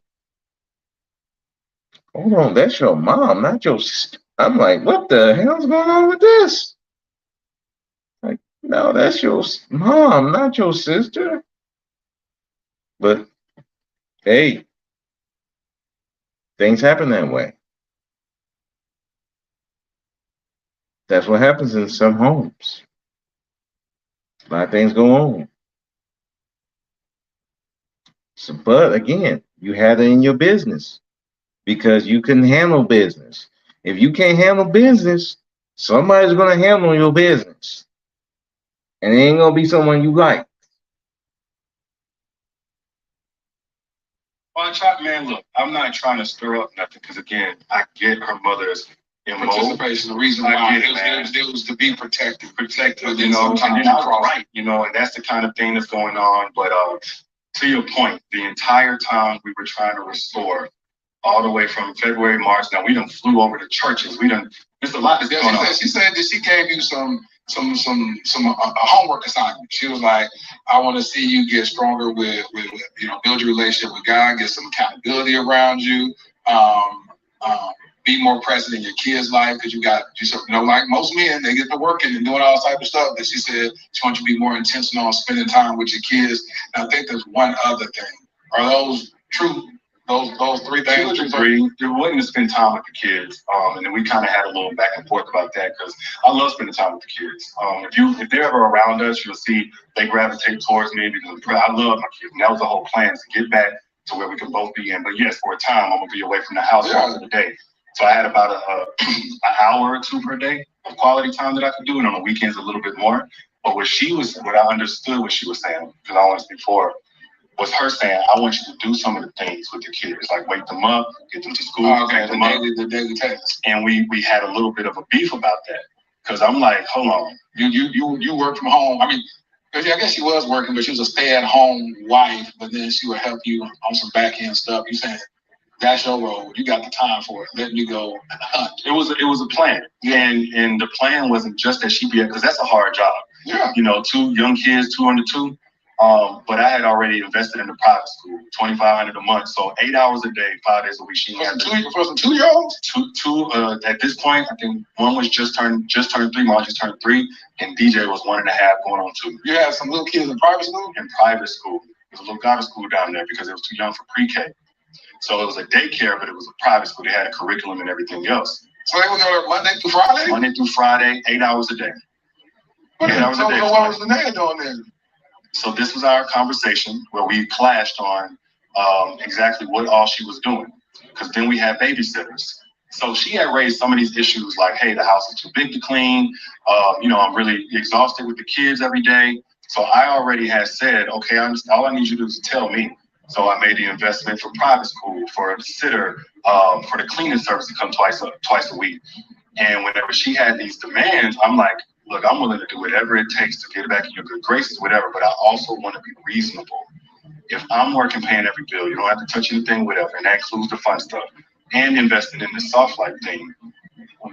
hold on, that's your mom, not your sister. I'm like, what the hell's going on with this? Like, no, that's your mom, not your sister. But hey, things happen that way. That's what happens in some homes. A lot of things go on. So, but again, you had it in your business because you couldn't handle business. If you can't handle business, somebody's going to handle your business. And it ain't going to be someone you like. Well, man, look, I'm not trying to stir up nothing because, again, I get her mother's participation. The reason why it was to be protected, you know, and then I was right, you know, and that's the kind of thing that's going on. But to your point, the entire time we were trying to restore, all the way from February, March. Now we done flew over to churches. There's a lot that's going on. She said that she gave you some homework assignment. She was like, I want to see you get stronger with build your relationship with God, get some accountability around you, be more present in your kids' life because like most men, they get to working and doing all type of stuff. But she said she wants you to be more intentional on spending time with your kids. And I think there's one other thing. Are those true? Those three things. You're willing to spend time with the kids, and then we kind of had a little back and forth about that because I love spending time with the kids. If they're ever around us, you'll see they gravitate towards me because I love my kids, and that was the whole plan to get back to where we can both be in. But yes, for a time, I'm gonna be away from the house most of the day, so I had about an hour or two per day of quality time that I could do, and on the weekends a little bit more. But what I understood what she was saying, because I was before. Was her saying, I want you to do some of the things with the kids, like wake them up, get them to school, the daily tasks. And we had a little bit of a beef about that. Because I'm like, hold on. You work from home. I mean, I guess she was working, but she was a stay-at-home wife, but then she would help you on some back-end stuff. You saying That's your role. You got the time for it. Let me go hunt. It was a plan, and the plan wasn't just that she be because that's a hard job. Yeah. You know, 2 young kids, 2 under 2. But I had already invested in the private school, $2,500 a month, so 8 hours a day, 5 days a week. She had for some 2-year-olds. Two. At this point, I think one was just turned 3. Mom just turned 3, and DJ was 1.5, going on 2. You had some little kids in private school. In private school, there's a little private school down there because it was too young for pre-K. So it was a daycare, but it was a private school. They had a curriculum and everything else. So they would go there Monday through Friday? Monday through Friday, 8 hours a day. What 8 hours a day. What was the man doing then? So this was our conversation where we clashed on exactly what all she was doing. Because then we had babysitters. So she had raised some of these issues like, hey, the house is too big to clean. You know, I'm really exhausted with the kids every day. So I already had said, okay, all I need you to do is tell me. So I made the investment for private school, for a sitter, for the cleaning service to come twice a week. And whenever she had these demands, I'm like, look, I'm willing to do whatever it takes to get her back in your good graces, whatever, but I also want to be reasonable. If I'm working, paying every bill, you don't have to touch anything, whatever, and that includes the fun stuff, and investing in the soft life thing,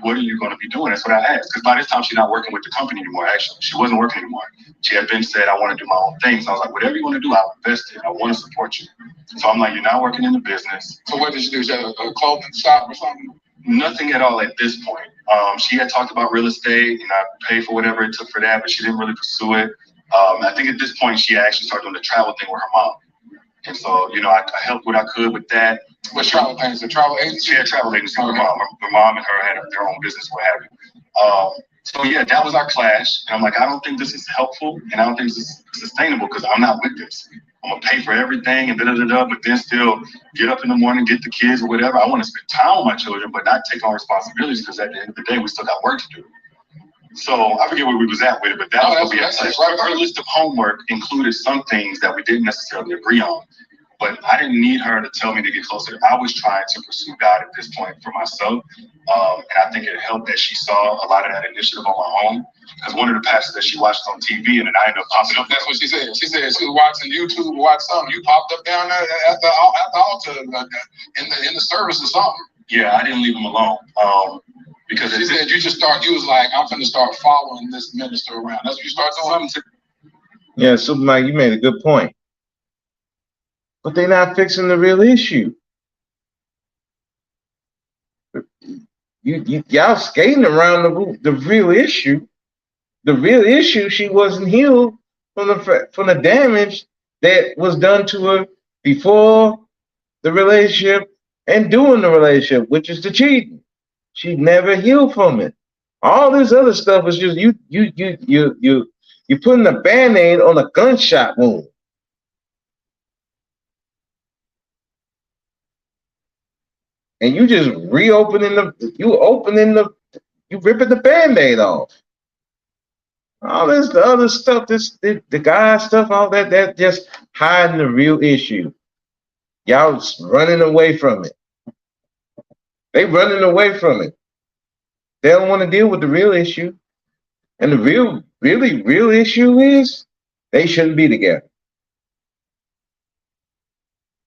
what are you going to be doing? That's what I asked. Because by this time, she's not working with the company anymore, actually. She wasn't working anymore. She had been said, I want to do my own thing. So I was like, whatever you want to do, I'll invest in. I want to support you. So I'm like, you're not working in the business. So what did she do? She had a clothing shop or something? Nothing at all at this point. She had talked about real estate, and I paid for whatever it took for that, but she didn't really pursue it. I think at this point, she actually started doing the travel thing with her mom. And so, you know, I helped what I could with that. What travel things? The travel agency? She had travel agency with her mom. Her mom and her had their own business, what have you. So yeah, that was our clash. And I'm like, I don't think this is helpful, and I don't think this is sustainable because I'm not with this. I'm gonna pay for everything and but then still get up in the morning, get the kids or whatever. I want to spend time with my children, but not take on responsibilities because at the end of the day, we still got work to do. So I forget where we was at with it, but that was what we had. Her list of homework included some things that we didn't necessarily agree on. But I didn't need her to tell me to get closer. I was trying to pursue God at this point for myself. And I think it helped that she saw a lot of that initiative on my own. Because one of the pastors that she watched on TV, and then I ended up popping up. That's what she said. She said she was watching YouTube, watch something. You popped up down there at the altar in the service or something. Yeah, I didn't leave him alone. Because she said you was like, I'm finna start following this minister around. That's what you start doing. Yeah, so Mike, you made a good point. But they're not fixing the real issue. Y'all skating around the real issue. The real issue, she wasn't healed from the damage that was done to her before the relationship and during the relationship, which is the cheating. She never healed from it. All this other stuff is just you putting a Band-Aid on a gunshot wound. And you just you ripping the Band-Aid off. All this, the other stuff, the guy stuff, all that just hiding the real issue. Y'all running away from it. They running away from it. They don't want to deal with the real issue. And the real issue is they shouldn't be together.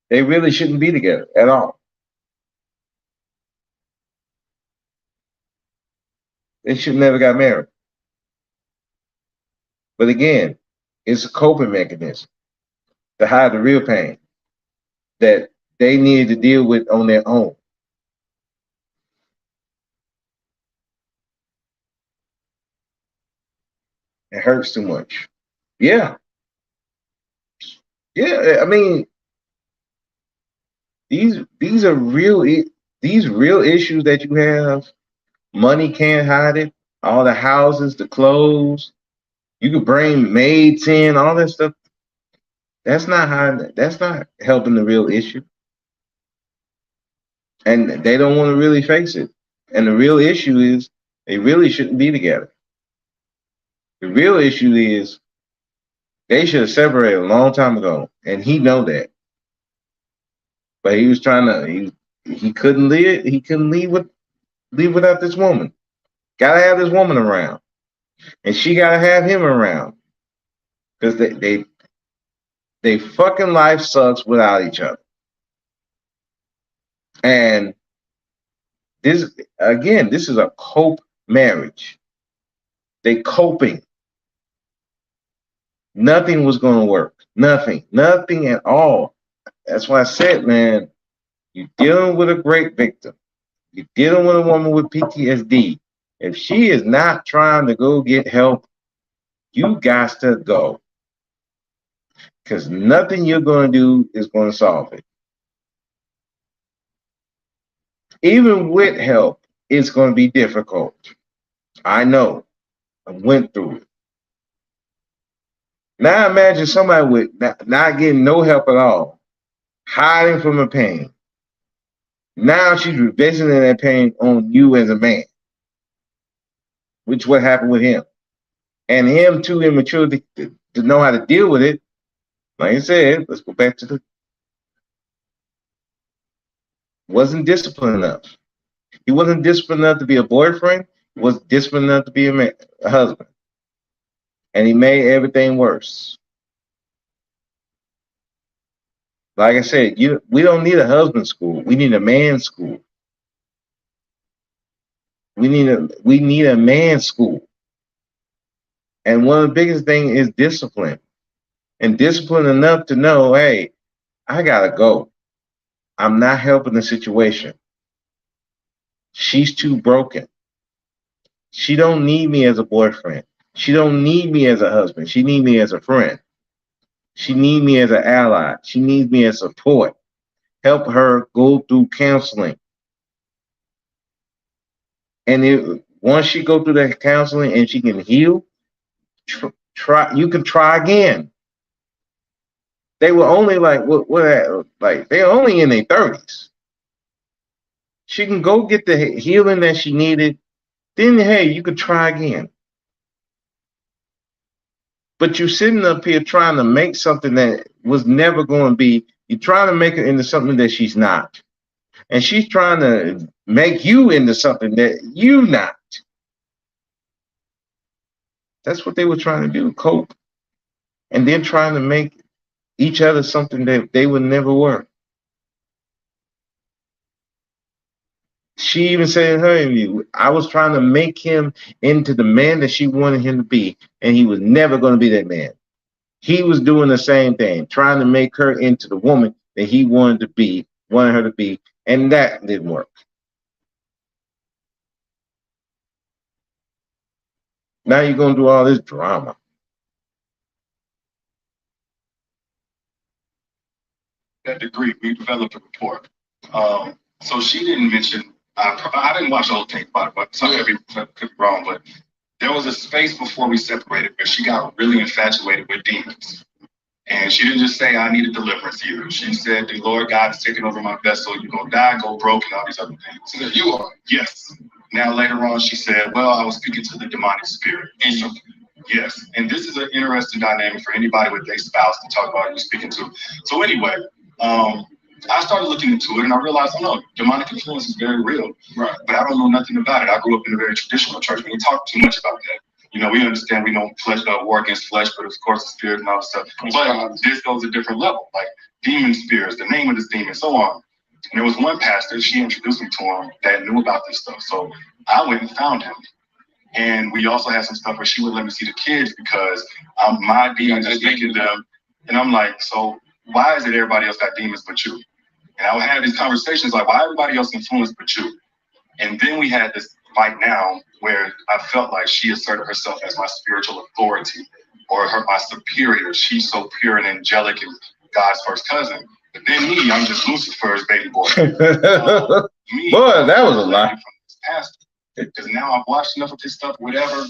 They really shouldn't be together at all. They should never got married. But again, it's a coping mechanism to hide the real pain that they needed to deal with on their own. It hurts too much. Yeah. Yeah, I mean, these are real issues that you have. Money can't hide it. All the houses, the clothes, you could bring maids in, all that stuff. That's not hiding. That's not helping the real issue. And they don't want to really face it. And the real issue is they really shouldn't be together. The real issue is they should have separated a long time ago, and he know that. But he was trying to. He couldn't live. He couldn't leave without this woman. Gotta have this woman around, and she gotta have him around, because they fucking life sucks without each other. And this is a cope marriage. They coping. Nothing was going to work. Nothing at all. That's why I said, man, you're dealing with a great victim. You're dealing with a woman with PTSD. If she is not trying to go get help, you got to go. Because nothing you're going to do is going to solve it. Even with help, it's going to be difficult. I know. I went through it. Now imagine somebody with not getting no help at all, hiding from the pain. Now she's revisiting that pain on you as a man, which what happened with him. And him too immature to know how to deal with it. Like I said, let's go back to wasn't disciplined enough. He wasn't disciplined enough to be a boyfriend. He wasn't disciplined enough to be a husband. And he made everything worse. Like I said, we don't need a husband school. We need a man school. We need a man school. And one of the biggest things is discipline. And discipline enough to know, hey, I gotta go. I'm not helping the situation. She's too broken. She don't need me as a boyfriend. She don't need me as a husband. She needs me as a friend. She needs me as an ally. She needs me as support. Help her go through counseling. And once she go through that counseling and she can heal, you can try again. They were only like they're only in their 30s. She can go get the healing that she needed. Then hey, you could try again. But you're sitting up here trying to make something that was never going to be. You're trying to make it into something that she's not. And she's trying to make you into something that you're not. That's what they were trying to do, cope. And then trying to make each other something that they would never were. She even said in her interview, I was trying to make him into the man that she wanted him to be, and he was never going to be that man. He was doing the same thing, trying to make her into the woman that he wanted her to be, and that didn't work. Now you're going to do all this drama. That degree, we developed a report. So she didn't mention, I didn't watch the whole thing about it, but some could be wrong, but there was a space before we separated where she got really infatuated with demons. And she didn't just say, I need a deliverance here. She said, the Lord God is taking over my vessel. You're going to die, go broke, and all these other things. So that you are. Yes. Now, later on, she said, well, I was speaking to the demonic spirit. So, yes. And this is an interesting dynamic for anybody with their spouse to talk about you speaking to. So anyway, I started looking into it and I realized, oh no, demonic influence is very real. Right. But I don't know nothing about it. I grew up in a very traditional church. We didn't talk too much about that. You know, we understand we don't war against flesh, but of course the spirit and all that stuff. But this goes a different level, like demon spirits, the name of this demon, so on. And there was one pastor, she introduced me to him that knew about this stuff. So I went and found him. And we also had some stuff where she would let me see the kids because my demons is making them. And I'm like, so why is it everybody else got demons but you? And I would have these conversations like, why everybody else influenced but you? And then we had this fight now where I felt like she asserted herself as my spiritual authority or my superior. She's so pure and angelic and God's first cousin. But then I'm just Lucifer's baby boy. Boy, that was a lie. Because now I've watched enough of his stuff, whatever.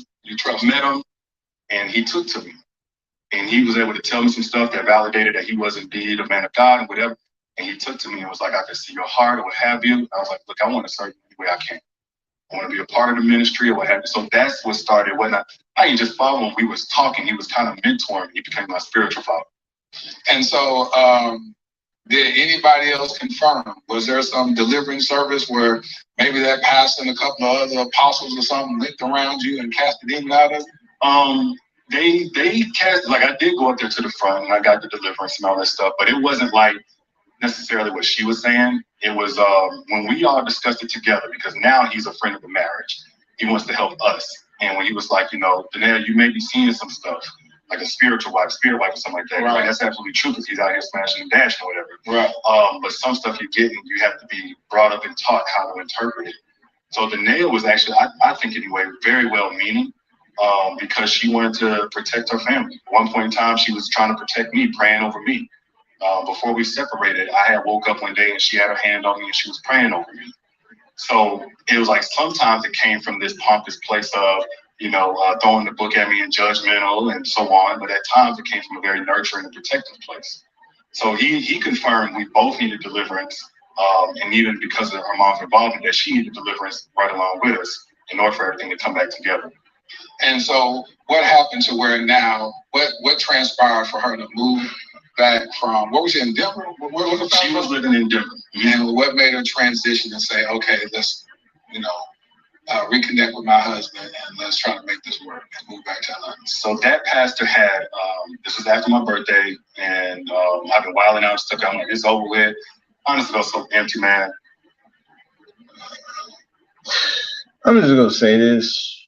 Met him, and he took to me. And he was able to tell me some stuff that validated that he was indeed a man of God and whatever. And he took to me and was like, I can see your heart or what have you. I was like, look, I want to serve you any way I can. I want to be a part of the ministry or what have you. So that's what started. I didn't just follow him. We was talking. He was kind of mentoring. He became my spiritual father. And so did anybody else confirm? Was there some deliverance service where maybe that pastor and a couple of other apostles or something linked around you and cast the demon out of it? They cast, like I did go up there to the front and I got the deliverance and all that stuff, but it wasn't like necessarily what she was saying. It was when we all discussed it together, because now he's a friend of the marriage. He wants to help us. And when he was like, Danae, you may be seeing some stuff, like a spiritual wife, spirit wife, or something like that. Right. Like, that's absolutely true because he's out here smashing and dashing or whatever. Right. But some stuff you're getting, you have to be brought up and taught how to interpret it. So Danae was actually, I think anyway, very well meaning. Because she wanted to protect her family. At one point in time, she was trying to protect me, praying over me. Before we separated, I had woke up one day and she had her hand on me and she was praying over me. So it was like sometimes it came from this pompous place of, throwing the book at me and judgmental and so on. But at times it came from a very nurturing and protective place. So he confirmed we both needed deliverance. And even because of our mom's involvement, that she needed deliverance right along with us in order for everything to come back together. And so what happened to where now, what transpired for her to move back from, what was she in Denver? She was living in Denver. And what made her transition and say, okay, let's, reconnect with my husband and let's try to make this work and move back to Atlanta? So that pastor had, this was after my birthday, and I've been wilding out and stuff. I'm like, it's over with. Honestly, I was so empty, man. I'm just going to say this,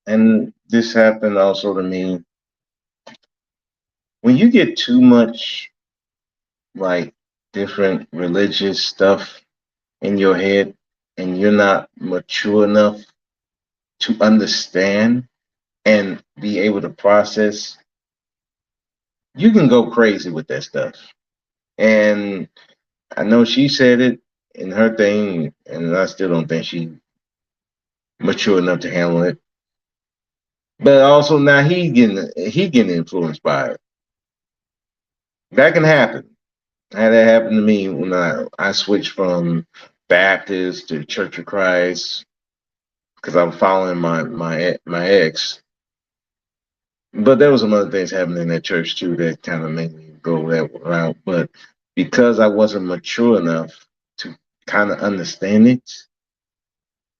and this happened also to me. When you get too much, like, different religious stuff in your head, and you're not mature enough to understand and be able to process, you can go crazy with that stuff. And I know she said it in her thing, and I still don't think she mature enough to handle it. But also now he getting influenced by it. That can happen. I had that happen to me when I switched from Baptist to Church of Christ because I'm following my ex. But there was some other things happening in that church too that kind of made me go that route. But because I wasn't mature enough to kind of understand it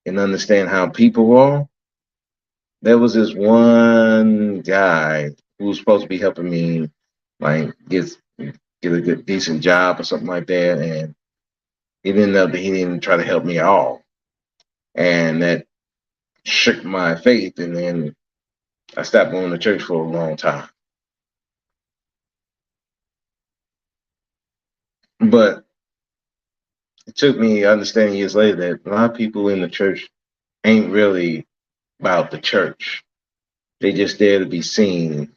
and understand how people are, there was this one guy who was supposed to be helping me, like get a good decent job or something like that, and it ended up that he didn't try to help me at all, and that shook my faith, and then I stopped going to church for a long time. But it took me understanding years later that a lot of people in the church ain't really about the church. They just there to be seen,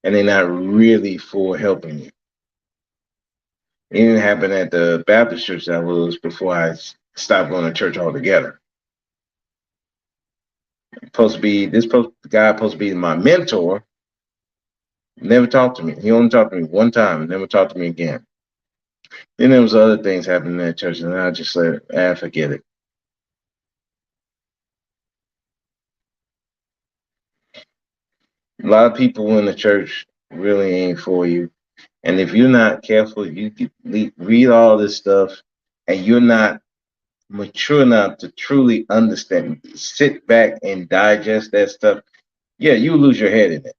and they're not really for helping you. It didn't happen at the Baptist church that I was before I stopped going to church altogether. The guy supposed to be my mentor. Never talked to me. He only talked to me one time and never talked to me again. Then there was other things happening in that church, and I just said, forget it. A lot of people in the church really ain't for you. And if you're not careful, you could read all this stuff and you're not mature enough to truly understand, sit back and digest that stuff. Yeah, you lose your head in it.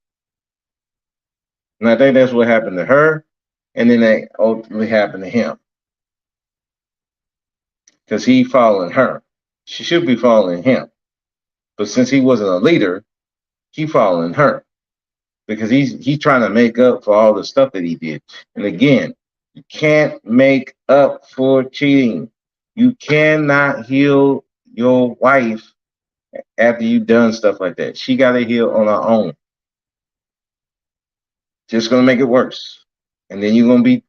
And I think that's what happened to her. And then that ultimately happened to him. Because he following her. She should be following him. But since he wasn't a leader, he following her. Because he's trying to make up for all the stuff that he did. And again, you can't make up for cheating. You cannot heal your wife after you've done stuff like that. She got to heal on her own. Just going to make it worse. And then you're going to be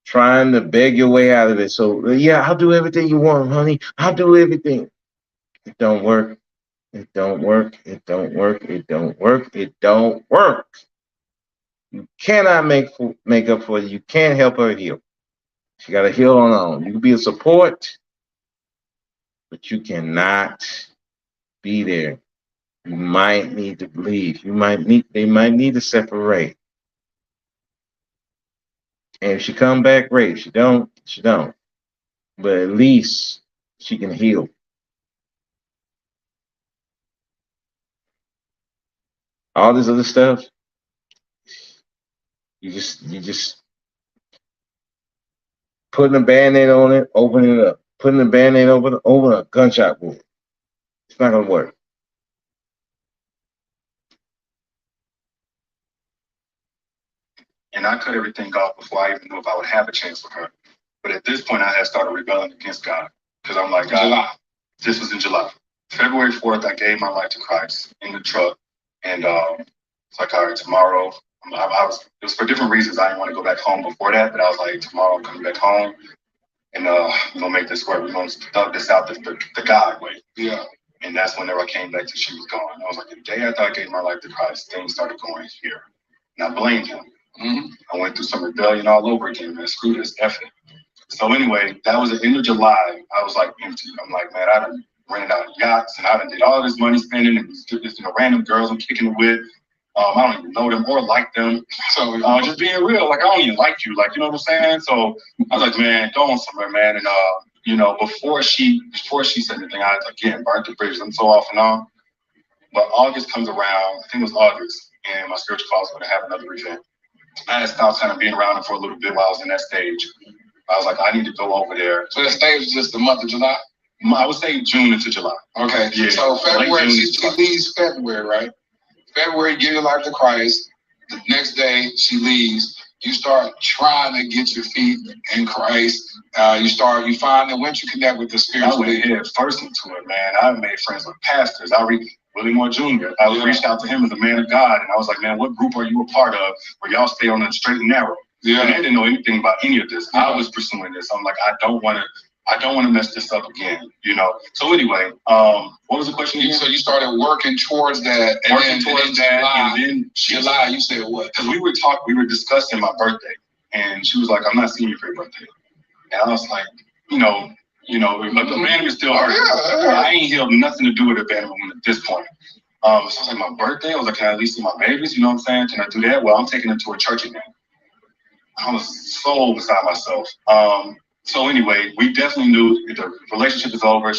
trying to beg your way out of it. So, yeah, I'll do everything you want, honey. I'll do everything. It don't work. It don't work. It don't work. It don't work. It don't work. You cannot make up for it. You can't help her heal. She got to heal on her own. You can be a support, but you cannot be there. You might need to leave. They might need to separate. And if she come back, great. If she don't, she don't. But at least she can heal. All this other stuff, you just putting a Band-Aid on it, opening it up. Putting a Band-Aid over a gunshot wound. It's not going to work. And I cut everything off before I even knew if I would have a chance with her. But at this point, I had started rebelling against God because I'm like, God, this was in July. February 4th, I gave my life to Christ in the truck. And it's like, all right, tomorrow, it was for different reasons. I didn't want to go back home before that, but I was like, tomorrow I'm coming back home and we're going to make this work. We're going to thug this out the God way. Yeah. And that's whenever I came back to she was gone. I was like, the day after I gave my life to Christ, things started going here. And I blamed him. Mm-hmm. I went through some rebellion all over again, man. Screw this effort. So anyway, that was the end of July. I was like empty. I'm like, man, I done rented out yachts and I done did all this money spending and just random girls I'm kicking it with. I don't even know them or like them. So just being real, like I don't even like you, like you know what I'm saying. So I was like, man, go on somewhere, man. And before she said anything, I again burnt the bridges. I'm so off and on. But August comes around. I think it was August, and my spiritual father was going to have another event. I had stopped kind of being around him for a little bit while I was in that stage. I was like, I need to go over there. So that stage was just the month of July? I would say June into July. Okay. Yeah. So February, she leaves February, right? February, give your life to Christ. The next day, she leaves. You start trying to get your feet in Christ. You find that once you connect with the Spirit. I went head first into it, man. I made friends with pastors. Willie Moore Jr. I reached out to him as a man of God, and I was like, man, what group are you a part of where y'all stay on the straight and narrow? Yeah. And they didn't know anything about any of this. I was pursuing this. I'm like, I don't want to mess this up again, So anyway, what was the question again? So you started working towards that, and then July, you said what? Because we were discussing my birthday, and she was like, I'm not seeing you for your birthday. And I was like, but the abandonment still hurt. Yeah. I ain't healed nothing to do with abandonment at this point. So I was like, my birthday? I was like, can I at least see my babies? You know what I'm saying? Can I do that? Well, I'm taking them to a church again. I was so beside myself. So anyway, we definitely knew the relationship is over.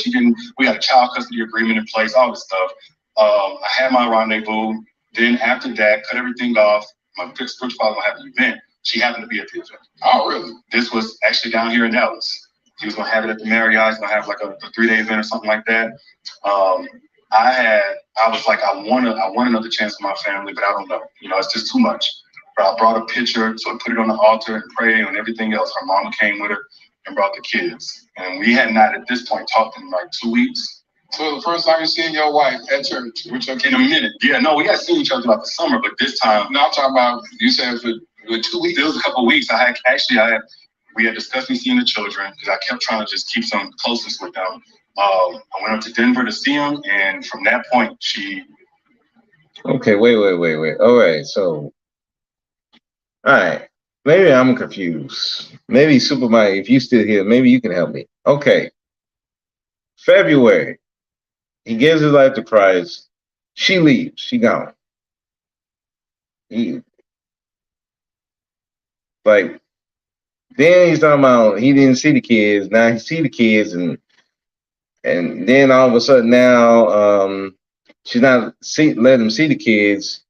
We had a child custody agreement in place, all this stuff. I had my rendezvous. Then after that, cut everything off. My spiritual father will have an event. She happened to be at the event. Oh, really? This was actually down here in Dallas. He was gonna have it at the Marriott. He's gonna have like a 3-day event or something like that. I was like, I want another chance with my family, but I don't know. It's just too much. But I brought a picture, so I put it on the altar and prayed and everything else. Her mama came with her and brought the kids. And we had not at this point talked in like 2 weeks. So the first time you seen your wife at church, in a minute. Yeah, no, we had seen each other throughout the summer, but this time. No, I'm talking about, you said for 2 weeks. It was a couple of weeks. We had discussed me seeing the children because I kept trying to just keep some closeness with them. I went up to Denver to see them, and from that point, she. Okay, wait. All right, so. All right, maybe I'm confused. Maybe Superman, if you still here, maybe you can help me. Okay. February, he gives his life to Christ. She leaves. She gone. Then he's talking about he didn't see the kids. Now he see the kids, and then all of a sudden now she's not letting him see the kids.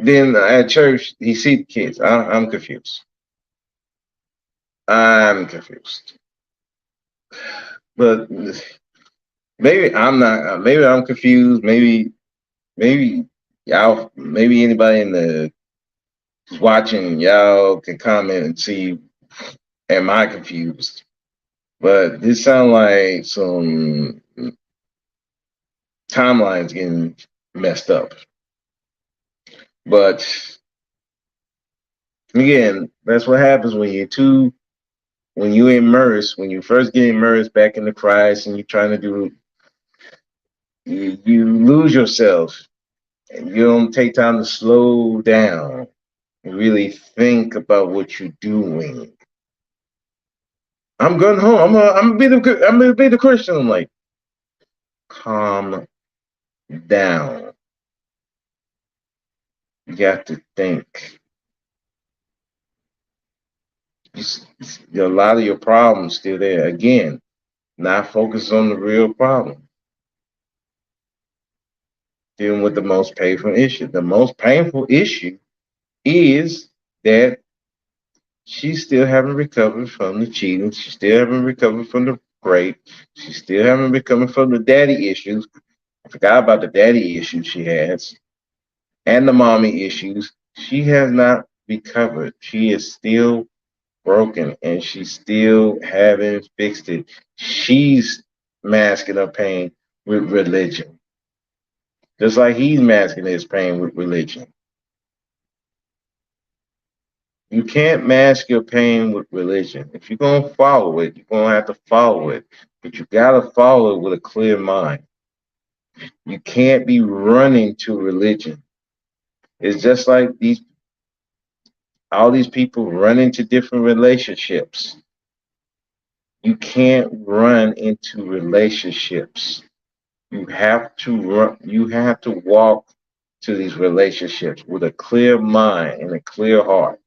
Then at church he see the kids. I'm confused. But maybe I'm not. Maybe I'm confused. Maybe y'all. Maybe anybody in the watching, y'all can comment and see. Am I confused? But this sounds like some timelines getting messed up. But again, that's what happens when when you first get immersed back into Christ and you're trying to do, you lose yourself and you don't take time to slow down and really think about what you're doing. I'm going home. I'm gonna be the Christian. I'm like, calm down. You got to think. A lot of your problems still there. Again, not focus on the real problem. Dealing with the most painful issue. The most painful issue is that She still haven't recovered from the cheating. She still haven't recovered from the rape. She still haven't recovered from the daddy issues. I forgot about the daddy issues she has and the mommy issues. She has not recovered. She is still broken and she still haven't fixed it. She's masking her pain with religion, just like he's masking his pain with religion. You can't mask your pain with religion. If you're going to follow it, you're going to have to follow it. But you got to follow it with a clear mind. You can't be running to religion. It's just like all these people run into different relationships. You can't run into relationships. You have to run, you have to walk to these relationships with a clear mind and a clear heart.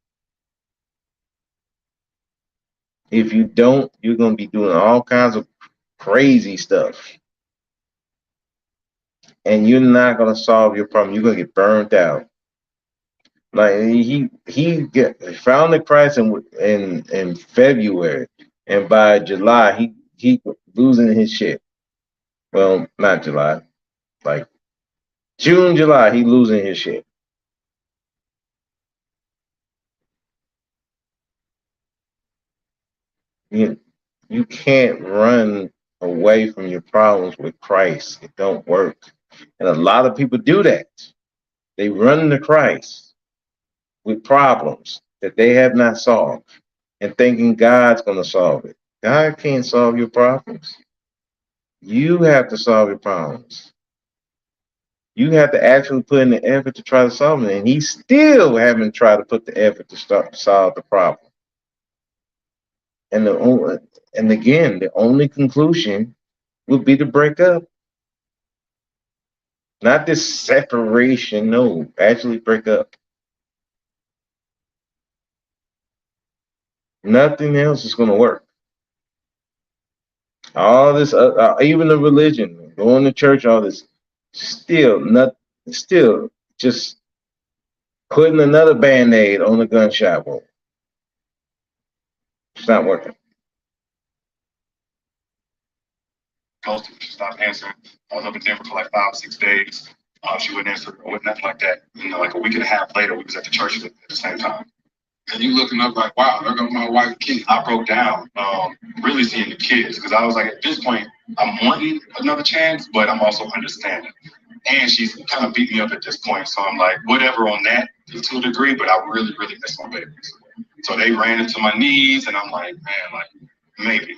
If you don't, you're going to be doing all kinds of crazy stuff. And you're not going to solve your problem. You're going to get burned out. Like found the Christ in February, and by July he losing his shit. Well, not July, like June, July, he losing his shit. You can't run away from your problems with Christ. It don't work. And a lot of people do that. They run to Christ with problems that they have not solved and thinking God's going to solve it. God can't solve your problems. You have to solve your problems. You have to actually put in the effort to try to solve it. And he still haven't tried to put the effort to solve the problem. And the only conclusion would be to break up. Not this separation. No, actually break up. Nothing else is going to work. All this, even the religion, going to church, all this, still just putting another Band-Aid on the gunshot wound. It's not working. Ghosted. She stopped answering. I was up in Denver for like 5 or 6 days. She wouldn't answer or nothing like that. Like a week and a half later, we was at the church at the same time. And you looking up like, wow, there go my wife, kids. I broke down, really seeing the kids, because I was like, at this point, I'm wanting another chance, but I'm also understanding. And she's kind of beat me up at this point, so I'm like, whatever on that to a degree, but I really, really miss my babies. So they ran into my knees, and I'm like, man, like maybe.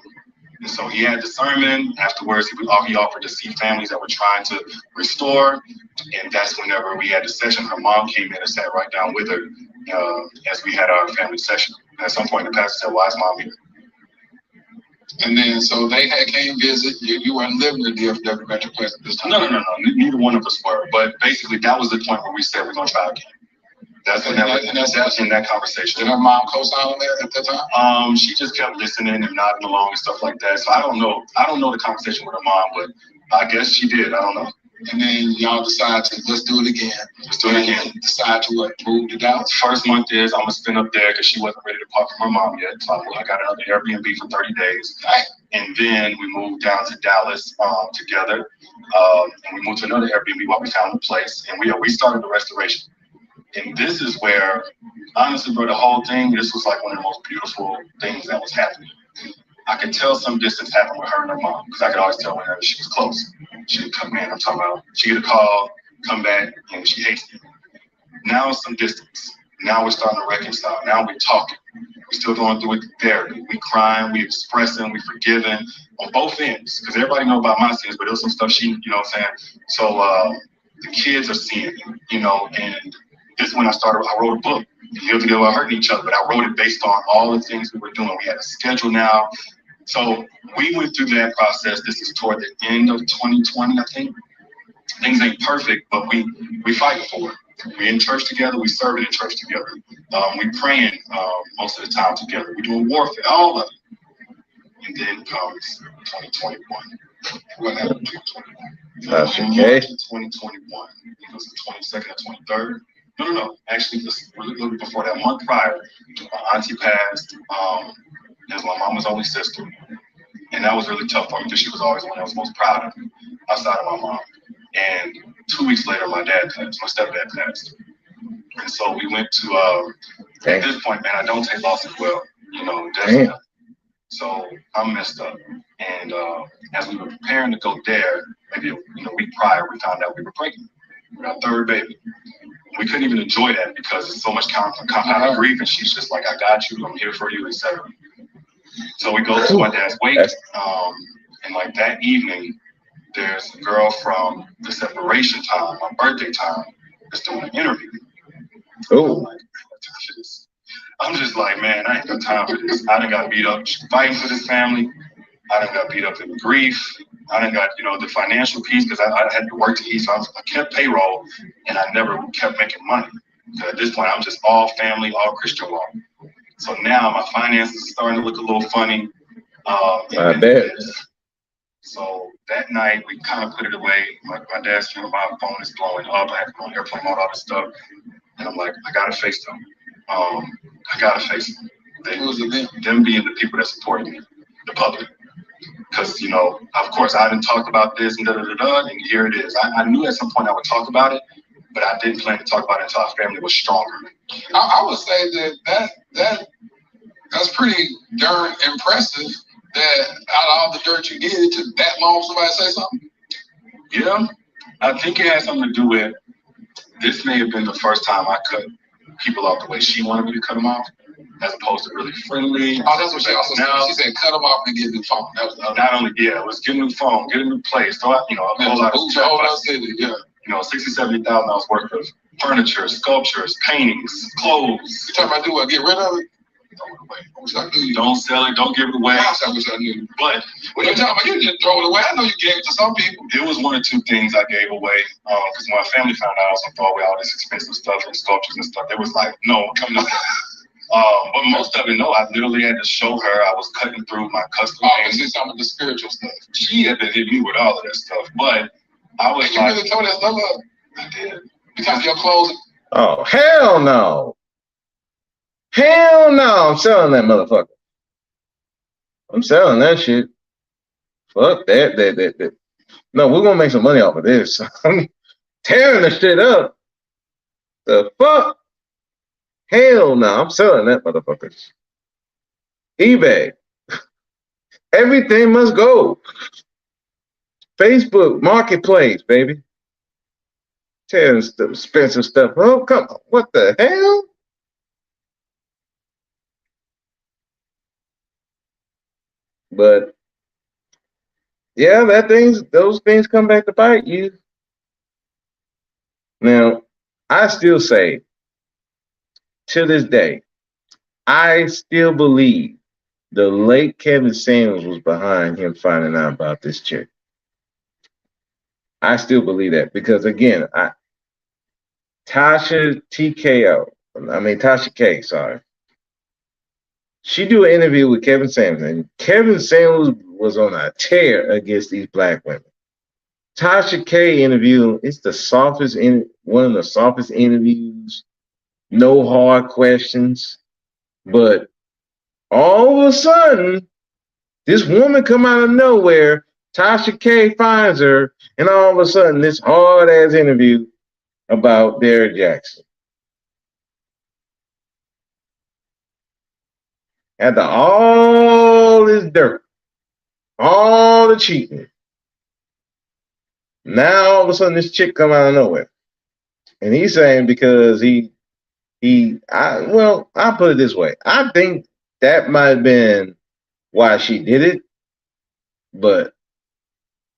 And so he had discernment. Afterwards, he offered to see families that were trying to restore. And that's whenever we had the session. Her mom came in and sat right down with her as we had our family session. And at some point, the pastor said, why is mom here? And then, so they came visit. You weren't living in the DFW Metroplex at this time? No. Neither one of us were. But basically, that was the point where we said we're going to try again. That's in that conversation. Did her mom co-sign on that at that time? She just kept listening and nodding along and stuff like that. So I don't know the conversation with her mom, but I guess she did. I don't know. And then y'all decide to let's do it again. Let's do it again. Decide to what? Move to Dallas. First month is I'm gonna spend up there because she wasn't ready to part from her mom yet. So I got another Airbnb for 30 days. Right. And then we moved down to Dallas together. And we moved to another Airbnb while we found a place. And we started the restoration. And this is where, honestly, bro, the whole thing, this was like one of the most beautiful things that was happening. I could tell some distance happened with her and her mom because I could always tell whenever she was close. She would come in, I'm talking about, she get a call, come back, and she hates me. Now it's some distance. Now we're starting to reconcile. Now we're talking. We're still going through it therapy. We crying, we expressing, we forgiving on both ends. Because everybody know about my sins, but there was some stuff she, you know what I'm saying? So the kids are seeing it, and this is when I wrote a book, Healed Together Without Hurting Each Other, but I wrote it based on all the things we were doing. We had a schedule now. So we went through that process. This is toward the end of 2020, I think. Things ain't perfect, but we fight for it. We in church together. We serve in church together. We praying most of the time together. We doing warfare, all of it. And then comes 2021. What happened in 2021? That's okay. 2021. It was the 22nd or 23rd. No. Actually, just a little before that, month prior, my auntie passed. It was my mama's only sister. And that was really tough for me because she was always the one I was most proud of outside of my mom. And 2 weeks later, my dad passed. My stepdad passed. And so we went to, at this point, man, I don't take losses well. You know, definitely. So I'm messed up. And as we were preparing to go there, maybe a week prior, we found out we were pregnant with our third baby. We couldn't even enjoy that because it's so much compounded grief. And she's just like, I got you, I'm here for you, etc. So we go to my dad's wake, and like that evening, there's a girl from the separation time, my birthday time, that's doing an interview. Oh. I'm just like, man, I ain't got time for this. I done got beat up fighting for this family. I done got beat up in grief. I done got, the financial piece because I had to work to eat. So I kept payroll and I never kept making money. So at this point, I'm just all family, all Christian walk. So now my finances are starting to look a little funny. I bet. So that night we kind of put it away. My dad's phone is blowing up. I have to go on airplane mode, all this stuff. And I'm like, I gotta face them. I gotta face them. Them being the people that supported me, the public. Because, of course, I didn't talk about this and and here it is. I knew at some point I would talk about it, but I didn't plan to talk about it until our family was stronger. I would say that's pretty darn impressive that out of all the dirt you did, it took that long for somebody to say something. Yeah, I think it had something to do with, this may have been the first time I cut people off the way she wanted me to cut them off, as opposed to really friendly. Oh, that's what she also said. She said, cut them off and get a new phone. That was not only, it was get a new phone, get a new place. So, a whole lot of stuff. $60,000-$70,000 worth of furniture, sculptures, paintings, clothes. You talking about do what? Get rid of it? I wish I knew you. Don't sell it, don't give it away. I wish I knew. But when you're talking about, you didn't throw it away. I know you gave it to some people. It was one or two things I gave away. Because when my family found out I was going to throw away all this expensive stuff and sculptures and stuff, they was like, no, come to but most of it, no, I literally had to show her I was cutting through my custom. This is some of the spiritual stuff. She had been hitting me with all of that stuff, but I was you really told that stuff up? I did. Because of your clothes? Oh, hell no. Hell no. I'm selling that motherfucker. I'm selling that shit. Fuck that. No, we're going to make some money off of this. I'm tearing the shit up. The fuck? Hell no, I'm selling that motherfucker. eBay. Everything must go. Facebook Marketplace, baby. Tearing expensive stuff. Oh, come on. What the hell? But yeah, those things come back to bite you. Now, I still say, to this day, I still believe the late Kevin Samuels was behind him finding out about this chick. I still believe that because, again, Tasha K, sorry. She do an interview with Kevin Samuels, and Kevin Samuels was on a tear against these black women. Tasha K interview, it's one of the softest interviews, no hard questions, but all of a sudden, this woman come out of nowhere, Tasha K finds her, and all of a sudden, this hard-ass interview about Derrick Jaxn. After all this dirt, all the cheating, now all of a sudden this chick come out of nowhere. And he's saying because I'll put it this way. I think that might have been why she did it. But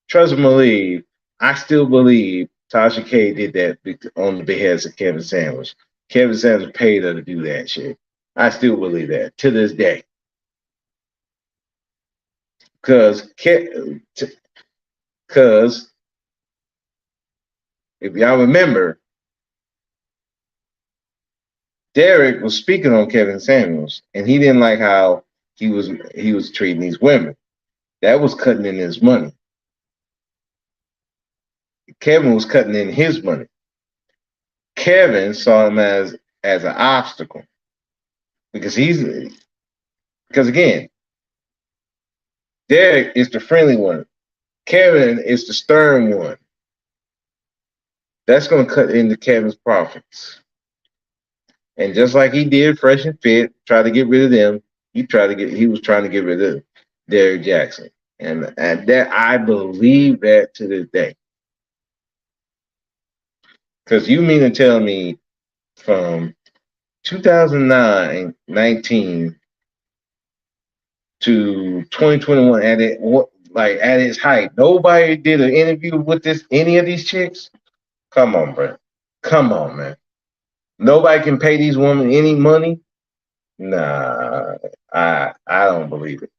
trust and believe, I still believe Tasha K did that on the behest of Kevin Samuels. Kevin Samuels paid her to do that shit. I still believe that to this day. Because if y'all remember, Derrick was speaking on Kevin Samuels, and he didn't like how he was treating these women. That was cutting in his money. Kevin was cutting in his money. Kevin saw him as an obstacle because again, Derrick is the friendly one. Kevin is the stern one. That's going to cut into Kevin's profits. And just like he did Fresh and Fit, try to get rid of them, he was trying to get rid of Derrick Jaxn. And that I believe that to this day. Because you mean to tell me from 2019 to 2021 at its height, nobody did an interview with any of these chicks? Come on, bro. Come on, man. Nobody can pay these women any money? Nah, I don't believe it.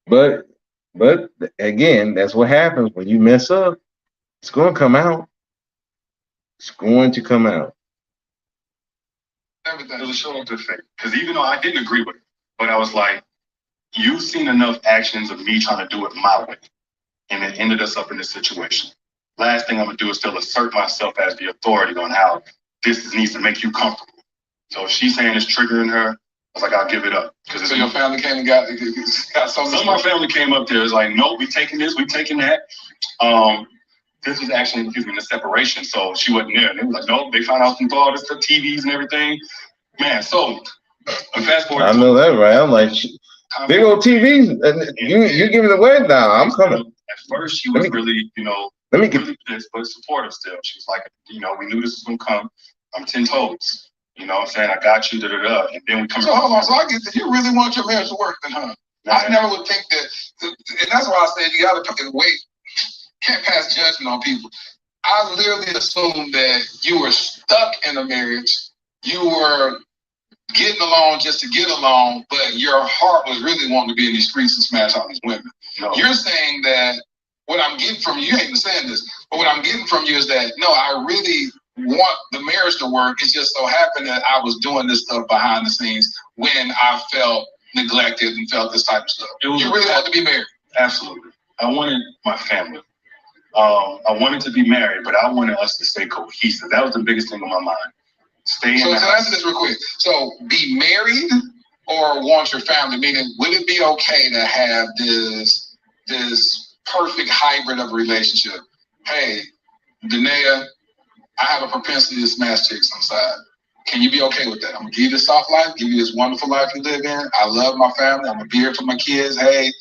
But again, that's what happens when you mess up. It's going to come out. It's going to come out. Everything was a show up to fake. Because even though I didn't agree with it, but I was like, you've seen enough actions of me trying to do it my way. And it ended us up in this situation. Last thing I'm going to do is still assert myself as the authority on how this needs to make you comfortable. So if she's saying it's triggering her, I was like, I'll give it up. So your family came and got some of my family came up there. It's like, no, we taking this, we taking that. This was actually, the separation. So she wasn't there. And they were like, no, they found out through all this stuff, TVs and everything. Man, so fast forward. I know that, right? I'm like, big old TVs. And you giving it away now. I'm coming. At first, she was really, really pissed, but supportive still. She was like, we knew this was going to come. I'm 10 toes. You know what I'm saying? I got you, da-da-da. And then we come. So hold on. So I get that you really want your marriage to work then, huh? Yeah. I never would think that. And that's why I said you got to wait. Can't pass judgment on people. I literally assumed that you were stuck in a marriage. You were getting along just to get along, but your heart was really wanting to be in these streets and smash all these women. No. You're saying that what I'm getting from you ain't even saying this, but what I'm getting from you is that, no, I really want the marriage to work. It just so happened that I was doing this stuff behind the scenes when I felt neglected and felt this type of stuff. You really want to be married? Absolutely. I wanted my family. I wanted to be married, but I wanted us to stay cohesive. That was the biggest thing on my mind. Stay in the house. So answer this real quick. So be married or want your family? Meaning, would it be okay to have this perfect hybrid of a relationship? Hey, Danae, I have a propensity to smash chicks on the side. Can you be okay with that? I'm gonna give you this soft life, give you this wonderful life you live in. I love my family. I'm gonna be here for my kids. Hey,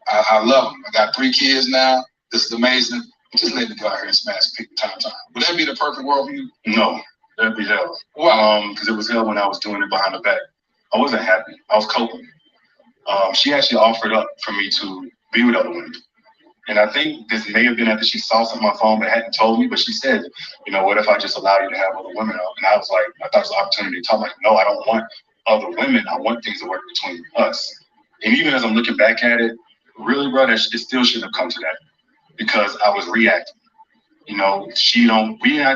I love them. I got 3 kids now. This is amazing. Just let me go out here and smash people time. Would that be the perfect world for you? No, that'd be hell. Why? Because it was hell when I was doing it behind the back. I wasn't happy. I was coping. She actually offered up for me to be with other women. And I think this may have been after she saw something on my phone but hadn't told me, but she said, what if I just allow you to have other women out? And I was like, I thought it was an opportunity to talk. Like, no, I don't want other women. I want things to work between us. And even as I'm looking back at it, really, bro, it still shouldn't have come to that because I was reacting. We not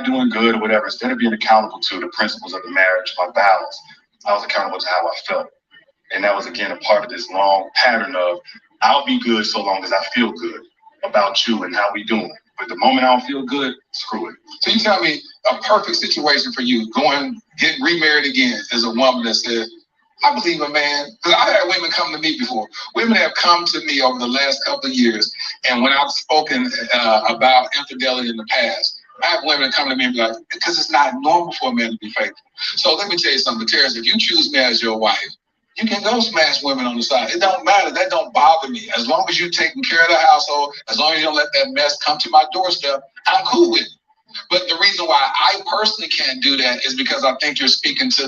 doing good or whatever. Instead of being accountable to the principles of the marriage, my vows, I was accountable to how I felt. And that was, again, a part of this long pattern of I'll be good so long as I feel good about you and how we doing. But the moment I don't feel good, screw it. So you tell me a perfect situation for you, get remarried again as a woman that said, I believe a man, because I had women come to me before. Women have come to me over the last couple of years, and when I've spoken about infidelity in the past, I have women come to me and be like, because it's not normal for a man to be faithful. So let me tell you something, Terrence, if you choose me as your wife, you can go smash women on the side. It don't matter. That don't bother me. As long as you're taking care of the household, as long as you don't let that mess come to my doorstep, I'm cool with it. But the reason why I personally can't do that is because I think you're speaking to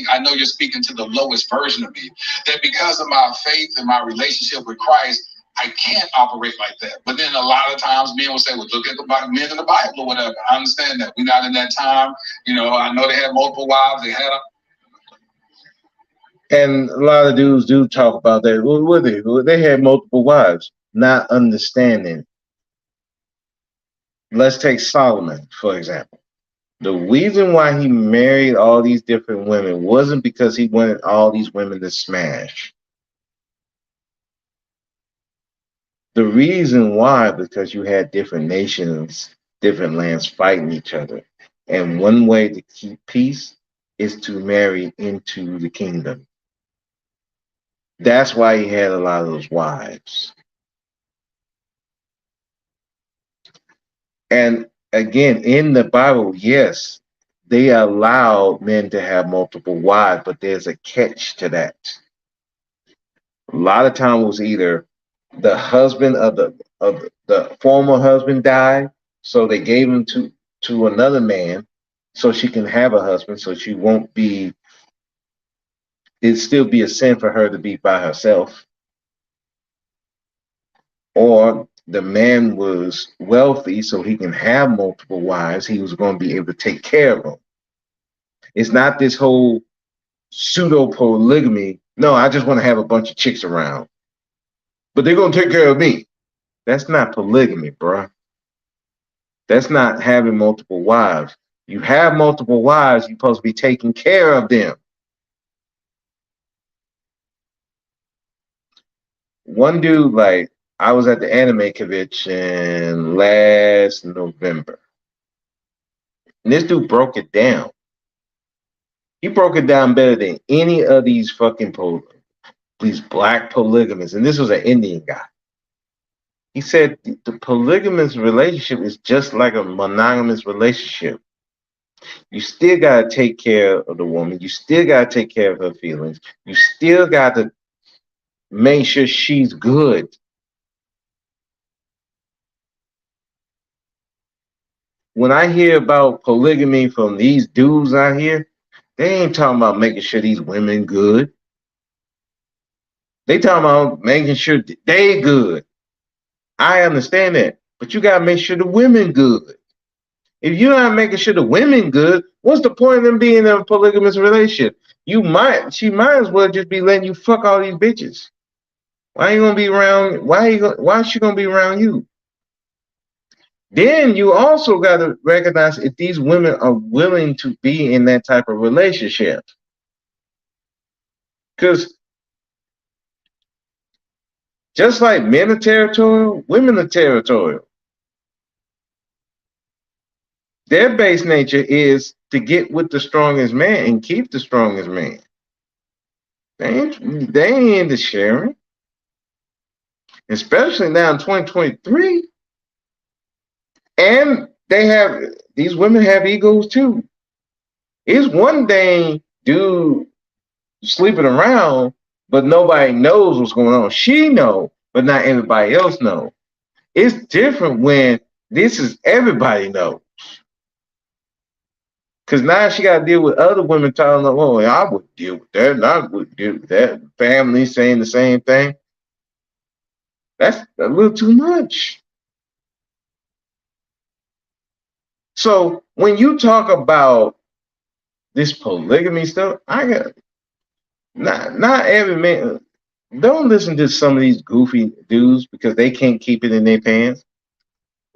I know you're speaking to the lowest version of me. That because of my faith and my relationship with Christ, I can't operate like that. But then a lot of times men will say, well, look at the men in the Bible or whatever. I understand that. We're not in that time. I know they had multiple wives. And a lot of dudes do talk about that. They had multiple wives, not understanding. Let's take Solomon, for example. The reason why he married all these different women wasn't because he wanted all these women to smash. The reason why, because you had different nations, different lands fighting each other. And one way to keep peace is to marry into the kingdom. That's why he had a lot of those wives. And again, in the Bible, yes, they allow men to have multiple wives, but there's a catch to that. A lot of time it was either the husband of the former husband died, so they gave him to another man, so she can have a husband, so she won't be. It'd still be a sin for her to be by herself. Or the man was wealthy, so he can have multiple wives. He was going to be able to take care of them. It's not this whole pseudo polygamy. No, I just want to have a bunch of chicks around, but they're going to take care of me. That's not polygamy, bruh. That's not having multiple wives. You have multiple wives, you're supposed to be taking care of them. One dude, like, I was at the anime convention last November, and this dude broke it down. He broke it down better than any of these fucking these black polygamists, and this was an Indian guy. He said the polygamous relationship is just like a monogamous relationship. You still got to take care of the woman. You still got to take care of her feelings. You still got to make sure she's good. When I hear about polygamy from these dudes out here, they ain't talking about making sure these women good. They talking about making sure they good. I understand that, but you gotta make sure the women good. If you're not making sure the women good, what's the point of them being in a polygamous relationship? She might as well just be letting you fuck all these bitches. Why are you gonna be around? Why is she gonna be around you? Then you also gotta recognize if these women are willing to be in that type of relationship. Because just like men are territorial, women are territorial. Their base nature is to get with the strongest man and keep the strongest man. They ain't into sharing. Especially now in 2023. And these women have egos too. It's one thing, dude, sleeping around, but nobody knows what's going on. She know, but not everybody else know. It's different when this is everybody knows. Because now she got to deal with other women telling her, oh, I would deal with that, and I would deal with that. Family saying the same thing. That's a little too much. So when you talk about this polygamy stuff, I got not every man. Don't listen to some of these goofy dudes because they can't keep it in their pants.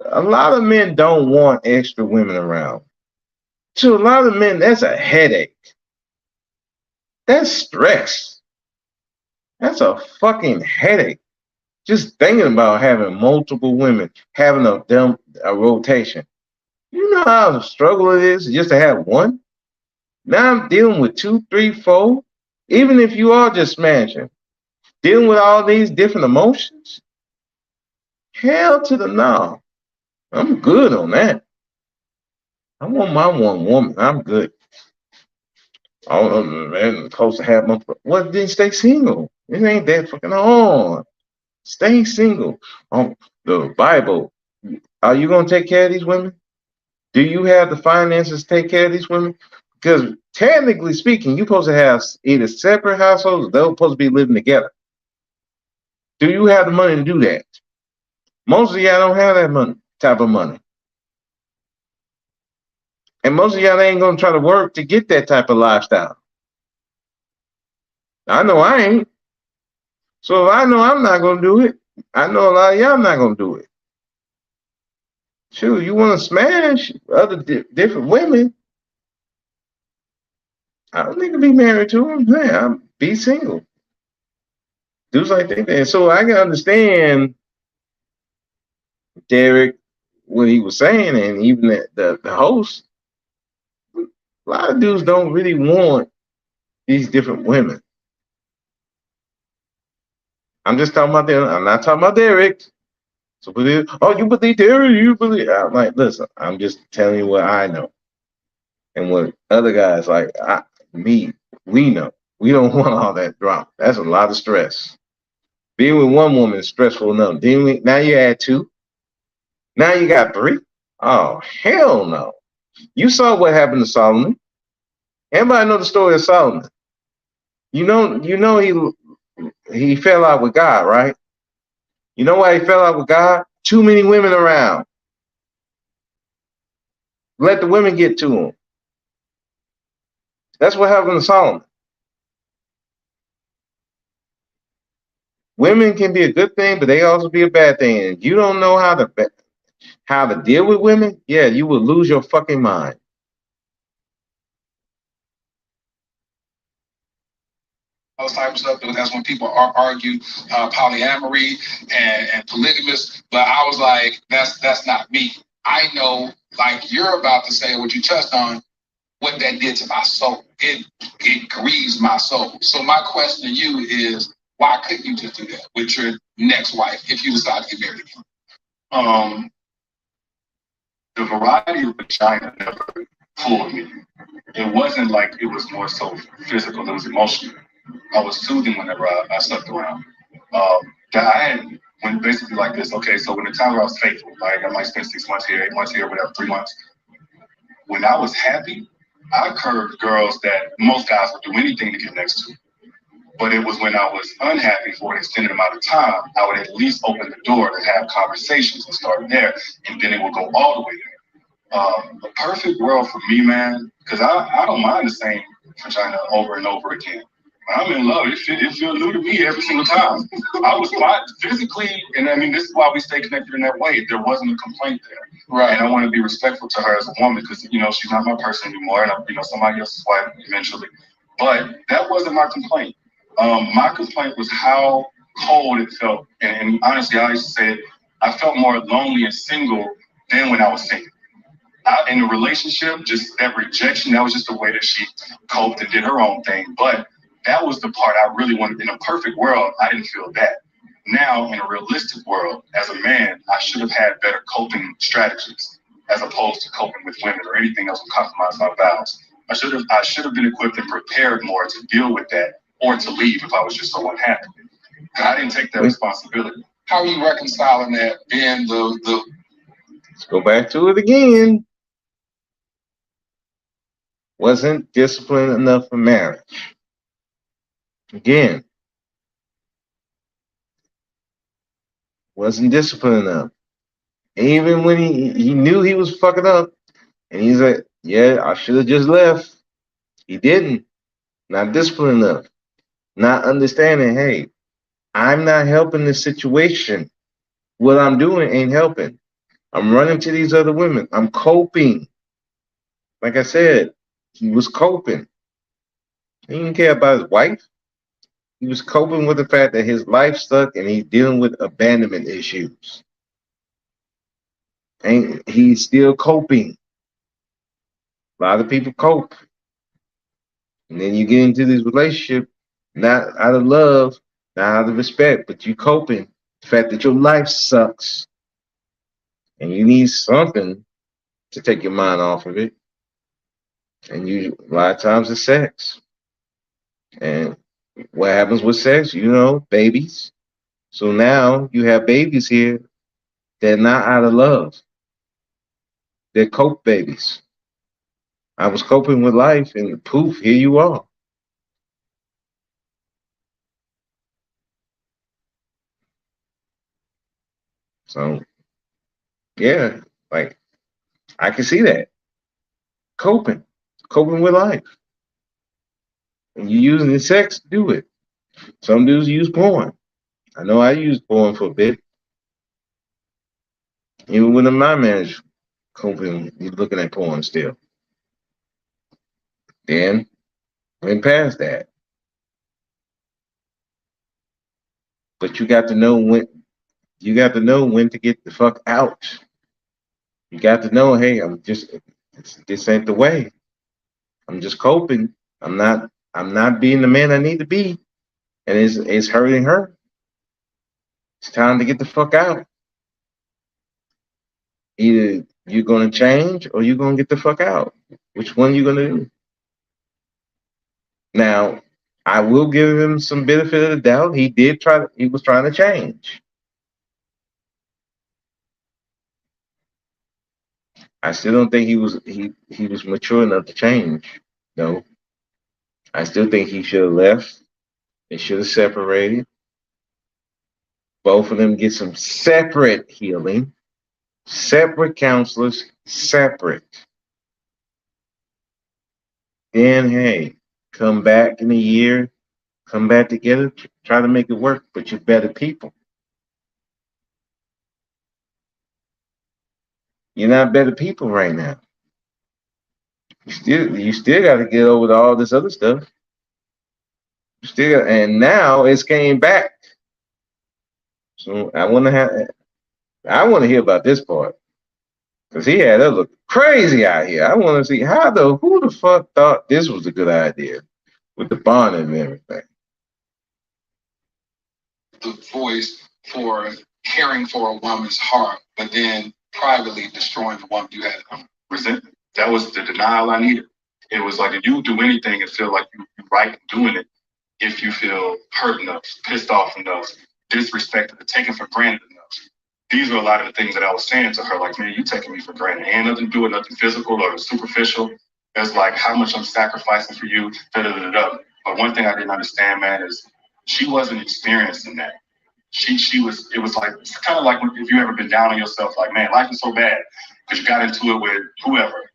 A lot of men don't want extra women around. To a lot of men, that's a headache. That's stress. That's a fucking headache. Just thinking about having multiple women, having a rotation. You know how the struggle it is just to have one? Now I'm dealing with 2, 3, 4. Even if you are just smashing, dealing with all these different emotions. Hell to the no. I'm good on that. I want my one woman. I'm good. Oh man, close to have my. Well, then stay single. It ain't that fucking hard. Stay single. The Bible. Are you gonna take care of these women? Do you have the finances to take care of these women? Because technically speaking, you're supposed to have either separate households or they're supposed to be living together. Do you have the money to do that? Most of y'all don't have that type of money. And most of y'all ain't going to try to work to get that type of lifestyle. I know I ain't. So if I know I'm not going to do it, I know a lot of y'all not going to do it. Shoot, you want to smash other different women? I don't need to be married to them. Man, I'll be single. Dudes like that. And so I can understand Derrick, what he was saying, and even the host. A lot of dudes don't really want these different women. I'm just talking about them. I'm not talking about Derrick. So believe, oh, you believe Derrick? You believe? I'm like, listen, I'm just telling you what I know and what other guys like we know. We don't want all that drama. That's a lot of stress. Being with one woman is stressful enough. Now you add two. Now you got three. Oh, hell no. You saw what happened to Solomon. Everybody know the story of Solomon. You know he fell out with God, right? You know why he fell out with God? Too many women around. Let the women get to him. That's what happened to Solomon. Women can be a good thing, but they also be a bad thing. And you don't know how to deal with women, yeah, you will lose your fucking mind. Those type of stuff. That's when people argue polyamory and polygamous. But I was like, that's not me. I know, like you're about to say, what you touched on, what that did to my soul. It grieves my soul. So my question to you is, why couldn't you just do that with your next wife if you decide to get married again? The variety of vagina never fooled me. It wasn't like it was more so physical, it was emotional. I was soothing whenever I slept around. That I had when basically like this, okay, so when the time where I was faithful, like I might spend 6 months here, 8 months here, whatever, 3 months. When I was happy, I curved girls that most guys would do anything to get next to. But it was when I was unhappy for an extended amount of time, I would at least open the door to have conversations and start there, and then it would go all the way there. A perfect world for me, man, because I don't mind the same vagina over and over again. I'm in love. It feels new to me every single time. I was fine physically, and I mean, this is why we stay connected in that way. There wasn't a complaint there. Right. And I want to be respectful to her as a woman because, she's not my person anymore, and I'm, somebody else's wife eventually. But that wasn't my complaint. My complaint was how cold it felt. And honestly, I used to say it, I felt more lonely and single than when I was single. In a relationship, just that rejection, that was just the way that she coped and did her own thing. But that was the part I really wanted. In a perfect world, I didn't feel that. Now, in a realistic world, as a man, I should have had better coping strategies as opposed to coping with women or anything else and compromise my vows. I should have been equipped and prepared more to deal with that or to leave if I was just so unhappy. I didn't take that responsibility. How are you reconciling that being the Let's go back to it again. Wasn't disciplined enough for marriage. Again, wasn't disciplined enough. Even when he knew he was fucking up, and he's like, yeah, I should have just left. He didn't. Not disciplined enough. Not understanding, hey, I'm not helping this situation. What I'm doing ain't helping. I'm running to these other women. I'm coping. Like I said, he was coping. He didn't care about his wife. He was coping with the fact that his life sucked and he's dealing with abandonment issues. And he's still coping. A lot of people cope. And then you get into this relationship, not out of love, not out of respect, but you coping. The fact that your life sucks. And you need something to take your mind off of it. And a lot of times it's sex. And what happens with sex? Babies. So now you have babies here. They're not out of love. They're cope babies. I was coping with life and poof, here you are. So, yeah, like, I can see that. Coping with life. And you're using the sex to do it. Some dudes use porn. I know I used porn for a bit. Even when my marriage coping, you're looking at porn still. Then went past that. But you got to know when to get the fuck out. You got to know, hey, this ain't the way. I'm just coping. I'm not being the man I need to be. And it's hurting her. It's time to get the fuck out. Either you're gonna change or you're gonna get the fuck out. Which one you gonna do? Now, I will give him some benefit of the doubt. He was trying to change. I still don't think he was mature enough to change. No. I still think he should have left. They should have separated. Both of them get some separate healing, separate counselors, separate. Then, hey, come back in a year, come back together, try to make it work, but you're better people. You're not better people right now. You still got to get over all this other stuff. And now it's came back. So I want to hear about this part, because he had us look crazy out here. I want to see who the fuck thought this was a good idea with the bonding and everything. The voice for caring for a woman's heart, but then privately destroying the woman you had. Resentment. That was the denial I needed. It was like, if you do anything and feel like you're right in doing it, if you feel hurt enough, pissed off enough, disrespected, or taken for granted enough. These are a lot of the things that I was saying to her, like, man, you taking me for granted. Ain't nothing to do with nothing physical or superficial. It's like how much I'm sacrificing for you, da-da-da-da. But one thing I didn't understand, man, is she wasn't experiencing that. It was like, it's kind of like if you ever been down on yourself, like, man, life is so bad because you got into it with whoever.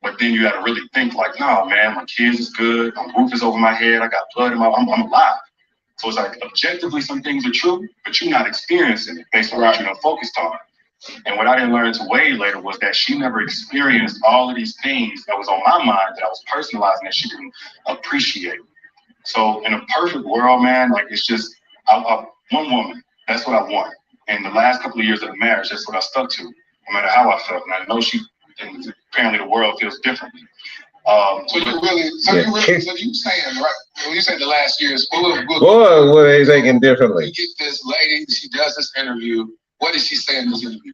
But then you got to really think like, no, man, my kids is good. My roof is over my head. I got blood in I'm alive. So it's like, objectively, some things are true, but you're not experiencing it based on what you're focused on. And what I didn't learn until way later was that she never experienced all of these things that was on my mind that I was personalizing that she didn't appreciate. So in a perfect world, man, like, it's just one woman. That's what I want. And the last couple of years of the marriage, that's what I stuck to, no matter how I felt. And I know and apparently the world feels differently. So you saying, right? When you say the last years, what are they thinking differently? You get this lady, she does this interview. What did she say in this interview?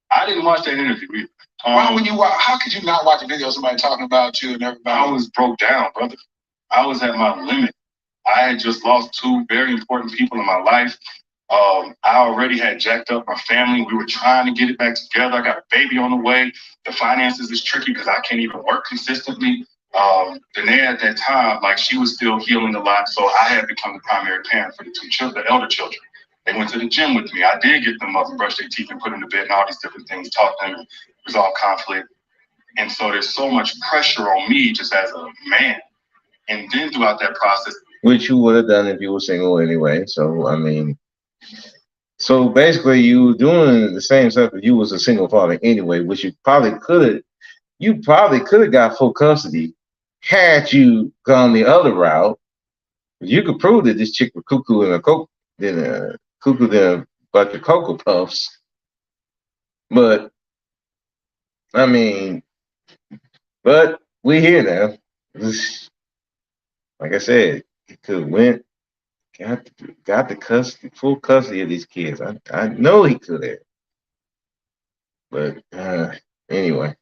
I didn't watch that interview either. How could you not watch a video of somebody talking about you and everybody? I was broke down, brother. I was at my limit. I had just lost two very important people in my life. I already had jacked up my family. We were trying to get it back together. I got a baby on the way. The finances is tricky because I can't even work consistently. Danae at that time, like, she was still healing a lot. So I had become the primary parent for the two children, the elder children. They went to the gym with me. I did get them up and brush their teeth and put them to bed and all these different things, taught them, resolve conflict. And so there's so much pressure on me just as a man. And then throughout that process, which you would have done if you were single anyway. So, I mean, so basically you were doing the same stuff if you was a single father anyway, which you probably could have got full custody had you gone the other route. You could prove that this chick was cuckoo and a cuckoo than a bunch of Cocoa Puffs. But, I mean, but we here now. Like I said, he could have went, got the full custody of these kids. I know he could have. But anyway,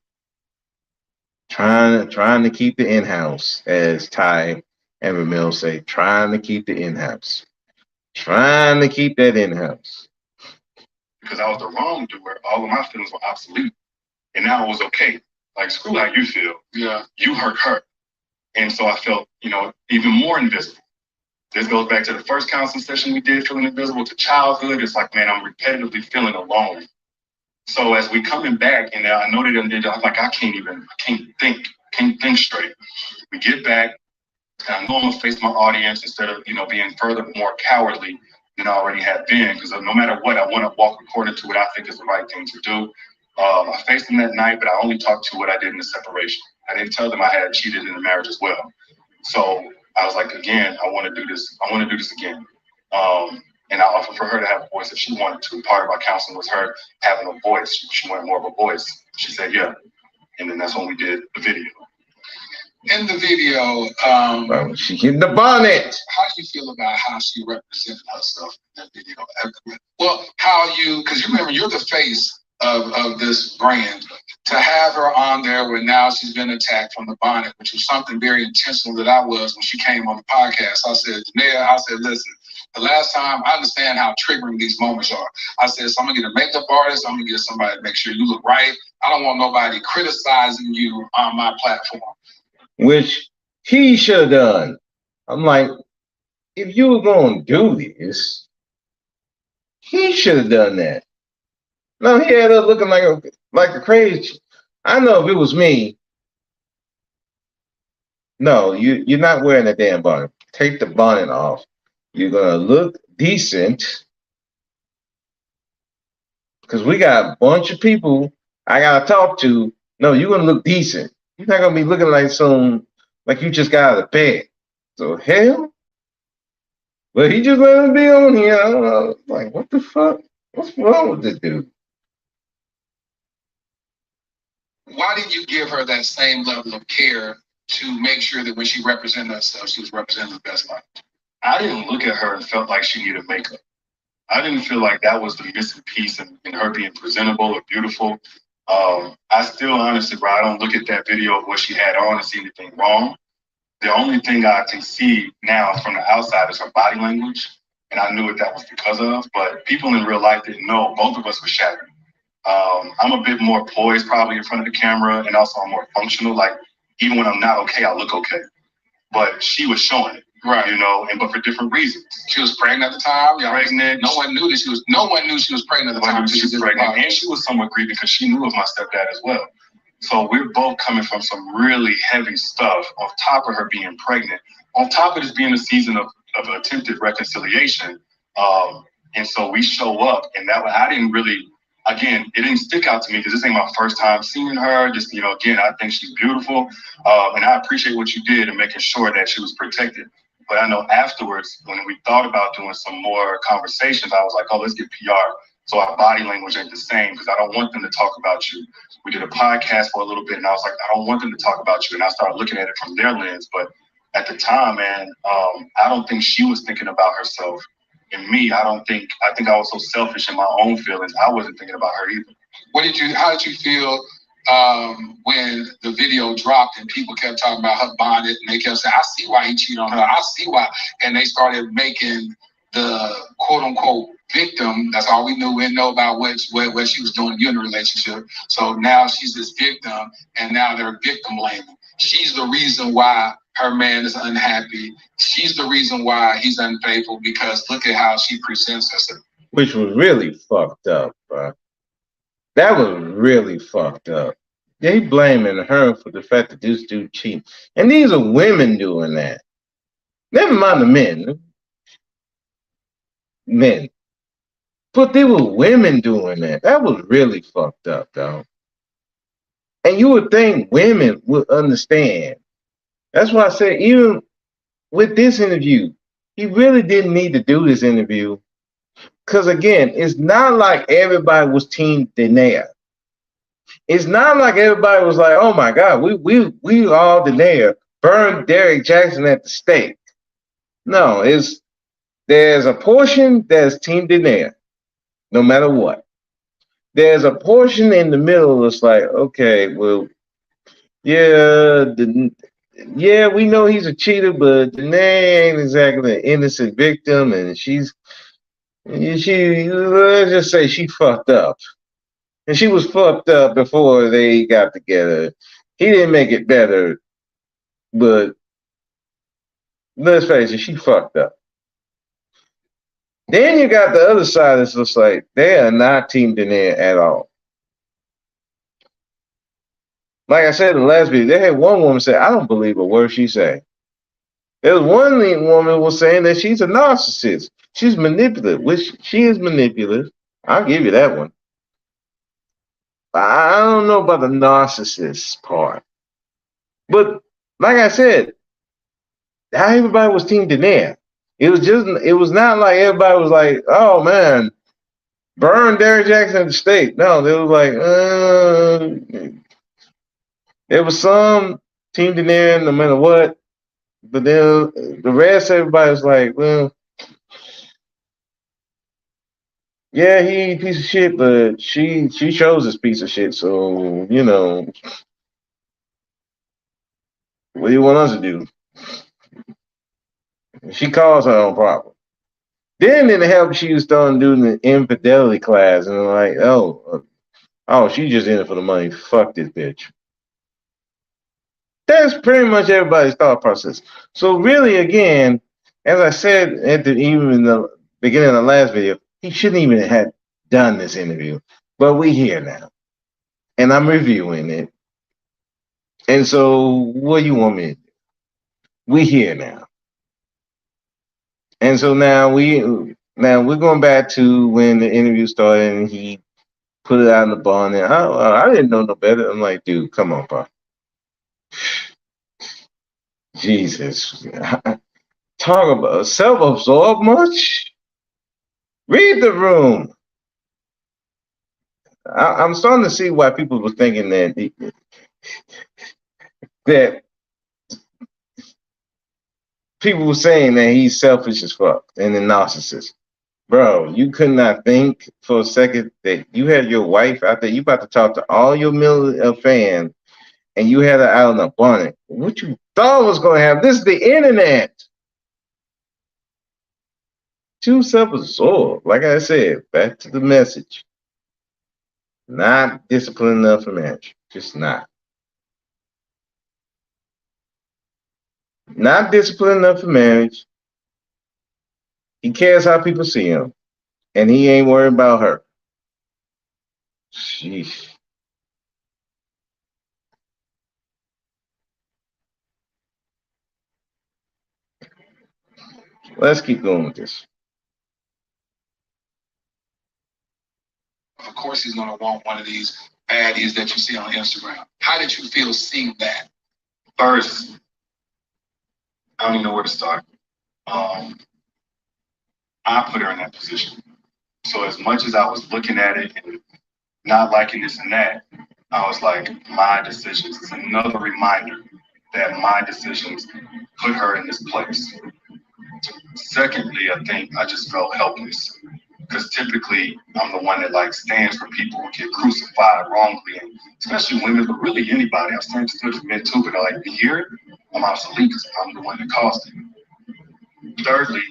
trying to keep the in-house, as Ty and Ramil say, trying to keep the in-house. Trying to keep that in-house. Because I was the wrongdoer, all of my feelings were obsolete. And now it was okay. Like, screw how you feel. Yeah. You hurt her. And so I felt, even more invisible. This goes back to the first counseling session we did, feeling invisible, to childhood. It's like, man, I'm repetitively feeling alone. So as we coming back, and I know that I'm like, I can't think straight. We get back, and I know I'm gonna face my audience instead of, being further more cowardly than I already have been, because no matter what, I want to walk according to what I think is the right thing to do. I faced them that night, but I only talked to what I did in the separation. I didn't tell them I had cheated in the marriage as well. So I was like, again, I want to do this. I want to do this again. And I offered for her to have a voice if she wanted to. Part of our counseling was her having a voice. She wanted more of a voice. She said, yeah. And then that's when we did the video. In the video, she getting the bonnet. How do you feel about how she represented herself in that video? Well, because you remember you're the face of this brand. To have her on there where now she's been attacked from the bonnet, which was something very intentional that I was when she came on the podcast. I said, listen, the last time, I understand how triggering these moments are. I said, so I'm gonna get a makeup artist, I'm gonna get somebody to make sure you look right. I don't want nobody criticizing you on my platform. Which he should have done. I'm like, if you were gonna do this, he should have done that. No, he had her looking like a crazy. I know if it was me. No, you're not wearing a damn bonnet. Take the bonnet off. You're gonna look decent. Because we got a bunch of people I gotta talk to. No, you're gonna look decent. You're not gonna be looking like you just got out of bed. So hell. But he just let him be on here. I don't know. Like, what the fuck? What's wrong with this dude? Why didn't you give her that same level of care to make sure that when she represented herself, she was representing the best life? I didn't look at her and felt like she needed makeup. I didn't feel like that was the missing piece in her being presentable or beautiful. I still, honestly, bro, I don't look at that video of what she had on and see anything wrong. The only thing I can see now from the outside is her body language, and I knew what that was because of. But people in real life didn't know. Both of us were shattered. I'm a bit more poised probably in front of the camera, and also I'm more functional. Like, even when I'm not okay, I look okay. But she was showing it, right? But for different reasons. She was pregnant at the time. Pregnant. No one knew she was pregnant at the time. She was pregnant, and she was somewhat grieving because she knew of my stepdad as well. So we're both coming from some really heavy stuff on top of her being pregnant, on top of this being a season of attempted reconciliation. And so we show up, and I didn't really. Again, it didn't stick out to me because this ain't my first time seeing her. Just, again, I think she's beautiful. And I appreciate what you did in making sure that she was protected. But I know afterwards, when we thought about doing some more conversations, I was like, oh, let's get PR. So our body language ain't the same because I don't want them to talk about you. We did a podcast for a little bit and I was like, I don't want them to talk about you. And I started looking at it from their lens. But at the time, man, I don't think she was thinking about herself. And me, I think I was so selfish in my own feelings. I wasn't thinking about her either. How did you feel when the video dropped and people kept talking about her bonnet and they kept saying, I see why he cheated on her. I see why. And they started making the quote unquote victim. That's all we knew. We didn't know about what she was doing in the relationship. So now she's this victim and now they're victim blaming. She's the reason why her man is unhappy. She's the reason why he's unfaithful because look at how she presents herself. Which was really fucked up, bro. That was really fucked up. They blaming her for the fact that this dude cheated. And these are women doing that. Never mind the men. Men. But they were women doing that. That was really fucked up, though. And you would think women would understand. That's why I said, even with this interview, he really didn't need to do this interview. Because again, it's not like everybody was Team Danae. It's not like everybody was like, oh my God, we all Danae. Burn Derrick Jaxn at the stake. No, there's a portion that's Team Danae, no matter what. There's a portion in the middle that's like, okay, well, yeah, we know he's a cheater, but Danae ain't exactly an innocent victim, and let's just say she fucked up. And she was fucked up before they got together. He didn't make it better, but let's face it, she fucked up. Then you got the other side that's just like, they are not Team Danae at all. Like I said in the last video, they had one woman say, I don't believe a word she say. There was one woman was saying that she's a narcissist. She's manipulative, which she is manipulative. I'll give you that one. I don't know about the narcissist part. But like I said, how everybody was Team Danae. It was not like everybody was like, oh man, burn Derrick Jaxn at the stake. No, they was like, there was some Team Daenerys, no matter what. But then the rest, everybody's like, well, yeah, he a piece of shit, but she chose this piece of shit. So what do you want us to do? She caused her own problem. Then it helped she was starting doing the infidelity class, and I'm like, oh, she just in it for the money. Fuck this bitch. That's pretty much everybody's thought process. So really, again, as I said even in the beginning of the last video, he shouldn't even have done this interview. But we here now, and I'm reviewing it. And so, what do you want me to do? We here now, and so now we're going back to when the interview started, and he put it out in the barn, and I didn't know no better. I'm like, dude, come on, bro. Jesus. Talk about self-absorbed much? Read the room. I'm starting to see why people were thinking that people were saying that he's selfish as fuck and a narcissist. Bro, you could not think for a second that you had your wife out there, you about to talk to all your million of fans, and you had her out in a bonnet. What you thought was going to happen? This is the internet. Too self-absorbed. Like I said, back to the message. Not disciplined enough for marriage. Just not. Not disciplined enough for marriage. He cares how people see him. And he ain't worried about her. Sheesh. Let's keep going with this. Of course, he's going to want one of these baddies that you see on Instagram. How did you feel seeing that? First, I don't even know where to start. I put her in that position. So as much as I was looking at it and not liking this and that, I was like, my decisions is another reminder that my decisions put her in this place. Secondly, I think I just felt helpless because typically I'm the one that like stands for people who get crucified wrongly, and especially women, but really anybody. I've stood for men too, but like here, I'm obsolete because I'm the one that caused it. Thirdly,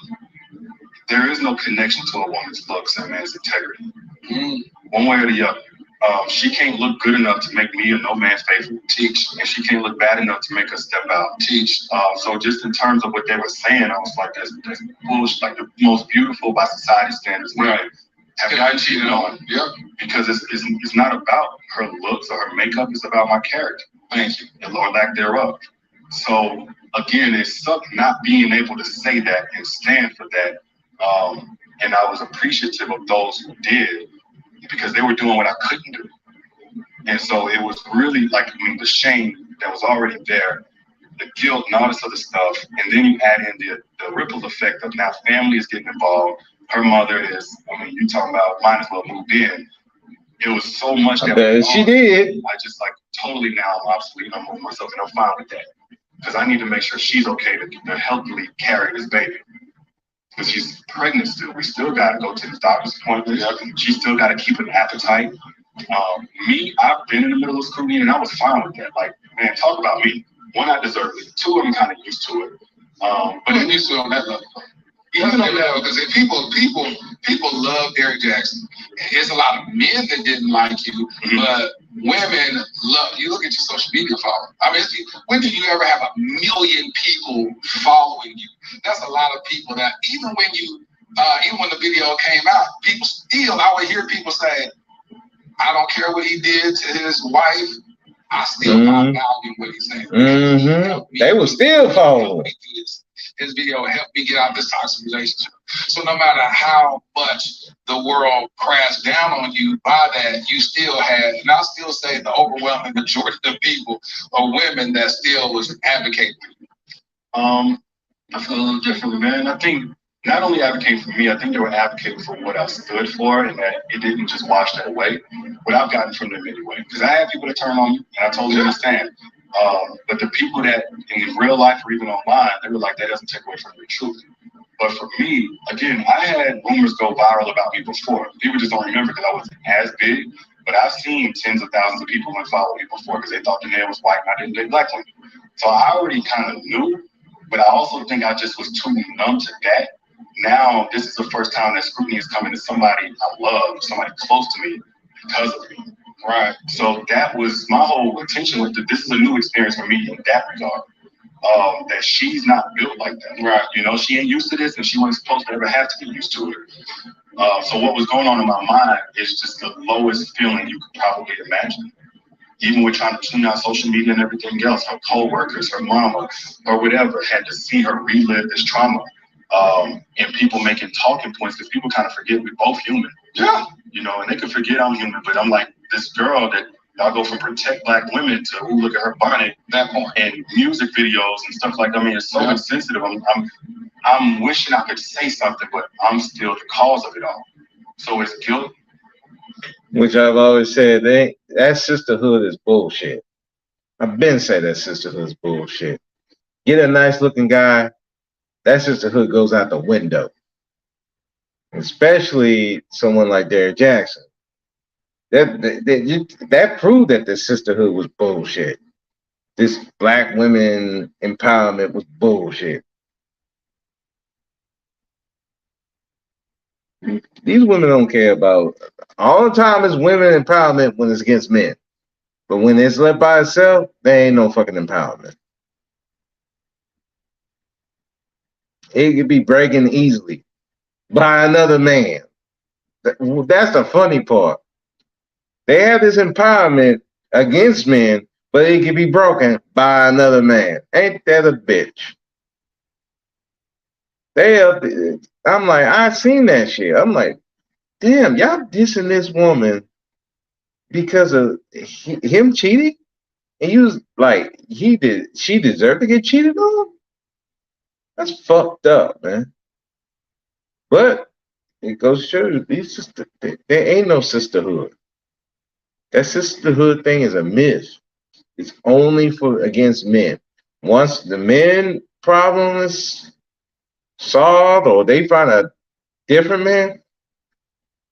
there is no connection to a woman's looks and man's integrity. One way or the other. She can't look good enough to make me a no man's favorite. Teach. And she can't look bad enough to make us step out. Teach. So just in terms of what they were saying, I was like, that's bullshit. Like the most beautiful by society standards. Right. Have I cheated on? Yep. Because it's not about her looks or her makeup. It's about my character. Thank you. Or lack thereof. So again, it's not being able to say that and stand for that. And I was appreciative of those who did, because they were doing what I couldn't do. And so it was really like, the shame that was already there, the guilt and all this other stuff. And then you add in the ripple effect of now family is getting involved. Her mother is, you talking about might as well moved in. It was so much that she did. I just like totally now I'm obsolete. I'm moving myself and I'm fine with that. Because I need to make sure she's okay to healthily carry this baby. Because she's pregnant still. We still got to go to the doctor's appointment. She still got to keep an appetite. I've been in the middle of scrutiny and I was fine with that. Like, man, talk about me. One, I deserve it. Two, I'm kind of used to it. But I'm used to it on that level. Even on that, because people love Derrick Jaxn. There's a lot of men that didn't like you, but women love you. Look at your social media following. When did you ever have 1 million people following you? That's a lot of people that even when the video came out, I would hear people say, I don't care what he did to his wife. I still find value in what he's saying. They were still following. His video helped me get out of this toxic relationship. So no matter how much the world crashed down on you by that, you still had, and I'll still say the overwhelming majority of people are women that still was advocating. I feel a little differently, man. I think not only advocating for me, I think they were advocating for what I stood for, and that it didn't just wash that away. What I've gotten from them anyway, because I had people that turn on you, and I totally understand. But the people that in real life or even online, they were like, that doesn't take away from the truth. But for me, again, I had rumors go viral about me before. People just don't remember because I wasn't as big. But I've seen tens of thousands of people who follow me before because they thought the man was white and I didn't date black women. So I already kind of knew, but I also think I just was too numb to that. Now, this is the first time that scrutiny is coming to somebody I love, somebody close to me because of me. Right. So that was my whole intention with it. This is a new experience for me in that regard. That she's not built like that. Right. You know, she ain't used to this and she wasn't supposed to ever have to be used to it. So what was going on in my mind is just the lowest feeling you could probably imagine. Even with trying to tune out social media and everything else, her co-workers, her mama, or whatever, had to see her relive this trauma. And people making talking points because people kind of forget we're both human. Yeah. You know, and they could forget I'm human, but I'm like this girl that y'all go from protect black women to look at her bonnet, that point, and music videos and stuff like that. I mean, it's so insensitive. I'm wishing I could say something, but I'm still the cause of it all. So it's guilt. Which I've always said, that sisterhood is bullshit. I've been saying that sisterhood is bullshit. Get a nice looking guy, that sisterhood goes out the window. Especially someone like Derrick Jaxn. That proved that the sisterhood was bullshit. This black women empowerment was bullshit. These women don't care about, all the time is women empowerment when it's against men. But when it's left by itself, there ain't no fucking empowerment. It could be breaking easily by another man. That's the funny part. They have this empowerment against men, but it can be broken by another man. Ain't that a bitch? I'm like, I seen that shit. I'm like, damn, y'all dissing this woman because of him cheating? And you was like, she deserved to get cheated on? That's fucked up, man. But it goes to show you, there ain't no sisterhood. That sisterhood thing is a myth. It's only for against men. Once the men problem is solved or they find a different man,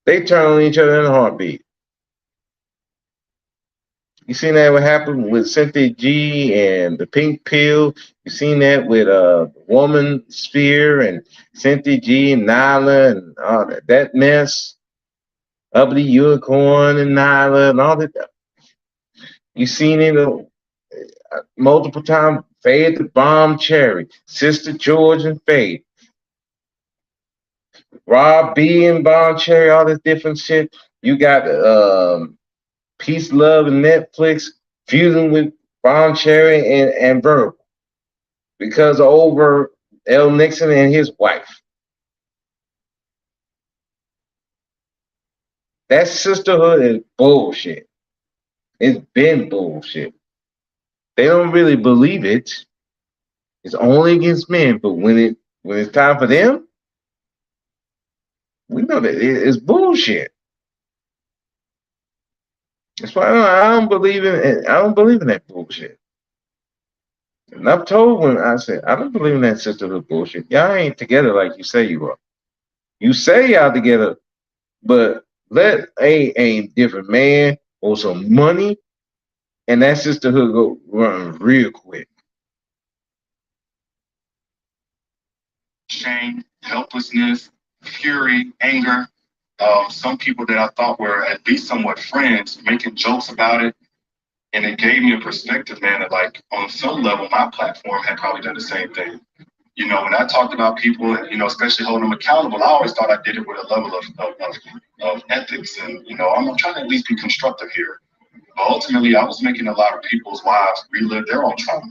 they turn on each other in a heartbeat. You seen that what happened with Cynthia G and the pink pill. You seen that with Woman Sphere and Cynthia G and Nyla and all that mess. Uppity Unicorn and Nyla and all that. You seen it multiple times. Fade the Bomb Cherry, Sister George and Fade, Rob B and Bomb Cherry, all this different shit. You got Peace, Love, and Netflix fusing with Bomb Cherry and Verbal because over L. Nixon and his wife. That sisterhood is bullshit. It's been bullshit. They don't really believe it. It's only against men, but when it's time for them, we know that it's bullshit. That's why I don't believe in that bullshit. And I've told when I said I don't believe in that sisterhood bullshit. Y'all ain't together like you say you are. You say y'all together, but let a different man or some money, and that sisterhood go run real quick. Shame, helplessness, fury, anger. Some people that I thought were at least somewhat friends making jokes about it. And it gave me a perspective, man, that like on some level, my platform had probably done the same thing. You know, when I talked about people, and, you know, especially holding them accountable, I always thought I did it with a level of ethics. And, you know, I'm trying to at least be constructive here. But ultimately, I was making a lot of people's wives relive their own trauma.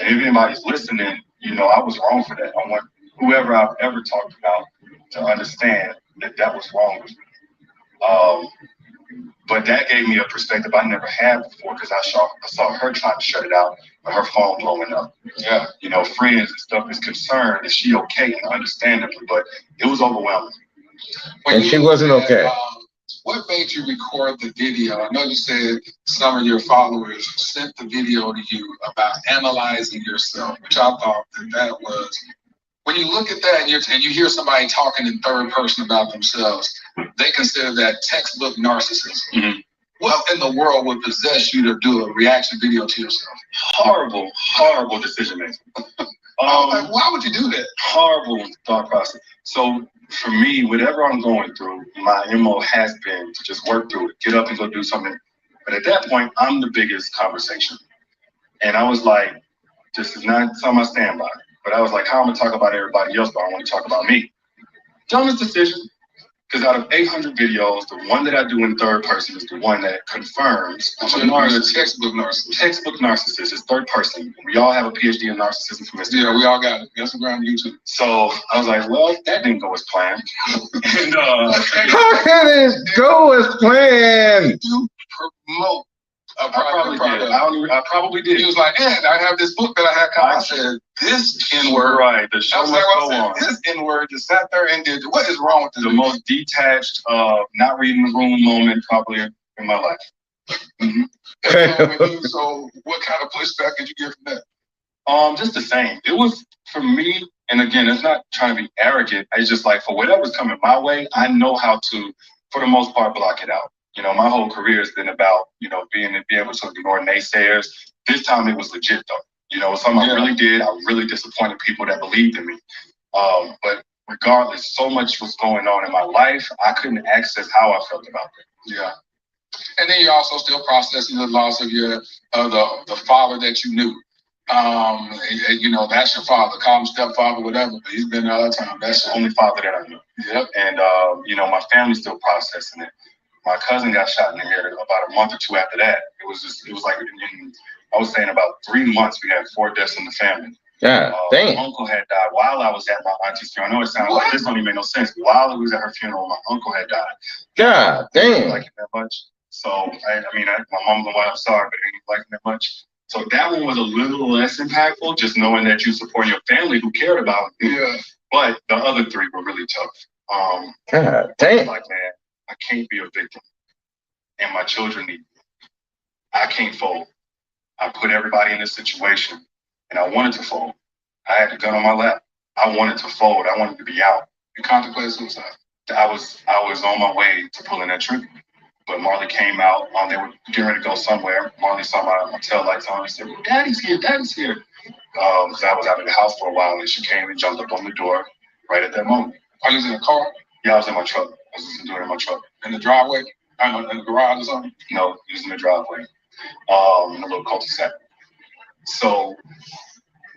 And if anybody's listening, you know, I was wrong for that. I want whoever I've ever talked about to understand that that was wrong with me. But that gave me a perspective I never had before because I saw her trying to shut it out and her phone blowing up. Yeah. You know, friends and stuff is concerned. Is she okay? And understandably, but it was overwhelming. And she wasn't okay. what made you record the video? I know you said some of your followers sent the video to you about analyzing yourself, which I thought that was, when you look at that and you hear somebody talking in third person about themselves, they consider that textbook narcissism. Mm-hmm. What in the world would possess you to do a reaction video to yourself? Horrible decision making. Why would you do that? Horrible thought process. So for me, whatever I'm going through, my MO has been to just work through it, get up and go do something. But at that point, I'm the biggest conversation. And I was like, this is not something I stand by. But I was like, how am I gonna talk about everybody else, but I want to talk about me? Dumbest decision. Because out of 800 videos, the one that I do in third person is the one that confirms I'm a narcissist. Textbook narcissist. Textbook narcissist is third person. We all have a PhD in narcissism from Instagram. Yeah, we all got it. Instagram, YouTube. So I was like, well, that didn't go as planned. And how can it go as planned? You promote a probably product. I probably did. He was like, and I have this book that I had come. I said, this N-word. Right, the show must go on. This N-word just sat there and did, what is wrong with this? The most detached, not reading the room moment probably in my life. Mm-hmm. So what kind of pushback did you get from that? Just the same. It was, for me, and again, it's not trying to be arrogant. It's just like, for whatever's coming my way, I know how to, for the most part, block it out. You know, my whole career has been about, you know, being able to ignore naysayers. This time it was legit though. You know, something I really did. I really disappointed people that believed in me. But regardless, so much was going on in my life, I couldn't access how I felt about it. Yeah. And then you're also still processing the loss of your the father that you knew. You know, that's your father, call him stepfather, whatever, but he's been there all the time. That's the only father that I knew. Yep. And you know, my family's still processing it. My cousin got shot in the head about a month or two after that. It was like, I was saying about 3 months, we had 4 deaths in the family. Yeah, dang. My uncle had died while I was at my auntie's funeral. I know it sounds like this don't even make no sense. While I was at her funeral, my uncle had died. God damn. Like it that much. So, my mom's the one, I'm sorry, but it ain't like that much. So that one was a little less impactful, just knowing that you support your family who cared about it. Yeah. But the other 3 were really tough. God damn. Like, man, I can't be a victim. And my children need me. I can't fold. I put everybody in this situation, and I wanted to fold. I had the gun on my lap. I wanted to fold. I wanted to be out. You contemplated suicide? I was on my way to pulling that trigger. But Marley came out. They were getting ready to go somewhere. Marley saw my tail lights on and said, well, Daddy's here, Daddy's here. Because I was out of the house for a while, and she came and jumped up on the door right at that moment. Are you in a car? Yeah, I was in my truck. I was just doing it in my truck. In the driveway? In the garage or something? No, it was in the driveway. In a little cul-de-sac. So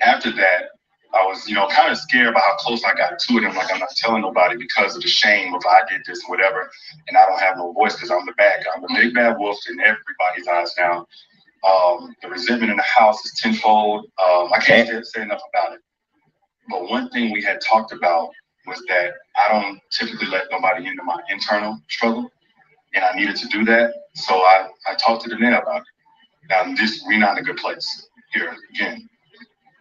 after that, I was, kind of scared about how close I got to it. I'm like, I'm not telling nobody because of the shame of I did this, whatever. And I don't have no voice because I'm the bad guy. I'm the big bad wolf in everybody's eyes now. The resentment in the house is tenfold. I can't say enough about it. But one thing we had talked about was that I don't typically let nobody into my internal struggle. And I needed to do that. So I talked to Danae about it. Now, we're not in a good place here again.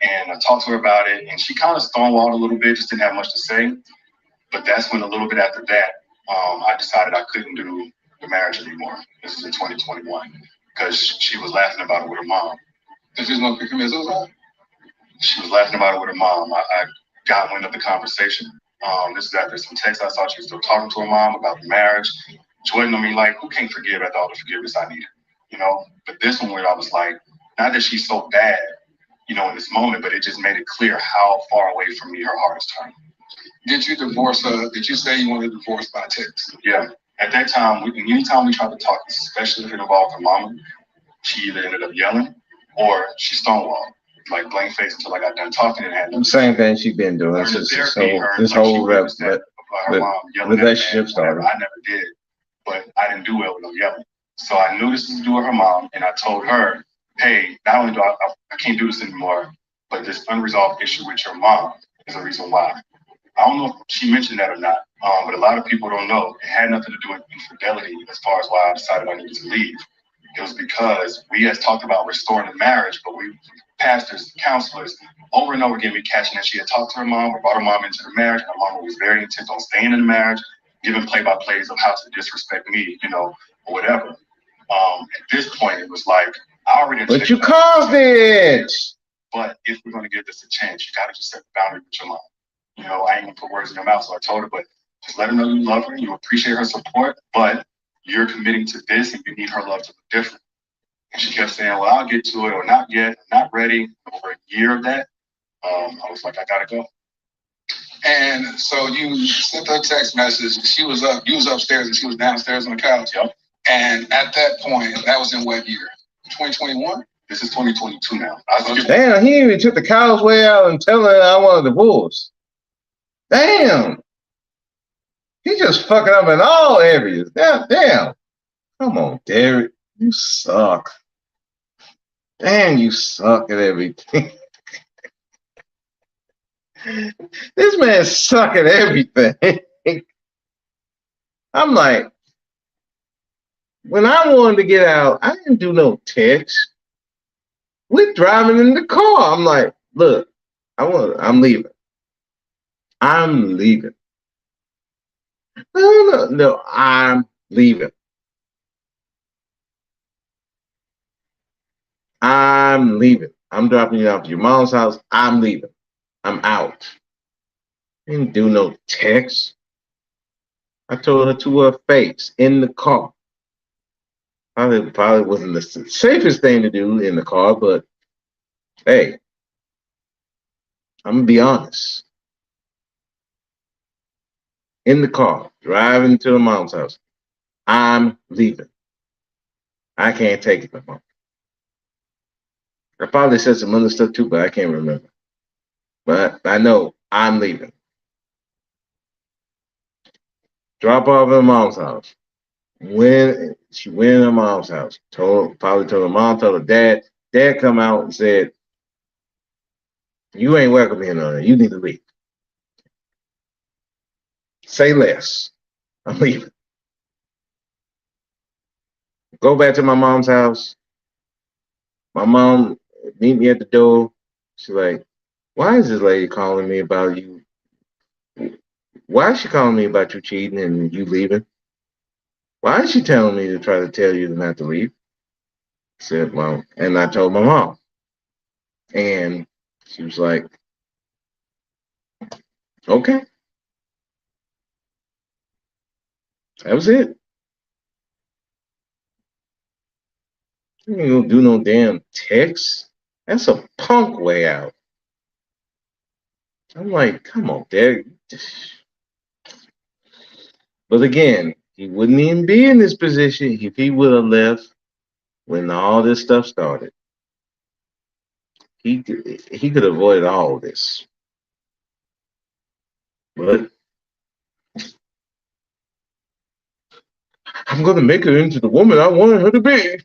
And I talked to her about it, and she kind of stonewalled a little bit, just didn't have much to say. But that's when a little bit after that, I decided I couldn't do the marriage anymore. This is in 2021, because she was laughing about it with her mom. Did she want to commit suicide? She was laughing about it with her mom. I got wind of the conversation. This is after some texts I saw. She was still talking to her mom about the marriage. Jordan on me like, who can't forgive after all the forgiveness I needed, But this one where I was like, not that she's so bad, in this moment, but it just made it clear how far away from me her heart is turning. Did you divorce her? Did you say you wanted to divorce by text? Yeah. At that time, anytime we tried to talk, especially if it involved her mama, she either ended up yelling or she stonewalled, like blank face until I got done talking and had. The same thing she's been doing since this whole relationship started. I never did, but I didn't do well with no yelling. So I knew this was to do with her mom, and I told her, hey, not only do I can't do this anymore, but this unresolved issue with your mom is a reason why. I don't know if she mentioned that or not, but a lot of people don't know. It had nothing to do with infidelity as far as why I decided I needed to leave. It was because we had talked about restoring the marriage, but we, pastors, counselors, over and over again, we catching that she had talked to her mom or brought her mom into the marriage. Her mom was very intent on staying in the marriage, giving play-by-plays of how to disrespect me, or whatever. At this point, it was like, I already. But you caused it. But if we're going to give this a chance, you got to just set the boundary with your mom. I ain't going to put words in your mouth, so I told her, but just let her know you love her, you appreciate her support, but you're committing to this and you need her love to look different. And she kept saying, well, I'll get to it, or not yet, not ready. Over a year of that, I was like, I got to go. And so you sent her a text message. She was up, you was upstairs and she was downstairs on the couch. Yep. And at that point, that was in what year? 2021? This is 2022 now. Damn, he even took the cow's way out and telling her I want a divorce. Damn. He just fucking up in all areas. Damn. Come on, Derrick. You suck. Damn, you suck at everything. This man suck at everything. I'm like, when I wanted to get out, I didn't do no text. We're driving in the car. I'm like, look, I'm leaving. I'm leaving. No, I'm leaving. I'm leaving. I'm dropping you off to your mom's house. I'm leaving. I'm out. Didn't do no text. I told her to her face in the car. Probably wasn't the safest thing to do in the car, but hey, I'm gonna be honest. In the car, driving to the mom's house. I'm leaving. I can't take it no more. I probably said some other stuff too, but I can't remember. But I know I'm leaving. Drop off at her mom's house. When she went in her mom's house, probably told her mom, told her dad. Dad come out and said, "You ain't welcome here, no. You need to leave. Say less. I'm leaving. Go back to my mom's house. My mom meet me at the door. She's like, why is this lady calling me about you? Why is she calling me about you cheating and you leaving? Why is she telling me to try to tell you not to leave?" I said, well, and I told my mom. And she was like, okay. That was it. You ain't gonna do no damn text. That's a punk way out. I'm like, come on, Derrick. But again, he wouldn't even be in this position if he would have left when all this stuff started. He could avoid all this. But I'm gonna make her into the woman I wanted her to be.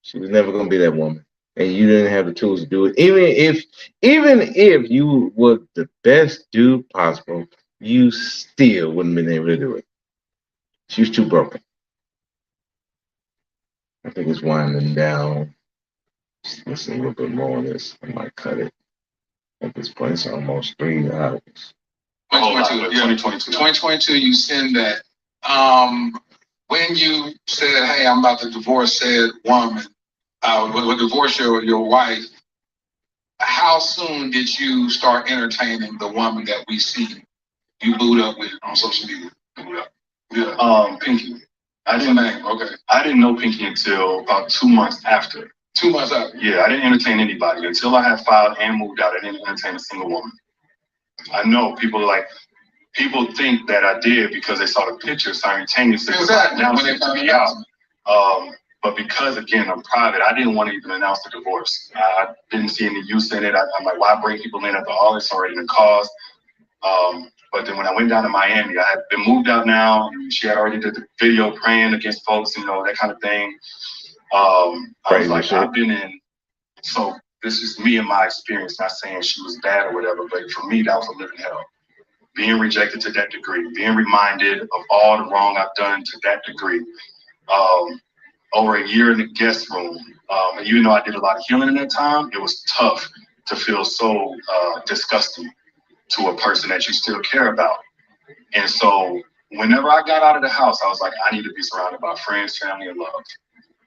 She was never gonna be that woman. And you didn't have the tools to do it. Even if you were the best dude possible, you still wouldn't have been able to do it. She was too broken. I think it's winding down. Let's listen a little bit more on this. I might cut it. At this point, it's almost 3 hours. 2022, you send that. When you said, hey, I'm about to divorce said woman, divorce your wife, how soon did you start entertaining the woman that we see you boot up with on social media? Yeah, Pinky. I didn't know Pinky until about 2 months after. 2 months after? Yeah, I didn't entertain anybody. Until I had filed and moved out, I didn't entertain a single woman. I know people think that I did because they saw the picture simultaneously. Exactly. Now it to be out. But because, again, I'm private, I didn't want to even announce the divorce. I didn't see any use in it. I'm like, why bring people in after all this already in the cause? But then when I went down to Miami, I had been moved out now. She had already did the video praying against folks, that kind of thing. I was like, I've been in. So this is me and my experience, not saying she was bad or whatever, but for me, that was a living hell. Being rejected to that degree, being reminded of all the wrong I've done to that degree. Over a year in the guest room. And even though I did a lot of healing in that time, it was tough to feel so disgusting to a person that you still care about. And so whenever I got out of the house, I was like, I need to be surrounded by friends, family, and love.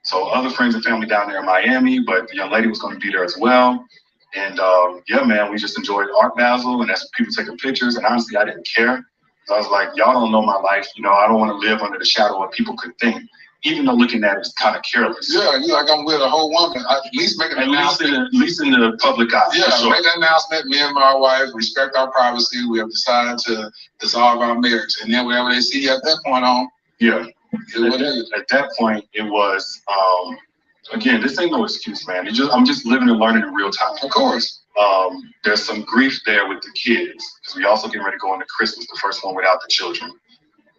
So other friends and family down there in Miami, but the young lady was going to be there as well. And yeah, man, we just enjoyed Art Basel, and that's people taking pictures. And honestly, I didn't care. So I was like, y'all don't know my life. You know, I don't want to live under the shadow of what people could think, even though looking at it is kind of careless. Yeah, you're like, I'm with a whole woman. At least make an announcement. At least in the public eye. Yeah, sure. Make an announcement. Me and my wife respect our privacy. We have decided to dissolve our marriage. And then whatever they see at that point on. Yeah. At that point, it was, again, this ain't no excuse, man. I'm just living and learning in real time. Of course. There's some grief there with the kids, because we also getting ready to go into Christmas, the first one without the children.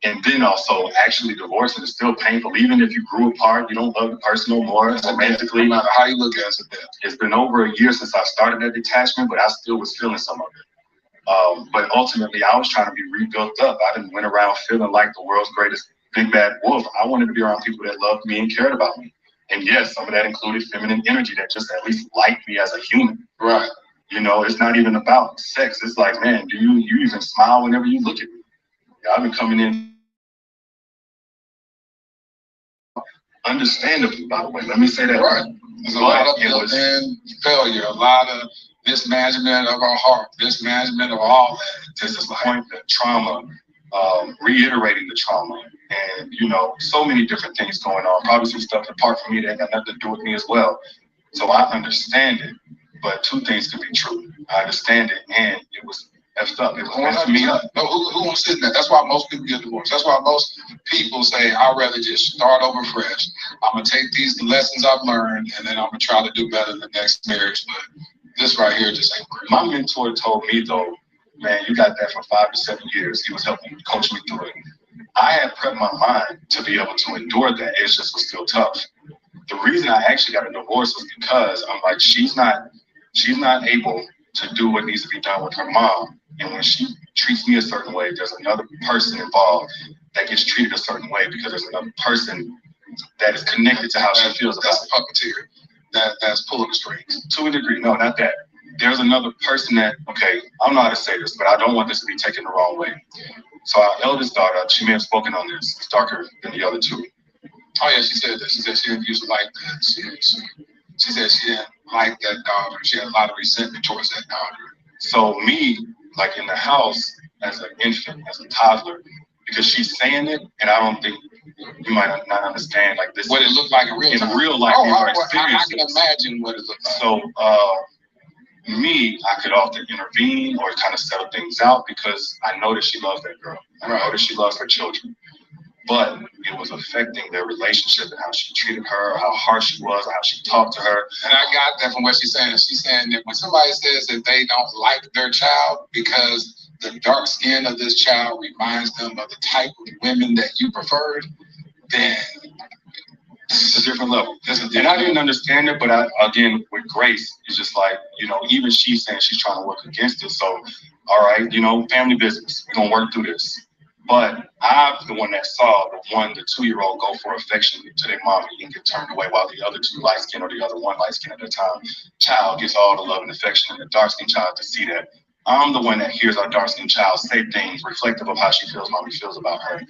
And then also, actually divorcing is still painful. Even if you grew apart, you don't love the person no more romantically. No matter how you look at it. It's been over a year since I started that detachment, but I still was feeling some of it. But ultimately, I was trying to be rebuilt up. I didn't went around feeling like the world's greatest big bad wolf. I wanted to be around people that loved me and cared about me. And yes, some of that included feminine energy that just at least liked me as a human. Right. You know, it's not even about sex. It's like, man, do you even smile whenever you look at me? Yeah, I've been coming in. Understandably, by the way, let me say that. Right. There's a lot of built-in failure, a lot of mismanagement of our heart, mismanagement of all that. Just the point that trauma, reiterating the trauma, and you know, so many different things going on. Probably some stuff apart from me that got nothing to do with me as well. So I understand it, but two things can be true. I understand it, and it was effed up. It was messing me up. No, who wants to sit in that? That's why most people get divorced. That's why most people say, I'd rather just start over fresh. I'm going to take these lessons I've learned, and then I'm going to try to do better in the next marriage. But this right here just ain't great. My mentor told me, though, man, you got that for 5 to 7 years. He was helping coach me through it. I had prepped my mind to be able to endure that. It just was still tough. The reason I actually got a divorce was because I'm like, she's not able to do what needs to be done with her mom. And when she treats me a certain way, there's another person involved that gets treated a certain way because there's another person that is connected to how she feels about it. That's a puppeteer that's pulling the strings. To a degree, no, not that. There's another person that, okay, I don't know how to say this, but I don't want this to be taken the wrong way. So our eldest daughter, she may have spoken on this, it's darker than the other two. Oh yeah, she said that. She said she didn't used to like that. She said she didn't like that daughter. She had a lot of resentment towards that daughter. So me, like in the house, as an infant, as a toddler, because she's saying it, and I don't think you might not understand like this. What it looked like in real time. In real life, I can imagine what it looked like. So me, I could often intervene or kind of settle things out because I know that she loves that girl. I know that she loves her children. But it was affecting their relationship and how she treated her, how harsh she was, how she talked to her. And I got that from what she's saying. She's saying that when somebody says that they don't like their child because the dark skin of this child reminds them of the type of women that you preferred, then it's a different level. And I didn't understand it, but again, with Grace, it's just like, you know, even she's saying she's trying to work against it. So, all right, you know, family business, we're going to work through this. But I'm the one that saw the 2-year-old go for affection to their mommy and get turned away while the other two light skin or the other one light skin at the time child gets all the love and affection, and the dark skin child to see that. I'm the one that hears our dark skin child say things reflective of how she feels mommy feels about her.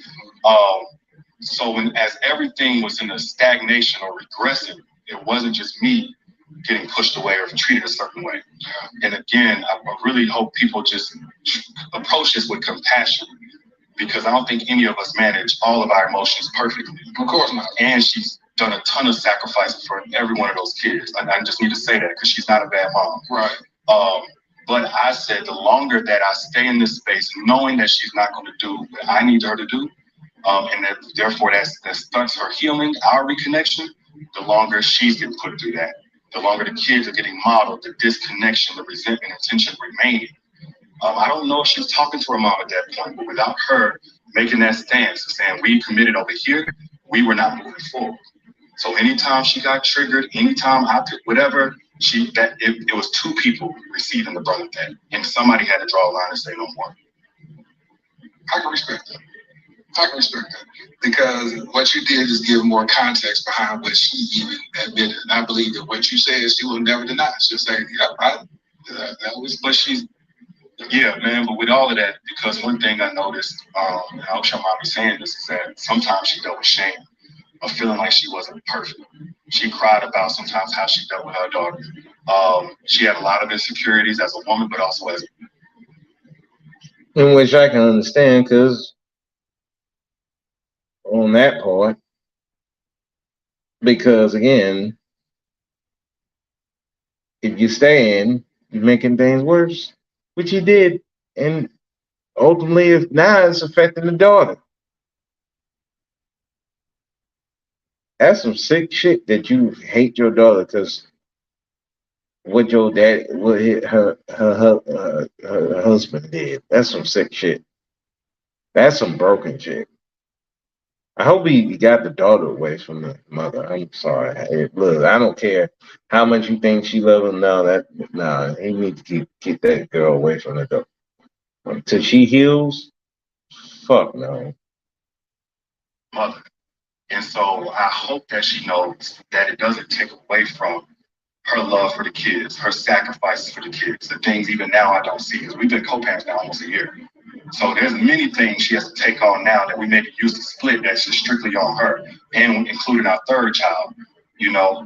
So as everything was in a stagnation or regressive, it wasn't just me getting pushed away or treated a certain way. And again, I really hope people just approach this with compassion, because I don't think any of us manage all of our emotions perfectly. Of course not. And she's done a ton of sacrifices for every one of those kids. And I just need to say that because she's not a bad mom. Right. But I said the longer that I stay in this space, knowing that she's not going to do what I need her to do, and that therefore that stunts her healing, our reconnection, the longer she's getting put through that. The longer the kids are getting modeled, the disconnection, the resentment and tension remaining. I don't know if she was talking to her mom at that point, but without her making that stance and saying, we committed over here, we were not moving forward. So anytime she got triggered, anytime I could, whatever, it was two people receiving the brunt of that. And somebody had to draw a line and say no more. I can respect that. Because what you did is give more context behind what she even admitted. And I believe that what you said, she will never deny. She'll say, yep, that was, but she's, Yeah, man, but with all of that, because one thing I noticed, and I hope your mom is saying this, is that sometimes she dealt with shame of feeling like she wasn't perfect. She cried about sometimes how she dealt with her daughter. She had a lot of insecurities as a woman, but also as in which I can understand, because on that part, because again, if you stand, you're making things worse, which he did, and ultimately, if now it's affecting the daughter. That's some sick shit that you hate your daughter because what your dad, her husband did. That's some sick shit. That's some broken shit. I hope he got the daughter away from the mother. I'm sorry. Look, I don't care how much you think she loves him. No, he needs to keep that girl away from the door until she heals. Fuck no. mother. And so I hope that she knows that it doesn't take away from her love for the kids, her sacrifices for the kids, the things even now I don't see because we've been co-parents now almost a year. So there's many things she has to take on now that we maybe used to split that's just strictly on her, and including our third child.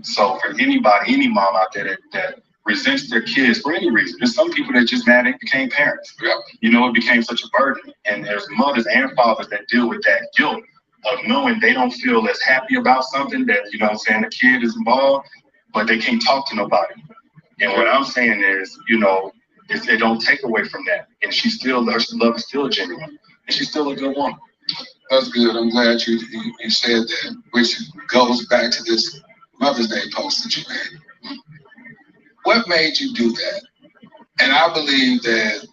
So for anybody, any mom out there that resents their kids for any reason, there's some people that just mad they became parents. It became such a burden. And there's mothers and fathers that deal with that guilt of knowing they don't feel as happy about something that, the kid is involved, but they can't talk to nobody. And what I'm saying is, it don't take away from that. And her love is still genuine. And she's still a good woman. That's good. I'm glad you said that, which goes back to this Mother's Day post that you made. What made you do that? And I believe that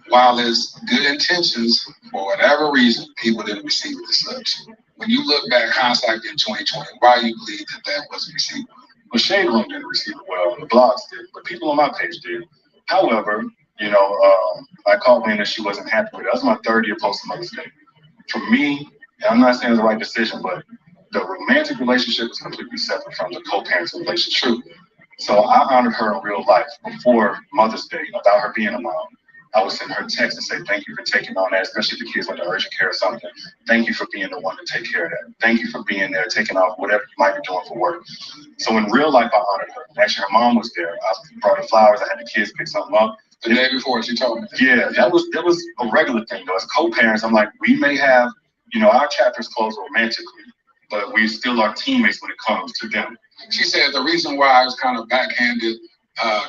while there's good intentions, for whatever reason, people didn't receive it as such. When you look back, hindsight in 2020, why do you believe that wasn't received? Well, Shade Room didn't receive it well, and the blogs did, but people on my page did. However, I called Lena, she wasn't happy with it. That was my third year posting Mother's Day. For me, and I'm not saying it's the right decision, but the romantic relationship is completely separate from the co-parenting relationship. So I honored her in real life before Mother's Day about her being a mom. I would send her a text and say, thank you for taking on that, especially if the kids went to urgent care or something. Thank you for being the one to take care of that. Thank you for being there, taking off whatever you might be doing for work. So in real life, I honored her. Actually, her mom was there. I brought her flowers. I had the kids pick something up. The day before, she told me. Yeah, that was a regular thing, though. As co-parents, I'm like, we may have, our chapters closed romantically, but we still are teammates when it comes to them. She said the reason why I was kind of backhanded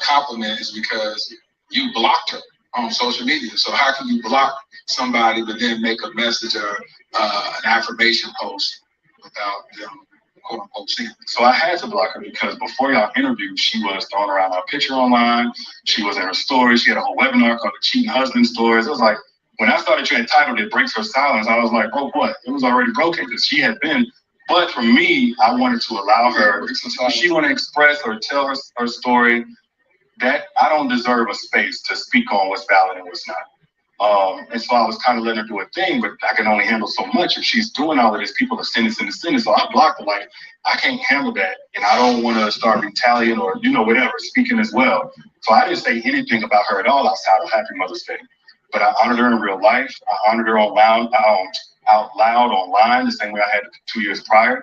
compliment is because you blocked her on social media. So how can you block somebody but then make a message or an affirmation post without them quote unquote seeing it? So I had to block her because before y'all interviewed, she was throwing around our picture online. She was in her stories. She had a whole webinar called the Cheating Husband Stories. It was like, when I started your entitled, it breaks her silence. I was like, broke what? It was already broken because she had been. But for me, I wanted to allow her, if she want to express or tell her story, that I don't deserve a space to speak on what's valid and what's not. And so I was kind of letting her do a thing, but I can only handle so much. If she's doing all of this, people are sending. So I blocked her, like, I can't handle that. And I don't want to start retaliating or, whatever, speaking as well. So I didn't say anything about her at all outside of Happy Mother's Day. But I honored her in real life. I honored her out loud online, the same way I had 2 years prior,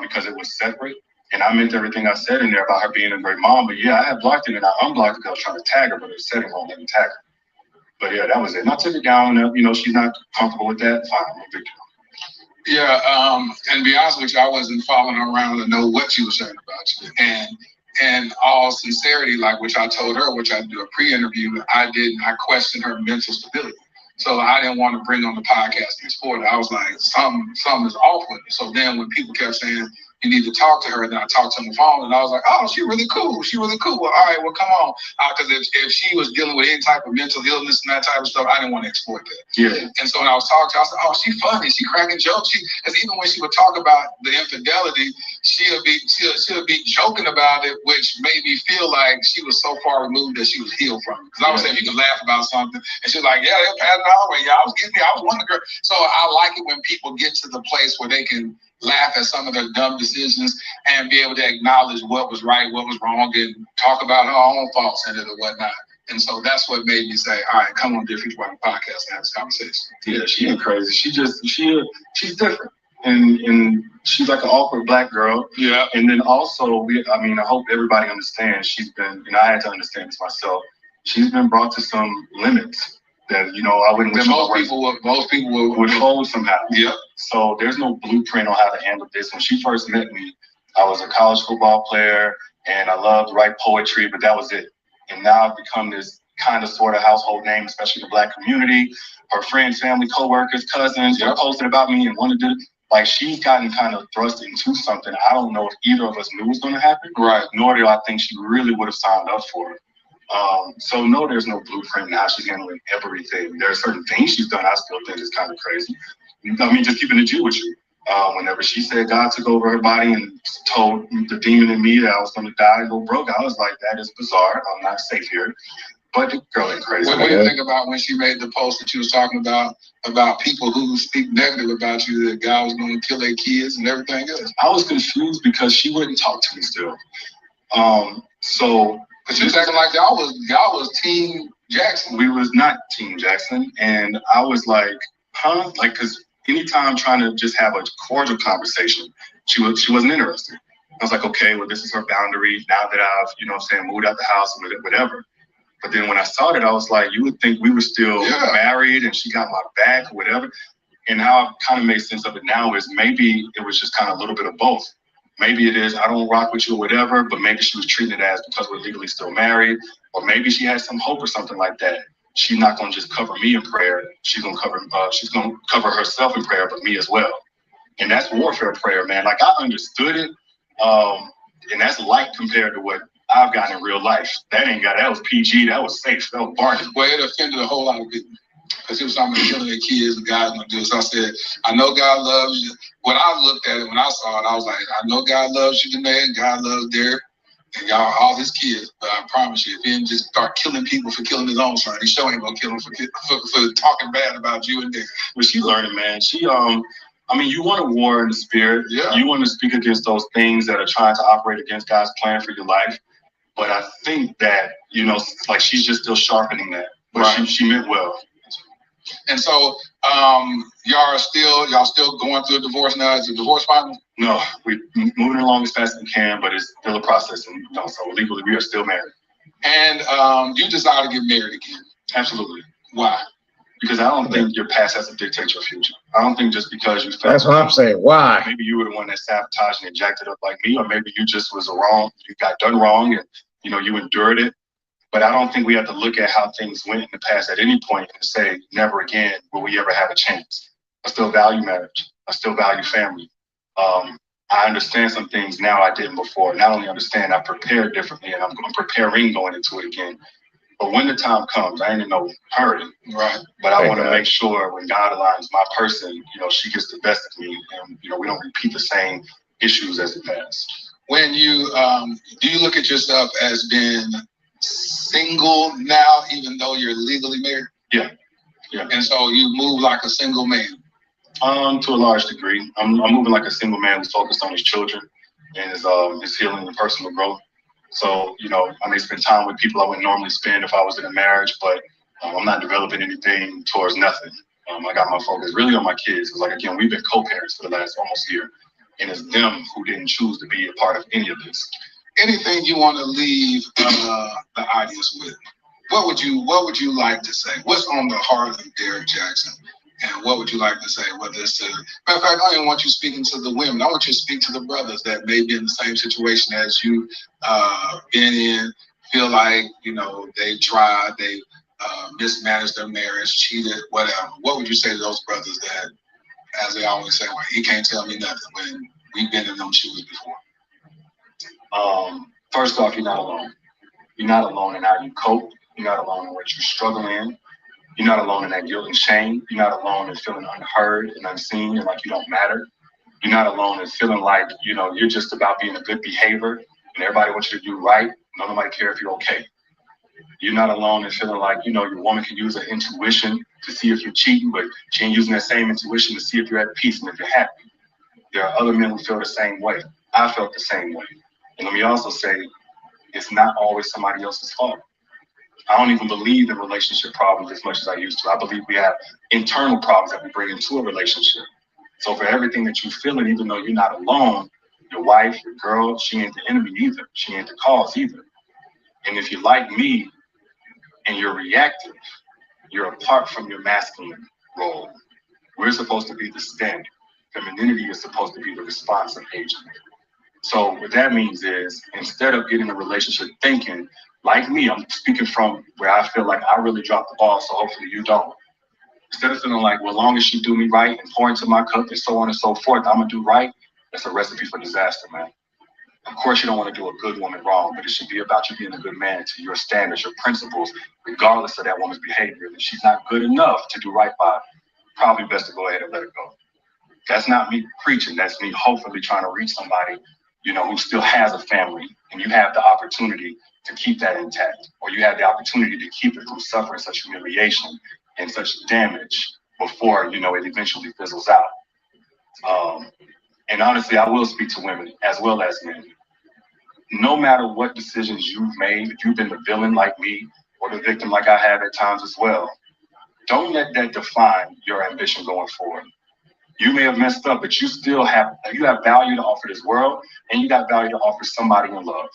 because it was separate. And I meant everything I said in there about her being a great mom. But yeah, I had blocked it and I unblocked it because I was trying to tag her, but the setting won't let me tag her. But yeah, that was it. And I took it down. She's not comfortable with that. Fine, no big deal. Yeah, and to be honest with you, I wasn't following her around to know what she was saying about you. And all sincerity, like which I told her, which I do a pre-interview, I questioned her mental stability. So I didn't want to bring on the podcast and explore it. I was like, something is off with it. So then when people kept saying, you need to talk to her, and then I talked to her on the phone, and I was like, oh, she's really cool. She's really cool. Well, all right, well, come on. Because if she was dealing with any type of mental illness and that type of stuff, I didn't want to exploit that. Yeah. And so when I was talking to her, I said, oh, she's funny. She cracking jokes. Because even when she would talk about the infidelity, she'll be joking about it, which made me feel like she was so far removed that she was healed from it. Because I was saying, you can laugh about something, and she's like, yeah, they're passing our way. Yeah, I was one of the girls. So I like it when people get to the place where they can laugh at some of their dumb decisions and be able to acknowledge what was right, what was wrong, and talk about her own faults in it or whatnot. And so that's what made me say, all right, come on Dear Future Wife podcast and have this conversation. Yeah, she ain't crazy. She's different. And she's like an awkward black girl. Yeah. And then also I hope everybody understands she's been, and I had to understand this myself, she's been brought to some limits that, I wouldn't wish most people would hold somehow. Yeah. So there's no blueprint on how to handle this. When she first met me, I was a college football player and I loved to write poetry, but that was it. And now I've become this kind of sort of household name, especially in the black community. Her friends, family, coworkers, cousins, they posted about me and wanted to, like, she's gotten kind of thrust into something I don't know if either of us knew was going to happen. Right. Nor do I think she really would have signed up for it. So no, there's no blueprint in how she's handling everything. There are certain things she's done I still think is kind of crazy. Just keeping it Jew with you. Whenever she said God took over her body and told the demon in me that I was going to die and go broke, I was like, that is bizarre. I'm not safe here. But the girl ain't crazy. What do you think about when she made the post that you was talking about people who speak negative about you, that God was going to kill their kids and everything else? I was confused because she wouldn't talk to me still. But she was acting like y'all was Team Jackson. We was not Team Jackson, and I was like, huh? Like, because anytime trying to just have a cordial conversation, she wasn't interested. I was like, okay, well, this is her boundary. Now that I've, moved out the house and whatever. But then when I saw it, I was like, you would think we were still married and she got my back or whatever. And how I kind of made sense of it now is maybe it was just kind of a little bit of both. Maybe it is, I don't rock with you or whatever, but maybe she was treating it as because we're legally still married, or maybe she had some hope or something like that. She's not gonna just cover me in prayer. She's gonna cover herself in prayer, but me as well. And that's warfare prayer, man. Like, I understood it, and that's light compared to what I've gotten in real life. That was PG, that was safe, that was bargain. Well, it offended a whole lot of people. Because he was talking about killing their kids and God's gonna do it. So I said, I know God loves you. When I looked at it, when I saw it, I was like, I know God loves you, Janae, and God loves Derrick, and y'all all his kids. But I promise you, if he didn't just start killing people for killing his own son, he sure ain't gonna kill him for talking bad about you and Derrick. But she's learning, man. She you want a war in the spirit. Yeah. You want to speak against those things that are trying to operate against God's plan for your life. But I think that, like, she's just still sharpening that. But right. she meant well. And so, y'all still going through a divorce now? Is the divorce final? No, we're moving along as fast as we can, but it's still a process. And so legally, we are still married. And you desire to get married again? Absolutely. Why? Because I don't think your past has to dictate your future. I don't think just because you felt. That's what I'm saying. Why? Maybe you were the one that sabotaged and jacked it up like me, or maybe you just was wrong. You got done wrong, and you endured it. But I don't think we have to look at how things went in the past at any point and say, never again will we ever have a chance. I still value marriage. I still value family. I understand some things now I didn't before. Not only understand, I prepared differently, and I'm preparing going into it again. But when the time comes, I ain't in no hurry. Right. But I want to make sure when God aligns my person, she gets the best of me, and we don't repeat the same issues as the past. When you do you look at yourself as being single now, even though you're legally married? Yeah. And so you move like a single man? To a large degree. I'm moving like a single man who's focused on his children and his healing and personal growth. So, I may spend time with people I wouldn't normally spend if I was in a marriage, but I'm not developing anything towards nothing. I got my focus really on my kids. Because, like, again, we've been co-parents for the last almost year, and it's them who didn't choose to be a part of any of this. Anything you want to leave the audience with? What would you like to say? What's on the heart of Derrick Jaxn? And what would you like to say? Whether it's to, matter of fact, I don't even want you speaking to the women. I want you to speak to the brothers that may be in the same situation as you been in, feel like, they tried, they mismanaged their marriage, cheated, whatever. What would you say to those brothers that, as they always say, well, he can't tell me nothing when we've been in them shoes before? First off, you're not alone. You're not alone in how you cope. You're not alone in what you're struggling in. You're not alone in that guilt and shame. You're not alone in feeling unheard and unseen and like you don't matter. You're not alone in feeling like, you're just about being a good behavior and everybody wants you to do right. Nobody cares if you're okay. You're not alone in feeling like, your woman can use her intuition to see if you're cheating, but she ain't using that same intuition to see if you're at peace and if you're happy. There are other men who feel the same way. I felt the same way. And let me also say, it's not always somebody else's fault. I don't even believe in relationship problems as much as I used to. I believe we have internal problems that we bring into a relationship. So for everything that you feel, and even though you're not alone, your wife, your girl, she ain't the enemy either. She ain't the cause either. And if you like me and you're reactive, you're apart from your masculine role. We're supposed to be the standard. Femininity is supposed to be the responsive agent. So what that means is, instead of getting a relationship thinking, like me, I'm speaking from where I feel like I really dropped the ball, so hopefully you don't. Instead of feeling like, well, as long as she do me right and pour into my cup and so on and so forth, I'm gonna do right, that's a recipe for disaster, man. Of course, you don't want to do a good woman wrong, but it should be about you being a good man to your standards, your principles, regardless of that woman's behavior. If she's not good enough to do right by, probably best to go ahead and let her go. That's not me preaching. That's me hopefully trying to reach somebody, who still has a family, and you have the opportunity to keep that intact, or you have the opportunity to keep it from suffering such humiliation and such damage before, it eventually fizzles out. And honestly, I will speak to women as well as men. No matter what decisions you've made, if you've been the villain like me or the victim like I have at times as well, don't let that define your ambition going forward. You may have messed up, but you have value to offer this world, and you got value to offer somebody in love.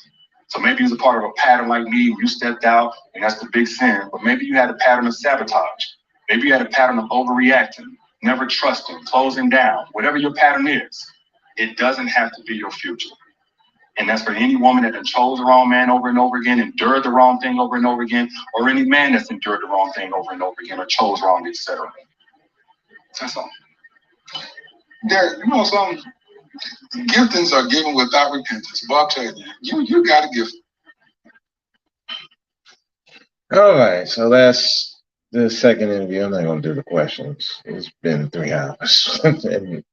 So maybe it's a part of a pattern like me, you stepped out, and that's the big sin. But maybe you had a pattern of sabotage. Maybe you had a pattern of overreacting, never trusting, closing down. Whatever your pattern is, it doesn't have to be your future. And that's for any woman that chose the wrong man over and over again, endured the wrong thing over and over again, or any man that's endured the wrong thing over and over again, or chose wrong, etc. That's all. Derrick, some giftings are given without repentance. But I'll tell you, you got a gift. All right, so that's the second interview. I'm not going to do the questions. It's been 3 hours. And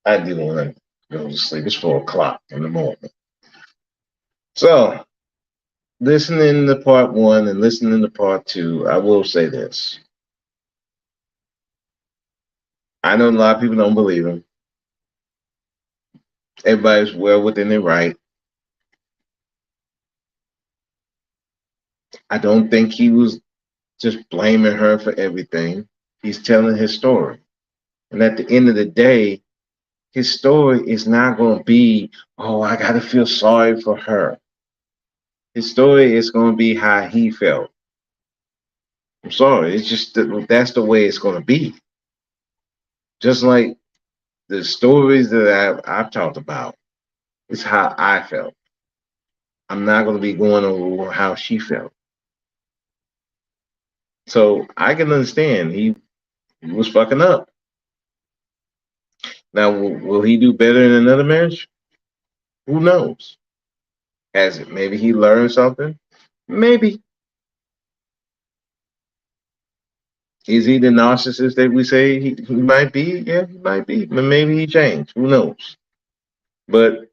I do want to go to sleep. It's 4 o'clock in the morning. So, listening to part 1 and listening to part 2, I will say this. I know a lot of people don't believe him. Everybody's well within their right. I don't think he was just blaming her for everything. He's telling his story. And at the end of the day, his story is not going to be, oh, I got to feel sorry for her. His story is going to be how he felt. I'm sorry. It's just that's the way it's going to be. Just like the stories that I've talked about, it's how I felt. I'm not going to be going over how she felt. So I can understand he was fucking up. Now, will he do better in another marriage? Who knows? Maybe he learned something? Maybe. Is he the narcissist that we say he might be? Yeah, he might be. But maybe he changed. Who knows? But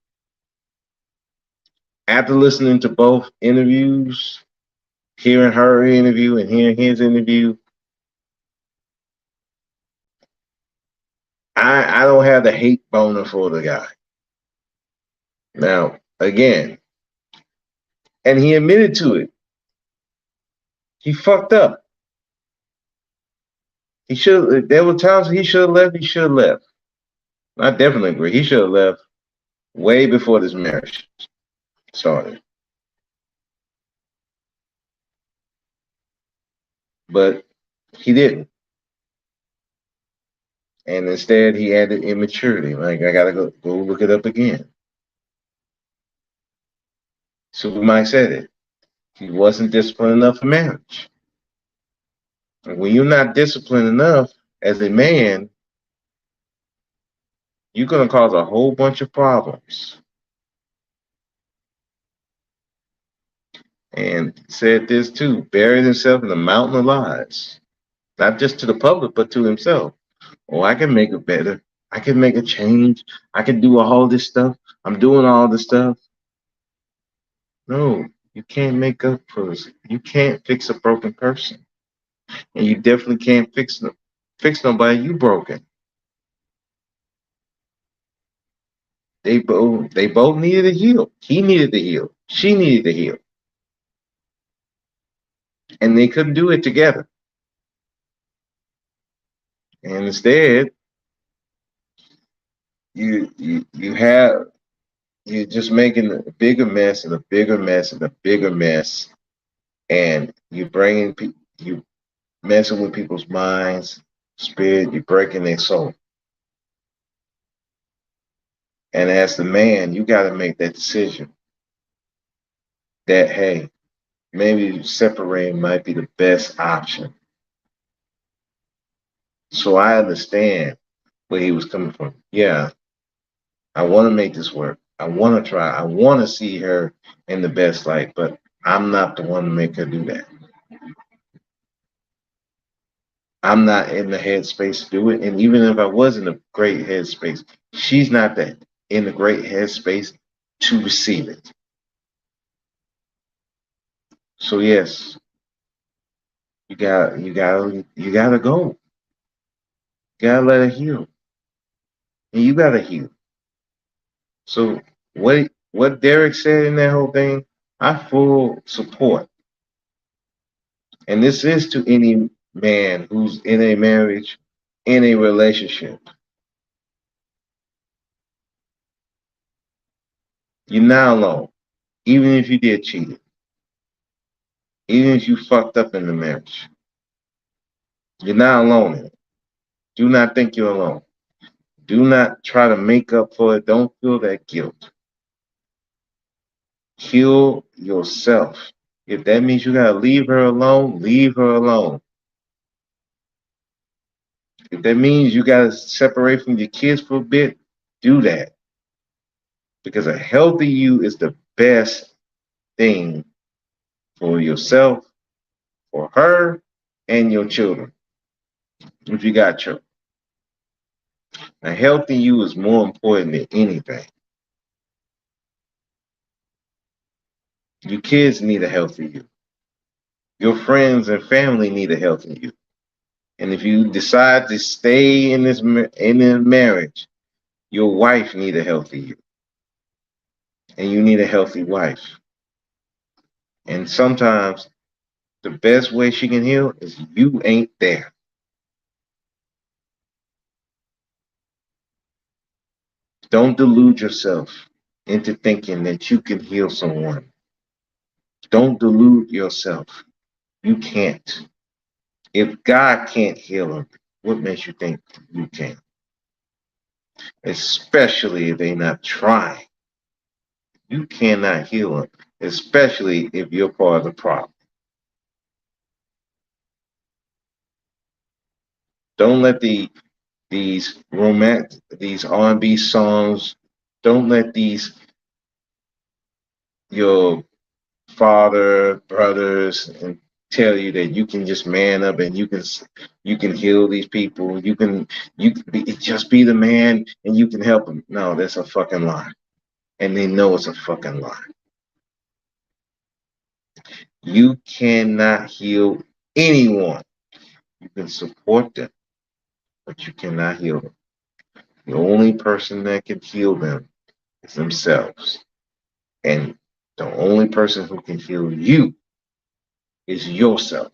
after listening to both interviews, hearing her interview and hearing his interview, I don't have the hate boner for the guy. Now, again, and he admitted to it. He fucked up. There were times he should have left, he should have left. I definitely agree. He should have left way before this marriage started. But he didn't. And instead he added immaturity. Like, I gotta go look it up again. Super Mike said it. He wasn't disciplined enough for marriage. And when you're not disciplined enough as a man, you're gonna cause a whole bunch of problems. And said this too, buried himself in a mountain of lies. Not just to the public, but to himself. Oh, I can make it better. I can make a change. I can do all this stuff. I'm doing all this stuff. No, you can't make up for it. You can't fix a broken person. And you definitely can't fix nobody you broken. They both needed to heal. He needed to heal. She needed to heal. And they couldn't do it together. And instead, you're just making a bigger mess and a bigger mess and a bigger mess, and you messing with people's minds, spirit. You're breaking their soul. And as the man, you got to make that decision that, hey, maybe separating might be the best option. So I understand where he was coming from. Yeah, I want to make this work. I want to try. I want to see her in the best light, but I'm not the one to make her do that. I'm not in the headspace to do it. And even if I was in a great headspace, she's not that in the great headspace to receive it. So yes, you gotta go. You gotta let her heal. And you gotta heal. So what Derrick said in that whole thing, I full support. And this is to any man who's in a marriage, in a relationship. You're not alone. Even if you did cheat it. Even if you fucked up in the marriage. You're not alone in it. Do not think you're alone. Do not try to make up for it. Don't feel that guilt. Heal yourself. If that means you gotta leave her alone, leave her alone. If that means you gotta separate from your kids for a bit, do that. Because a healthy you is the best thing for yourself, for her, and your children. If you got children. A healthy you is more important than anything. Your kids need a healthy you. Your friends and family need a healthy you. And if you decide to stay in this marriage, your wife need a healthy you. And you need a healthy wife. And sometimes the best way she can heal is you ain't there. Don't delude yourself into thinking that you can heal someone. Don't delude yourself. You can't. If God can't heal them, what makes you think you can? Especially if they're not trying. You cannot heal them, especially if you're part of the problem. Don't let these R&B songs, don't let these your father, brothers, and tell you that you can just man up and you can heal these people. Just be the man and you can help them. No, that's a fucking lie, and they know it's a fucking lie. You cannot heal anyone. You can support them, but you cannot heal them. The only person that can heal them is themselves, and the only person who can heal you is yourself.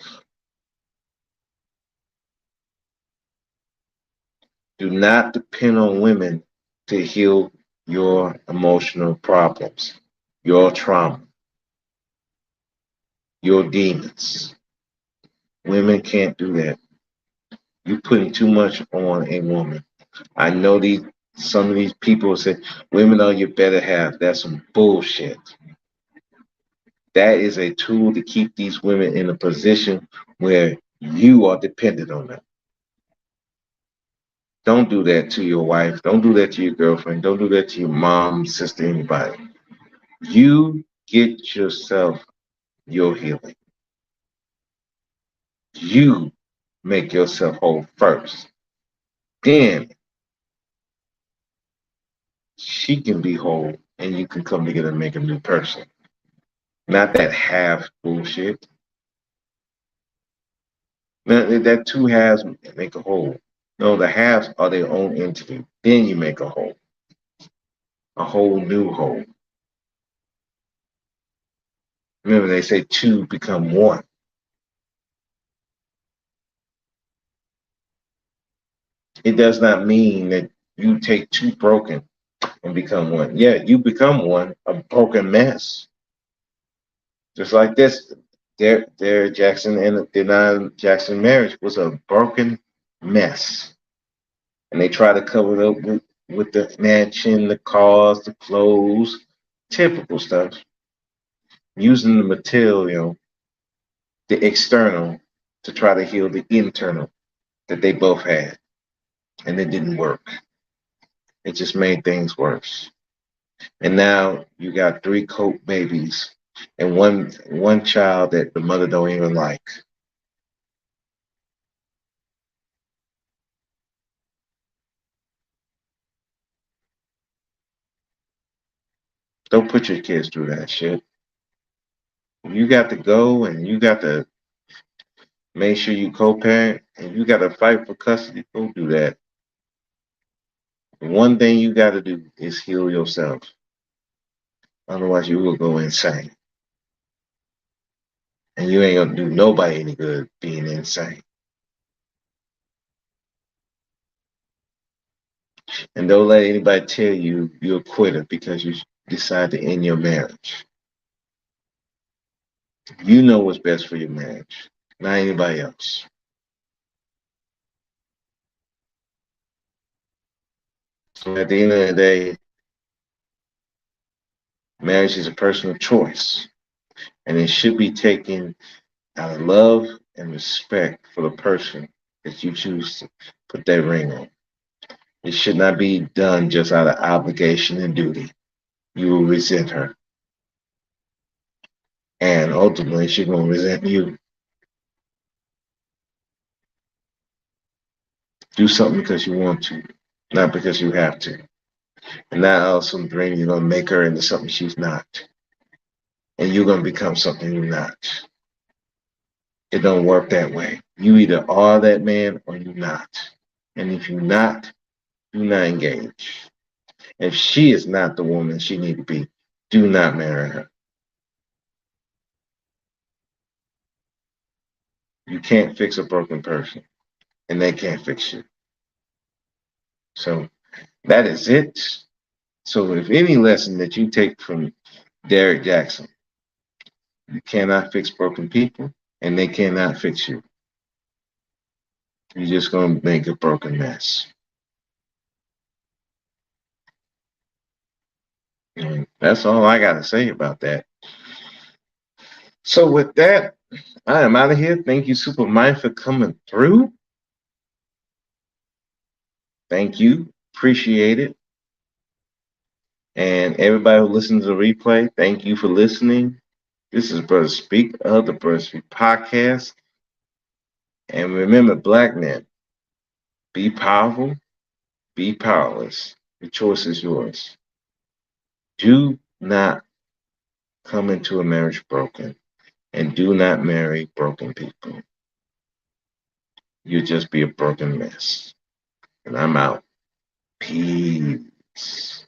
Do not depend on women to heal your emotional problems, your trauma, your demons. Women can't do that. You're putting too much on a woman. I know some of these people say women are your better half. That's some bullshit. That is a tool to keep these women in a position where you are dependent on them. Don't do that to your wife. Don't do that to your girlfriend. Don't do that to your mom, sister, anybody. You get yourself your healing. You make yourself whole first. Then she can be whole and you can come together and make a new person. Not that half bullshit. That two halves make a whole. No, the halves are their own entity. Then you make a whole. A whole new whole. Remember, they say two become one. It does not mean that you take two broken and become one. Yeah, you become one, a broken mess. Just like this, Derrick Jaxn and the Jackson marriage was a broken mess. And they try to cover it up with the mansion, the cars, the clothes, typical stuff, using the material, the external, to try to heal the internal that they both had. And it didn't work. It just made things worse. And now you got three coke babies and one child that the mother don't even like. Don't put your kids through that shit. You got to go and you got to make sure you co-parent and you got to fight for custody. Go do that. The one thing you got to do is heal yourself. Otherwise, you will go insane. And you ain't going to do nobody any good being insane. And don't let anybody tell you you're a quitter because you decide to end your marriage. You know what's best for your marriage, not anybody else. So at the end of the day, marriage is a personal choice, and it should be taken out of love and respect for the person that you choose to put that ring on. It should not be done just out of obligation and duty. You will resent her. And ultimately, she's going to resent you. Do something because you want to, not because you have to. And not out of some dream you're going to make her into something she's not. And you're going to become something you're not. It don't work that way. You either are that man or you're not. And if you're not, do not engage. If she is not the woman she need to be, do not marry her. You can't fix a broken person, and they can't fix you. So that is it. So if any lesson that you take from Derrick Jaxn, you cannot fix broken people, and they cannot fix you. You're just going to make a broken mess. And that's all I got to say about that. So with that, I am out of here. Thank you, Supermind, for coming through. Thank you. Appreciate it. And everybody who listens to the replay, thank you for listening. This is Brother Speak of the Brother Speak podcast. And remember, black men, be powerful, be powerless. The choice is yours. Do not come into a marriage broken, and do not marry broken people. You'll just be a broken mess. And I'm out. Peace.